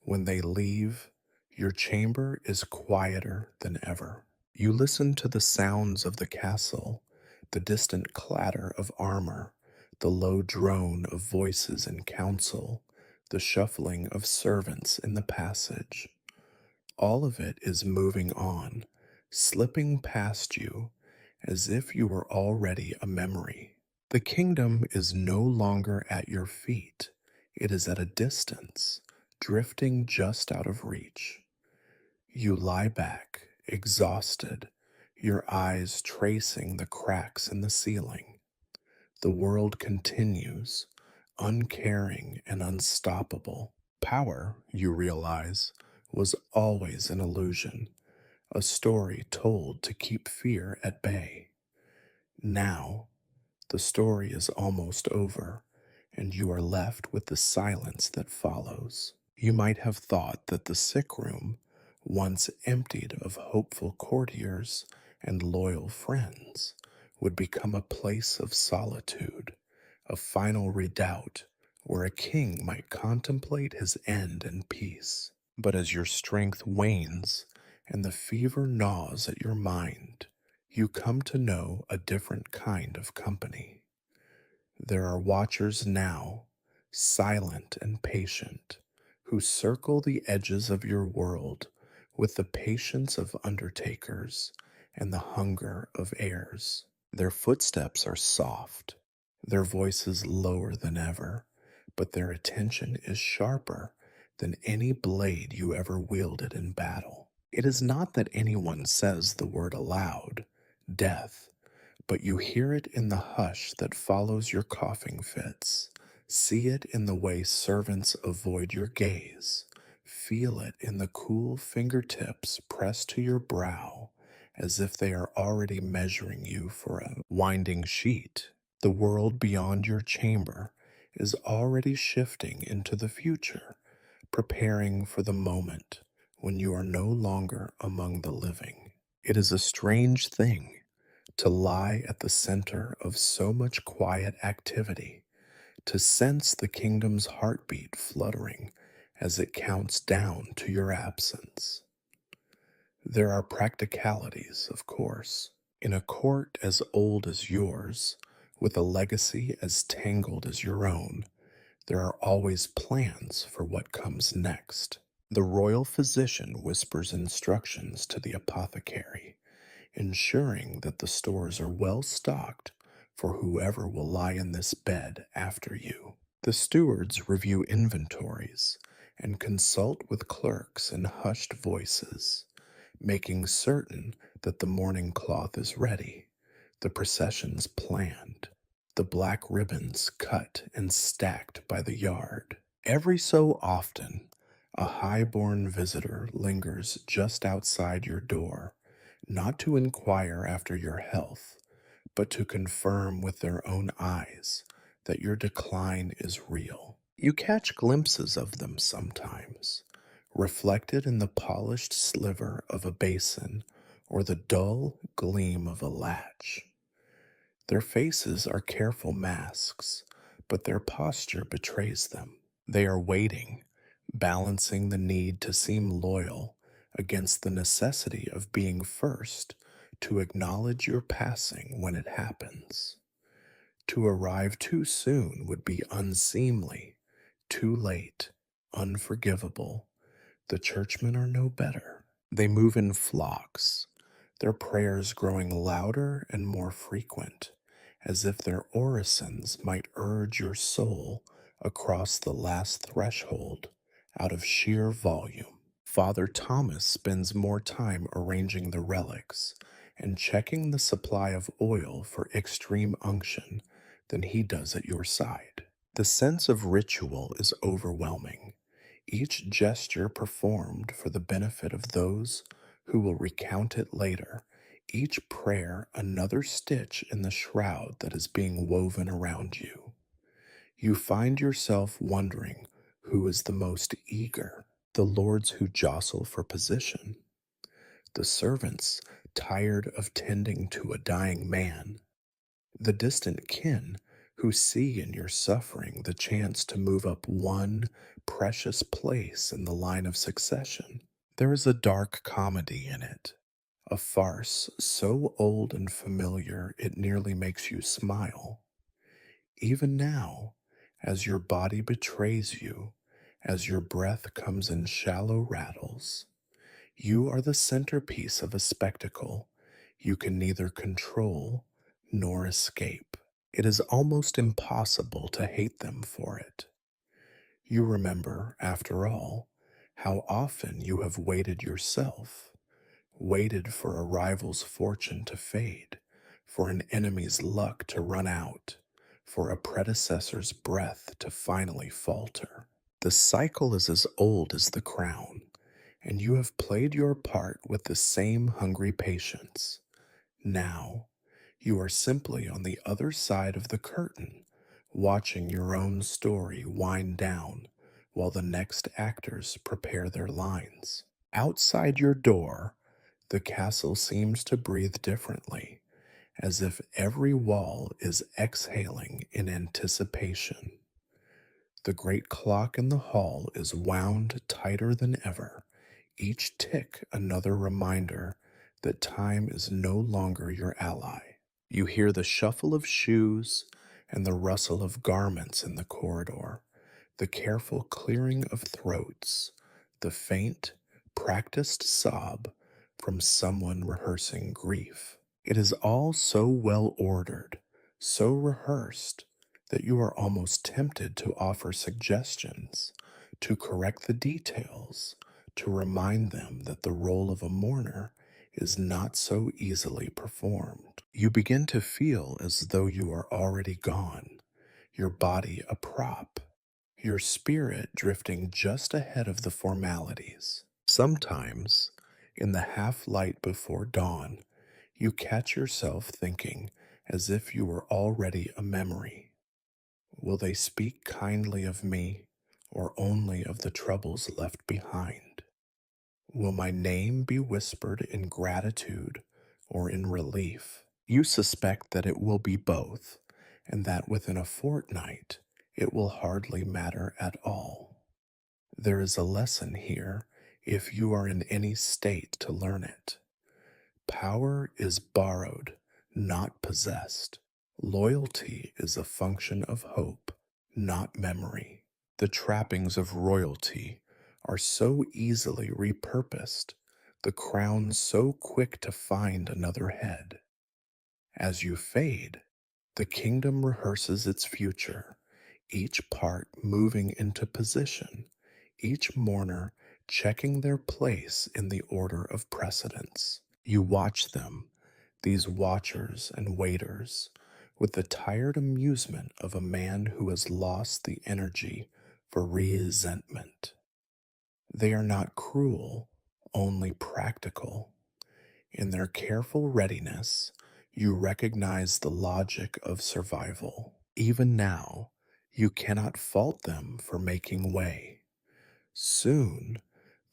When they leave, your chamber is quieter than ever. You listen to the sounds of the castle, the distant clatter of armor, the low drone of voices in council, the shuffling of servants in the passage. All of it is moving on, slipping past you as if you were already a memory. The kingdom is no longer at your feet, it is at a distance, drifting just out of reach. You lie back, exhausted, your eyes tracing the cracks in the ceiling. The world continues, uncaring and unstoppable. Power, you realize, was always an illusion, a story told to keep fear at bay. Now, the story is almost over, and you are left with the silence that follows. You might have thought that the sick room, once emptied of hopeful courtiers and loyal friends, would become a place of solitude, a final redoubt where a king might contemplate his end in peace. But as your strength wanes and the fever gnaws at your mind, you come to know a different kind of company. There are watchers now, silent and patient, who circle the edges of your world with the patience of undertakers and the hunger of heirs. Their footsteps are soft, their voices lower than ever, but their attention is sharper than any blade you ever wielded in battle. It is not that anyone says the word aloud, death, but you hear it in the hush that follows your coughing fits. See it in the way servants avoid your gaze. Feel it in the cool fingertips pressed to your brow as if they are already measuring you for a winding sheet. The world beyond your chamber is already shifting into the future, preparing for the moment when you are no longer among the living. It is a strange thing to lie at the center of so much quiet activity, to sense the kingdom's heartbeat fluttering as it counts down to your absence. There are practicalities, of course. In a court as old as yours, with a legacy as tangled as your own, there are always plans for what comes next. The royal physician whispers instructions to the apothecary, ensuring that the stores are well stocked for whoever will lie in this bed after you. The stewards review inventories and consult with clerks in hushed voices, making certain that the mourning cloth is ready, the processions planned, the black ribbons cut and stacked by the yard. Every so often, a high-born visitor lingers just outside your door, not to inquire after your health, but to confirm with their own eyes that your decline is real. You catch glimpses of them sometimes, reflected in the polished sliver of a basin or the dull gleam of a latch. Their faces are careful masks, but their posture betrays them. They are waiting, balancing the need to seem loyal against the necessity of being first to acknowledge your passing when it happens. To arrive too soon would be unseemly, too late, unforgivable. The churchmen are no better. They move in flocks, their prayers growing louder and more frequent, as if their orisons might urge your soul across the last threshold out of sheer volume. Father Thomas spends more time arranging the relics and checking the supply of oil for extreme unction than he does at your side. The sense of ritual is overwhelming, each gesture performed for the benefit of those who will recount it later, each prayer another stitch in the shroud that is being woven around you. You find yourself wondering who is the most eager, the lords who jostle for position, the servants tired of tending to a dying man, the distant kin who see in your suffering the chance to move up one precious place in the line of succession. There is a dark comedy in it, a farce so old and familiar it nearly makes you smile. Even now, as your body betrays you, as your breath comes in shallow rattles, you are the centerpiece of a spectacle you can neither control nor escape. It is almost impossible to hate them for it. You remember, after all, how often you have waited yourself, waited for a rival's fortune to fade, for an enemy's luck to run out, for a predecessor's breath to finally falter. The cycle is as old as the crown, and you have played your part with the same hungry patience. Now, you are simply on the other side of the curtain, watching your own story wind down while the next actors prepare their lines. Outside your door, the castle seems to breathe differently, as if every wall is exhaling in anticipation. The great clock in the hall is wound tighter than ever, each tick another reminder that time is no longer your ally. You hear the shuffle of shoes and the rustle of garments in the corridor, the careful clearing of throats, the faint, practiced sob from someone rehearsing grief. It is all so well ordered, so rehearsed, that you are almost tempted to offer suggestions, to correct the details, to remind them that the role of a mourner is not so easily performed. You begin to feel as though you are already gone, your body a prop, your spirit drifting just ahead of the formalities. Sometimes, in the half light before dawn, you catch yourself thinking as if you were already a memory. Will they speak kindly of me, or only of the troubles left behind? Will my name be whispered in gratitude or in relief? You suspect that it will be both, and that within a fortnight it will hardly matter at all. There is a lesson here if you are in any state to learn it. Power is borrowed, not possessed. Loyalty is a function of hope, not memory. The trappings of royalty are so easily repurposed, the crown so quick to find another head. As you fade, the kingdom rehearses its future, each part moving into position, each mourner checking their place in the order of precedence. You watch them, these watchers and waiters, with the tired amusement of a man who has lost the energy for resentment. They are not cruel, only practical. In their careful readiness, you recognize the logic of survival. Even now, you cannot fault them for making way. Soon,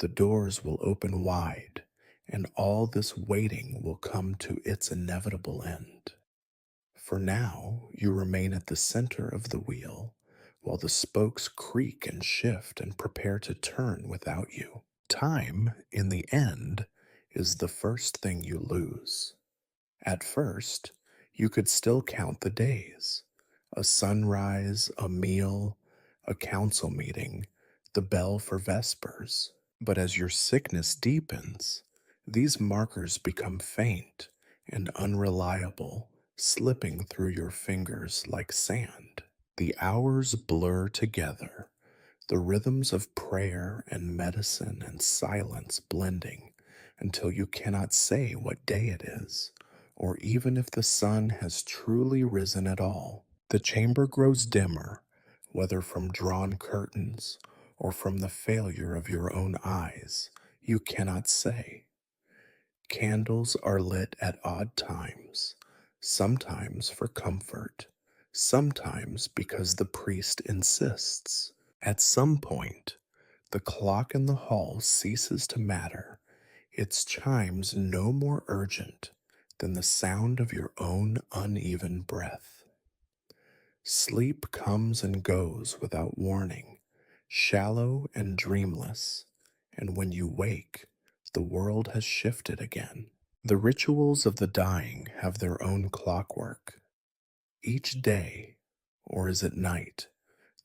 the doors will open wide, and all this waiting will come to its inevitable end. For now, you remain at the center of the wheel, while the spokes creak and shift and prepare to turn without you. Time, in the end, is the first thing you lose. At first, you could still count the days: a sunrise, a meal, a council meeting, the bell for vespers. But as your sickness deepens, these markers become faint and unreliable, slipping through your fingers like sand. The hours blur together, the rhythms of prayer and medicine and silence blending until you cannot say what day it is, or even if the sun has truly risen at all. The chamber grows dimmer, whether from drawn curtains or from the failure of your own eyes, you cannot say. Candles are lit at odd times, sometimes for comfort, sometimes because the priest insists. At some point, the clock in the hall ceases to matter, its chimes no more urgent than the sound of your own uneven breath. Sleep comes and goes without warning, shallow and dreamless, and when you wake, the world has shifted again. The rituals of the dying have their own clockwork. Each day, or is it night,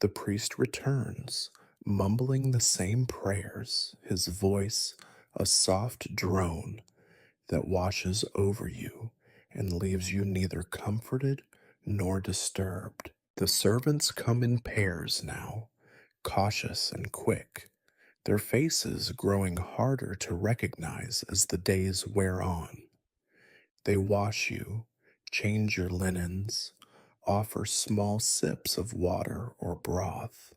the priest returns, mumbling the same prayers, his voice a soft drone that washes over you and leaves you neither comforted nor disturbed. The servants come in pairs now, cautious and quick, their faces growing harder to recognize as the days wear on. They wash you, change your linens, offer small sips of water or broth,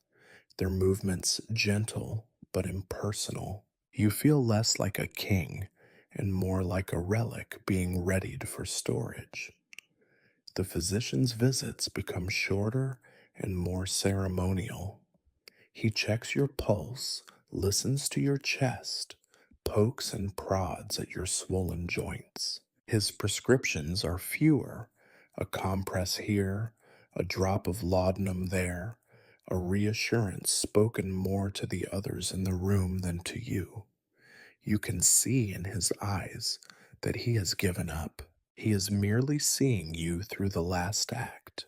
their movements gentle but impersonal. You feel less like a king and more like a relic being readied for storage. The physician's visits become shorter and more ceremonial. He checks your pulse, listens to your chest, pokes and prods at your swollen joints. His prescriptions are fewer: a compress here, a drop of laudanum there, a reassurance spoken more to the others in the room than to you. You can see in his eyes that he has given up. He is merely seeing you through the last act,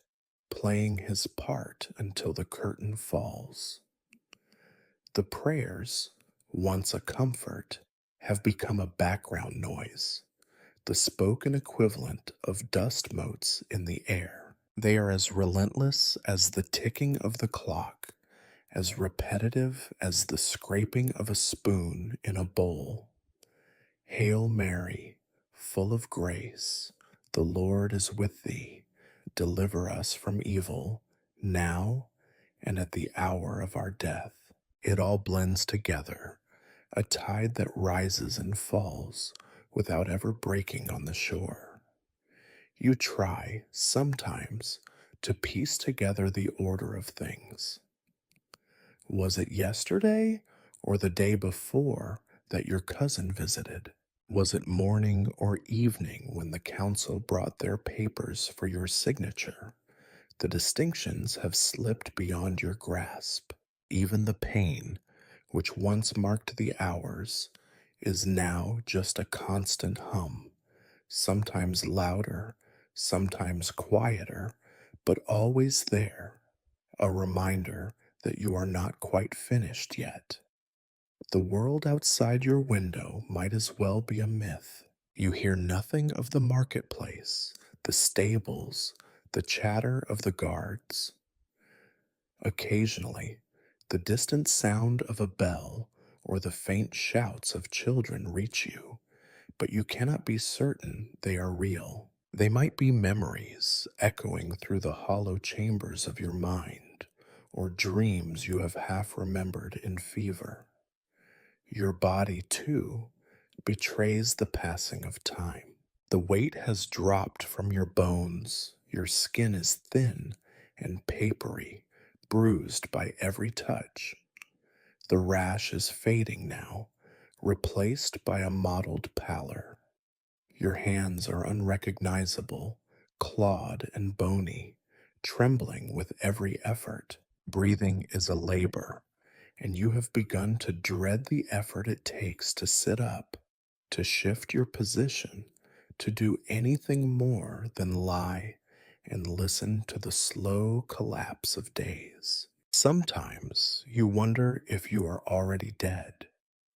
playing his part until the curtain falls. The prayers, once a comfort, have become a background noise, the spoken equivalent of dust motes in the air. They are as relentless as the ticking of the clock, as repetitive as the scraping of a spoon in a bowl. Hail Mary, full of grace, the Lord is with thee. Deliver us from evil, now and at the hour of our death. It all blends together, a tide that rises and falls without ever breaking on the shore. You try, sometimes, to piece together the order of things. Was it yesterday or the day before that your cousin visited? Was it morning or evening when the council brought their papers for your signature? The distinctions have slipped beyond your grasp. Even the pain, which once marked the hours, is now just a constant hum, sometimes louder, sometimes quieter, but always there, a reminder that you are not quite finished yet. The world outside your window might as well be a myth. You hear nothing of the marketplace, the stables, the chatter of the guards. Occasionally, the distant sound of a bell or the faint shouts of children reach you, but you cannot be certain they are real. They might be memories echoing through the hollow chambers of your mind, or dreams you have half remembered in fever. Your body, too, betrays the passing of time. The weight has dropped from your bones, your skin is thin and papery, bruised by every touch. The rash is fading now, replaced by a mottled pallor. Your hands are unrecognizable, clawed and bony, trembling with every effort. Breathing is a labor, and you have begun to dread the effort it takes to sit up, to shift your position, to do anything more than lie and listen to the slow collapse of days. Sometimes you wonder if you are already dead,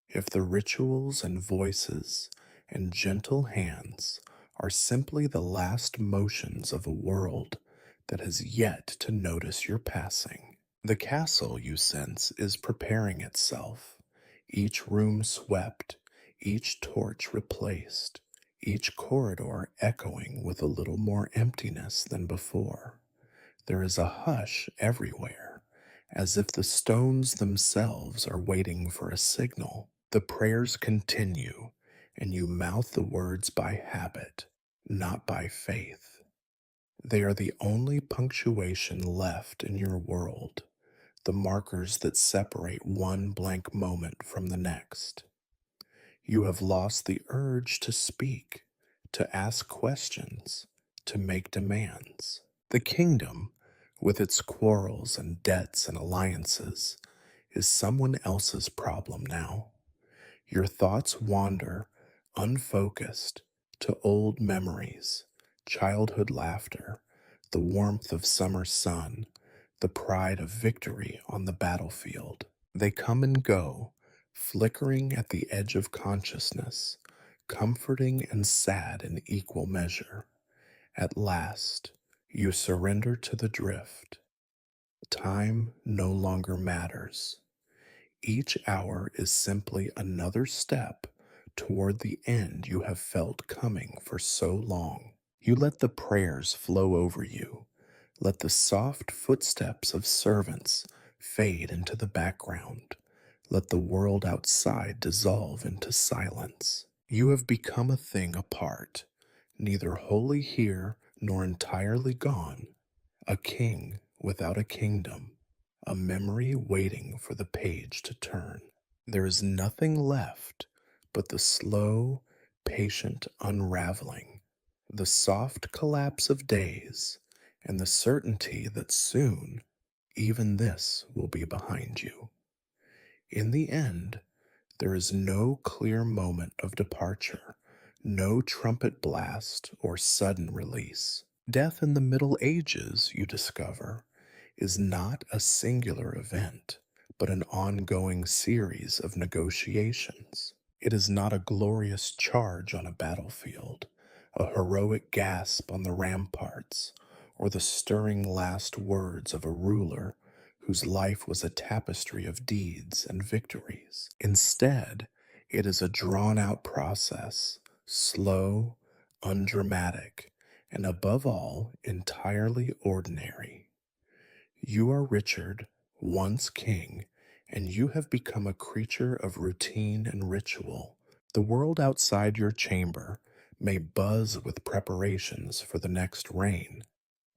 if the rituals and voices and gentle hands are simply the last motions of a world that has yet to notice your passing. The castle, you sense, is preparing itself, each room swept, each torch replaced, each corridor echoing with a little more emptiness than before. There is a hush everywhere, as if the stones themselves are waiting for a signal. The prayers continue, and you mouth the words by habit, not by faith. They are the only punctuation left in your world, the markers that separate one blank moment from the next. You have lost the urge to speak, to ask questions, to make demands. The kingdom, with its quarrels and debts and alliances, is someone else's problem now. Your thoughts wander, unfocused, to old memories, childhood laughter, the warmth of summer sun, the pride of victory on the battlefield. They come and go, flickering at the edge of consciousness, comforting and sad in equal measure. At last, you surrender to the drift. Time no longer matters. Each hour is simply another step toward the end you have felt coming for so long. You let the prayers flow over you. Let the soft footsteps of servants fade into the background. Let the world outside dissolve into silence. You have become a thing apart, neither wholly here nor entirely gone, a king without a kingdom, a memory waiting for the page to turn. There is nothing left but the slow, patient unraveling, the soft collapse of days, and the certainty that soon, even this will be behind you. In the end, there is no clear moment of departure, no trumpet blast or sudden release. Death in the Middle Ages, you discover, is not a singular event, but an ongoing series of negotiations. It is not a glorious charge on a battlefield, a heroic gasp on the ramparts, or the stirring last words of a ruler whose life was a tapestry of deeds and victories. Instead, it is a drawn out process, slow, undramatic, and above all, entirely ordinary. You are Richard, once king, and you have become a creature of routine and ritual. The world outside your chamber may buzz with preparations for the next reign,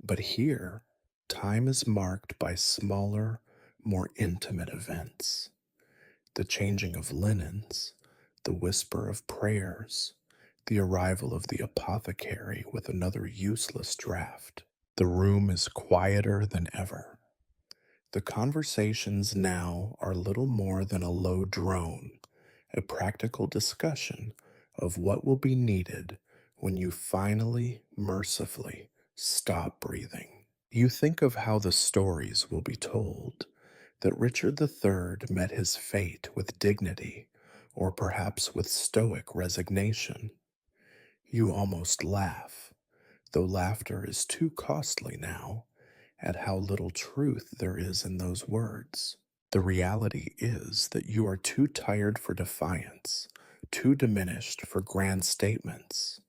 but here, time is marked by smaller, more intimate events. The changing of linens, the whisper of prayers, the arrival of the apothecary with another useless draught. The room is quieter than ever. The conversations now are little more than a low drone, a practical discussion of what will be needed when you finally, mercifully, stop breathing. You think of how the stories will be told, that Richard III met his fate with dignity, or perhaps with stoic resignation. You almost laugh, though laughter is too costly now, at how little truth there is in those words. The reality is that you are too tired for defiance, too diminished for grand statements.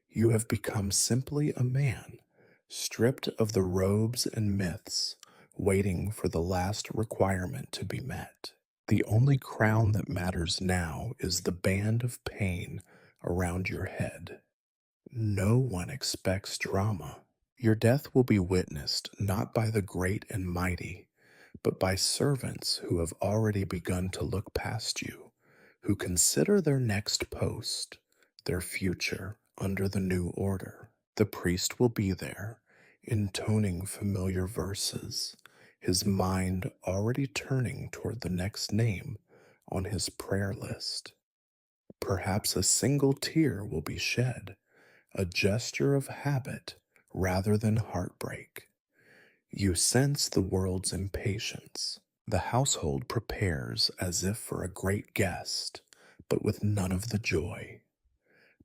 You have become simply a man, stripped of the robes and myths, waiting for the last requirement to be met. The only crown that matters now is the band of pain around your head. No one expects drama. Your death will be witnessed not by the great and mighty, but by servants who have already begun to look past you, who consider their next post, their future under the new order. The priest will be there, intoning familiar verses, his mind already turning toward the next name on his prayer list. Perhaps a single tear will be shed, a gesture of habit rather than heartbreak. You sense the world's impatience. The household prepares as if for a great guest, but with none of the joy.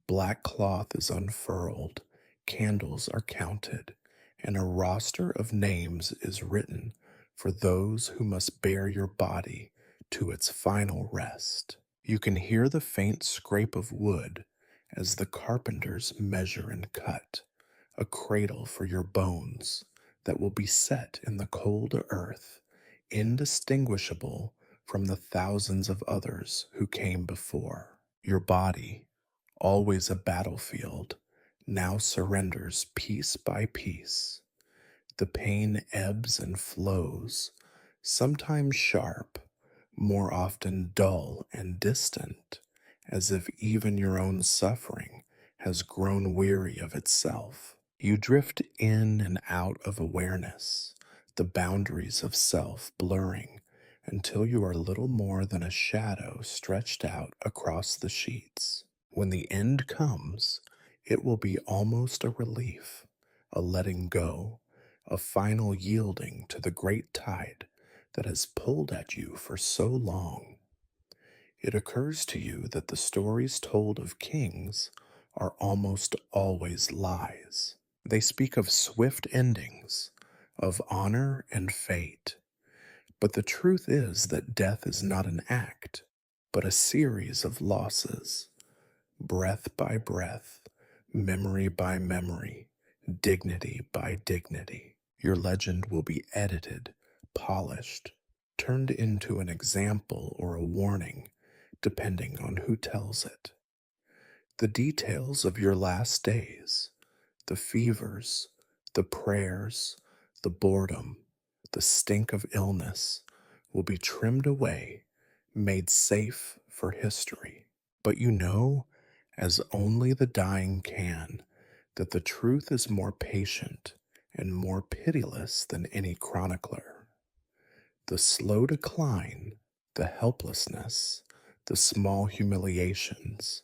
Black cloth is unfurled, candles are counted, and a roster of names is written for those who must bear your body to its final rest. You can hear the faint scrape of wood as the carpenters measure and cut, a cradle for your bones that will be set in the cold earth, indistinguishable from the thousands of others who came before. Your body, always a battlefield, now surrenders piece by piece. The pain ebbs and flows, sometimes sharp, more often dull and distant, as if even your own suffering has grown weary of itself. You drift in and out of awareness, the boundaries of self blurring until you are little more than a shadow stretched out across the sheets. When the end comes, it will be almost a relief, a letting go, a final yielding to the great tide that has pulled at you for so long. It occurs to you that the stories told of kings are almost always lies. They speak of swift endings, of honor and fate. But the truth is that death is not an act, but a series of losses, breath by breath, memory by memory, dignity by dignity. Your legend will be edited, polished, turned into an example or a warning, depending on who tells it. The details of your last days, the fevers, the prayers, the boredom, the stink of illness, will be trimmed away, made safe for history. But you know, as only the dying can, that the truth is more patient and more pitiless than any chronicler. The slow decline, the helplessness, the small humiliations,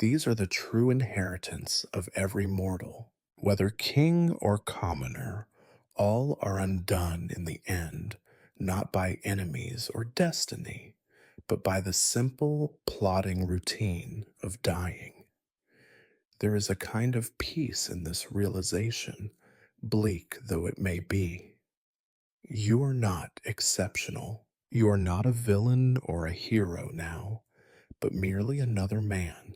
these are the true inheritance of every mortal. Whether king or commoner, all are undone in the end, not by enemies or destiny, but by the simple, plodding routine of dying. There is a kind of peace in this realization, bleak though it may be. You are not exceptional. You are not a villain or a hero now, but merely another man.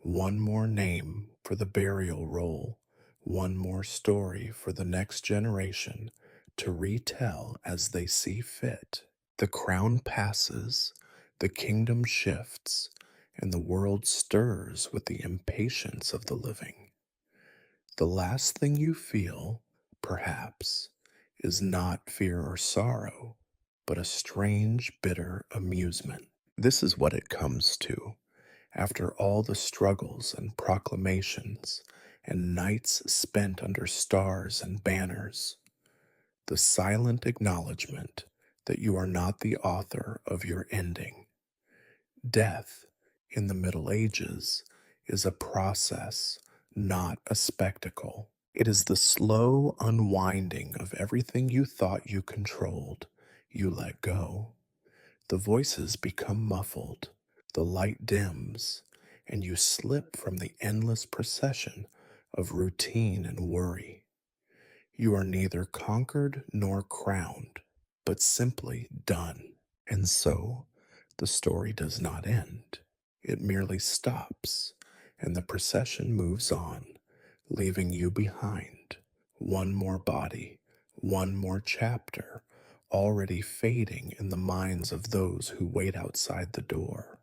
One more name for the burial roll, one more story for the next generation to retell as they see fit. The crown passes, the kingdom shifts, and the world stirs with the impatience of the living. The last thing you feel, perhaps, is not fear or sorrow, but a strange, bitter amusement. This is what it comes to after all the struggles and proclamations and nights spent under stars and banners. The silent acknowledgement that you are not the author of your ending. Death in the Middle Ages is a process, not a spectacle. It is the slow unwinding of everything you thought you controlled. You let go. The voices become muffled, the light dims, and you slip from the endless procession of routine and worry. You are neither conquered nor crowned, but simply done. And so, the story does not end. It merely stops, and the procession moves on, leaving you behind. One more body, one more chapter, already fading in the minds of those who wait outside the door.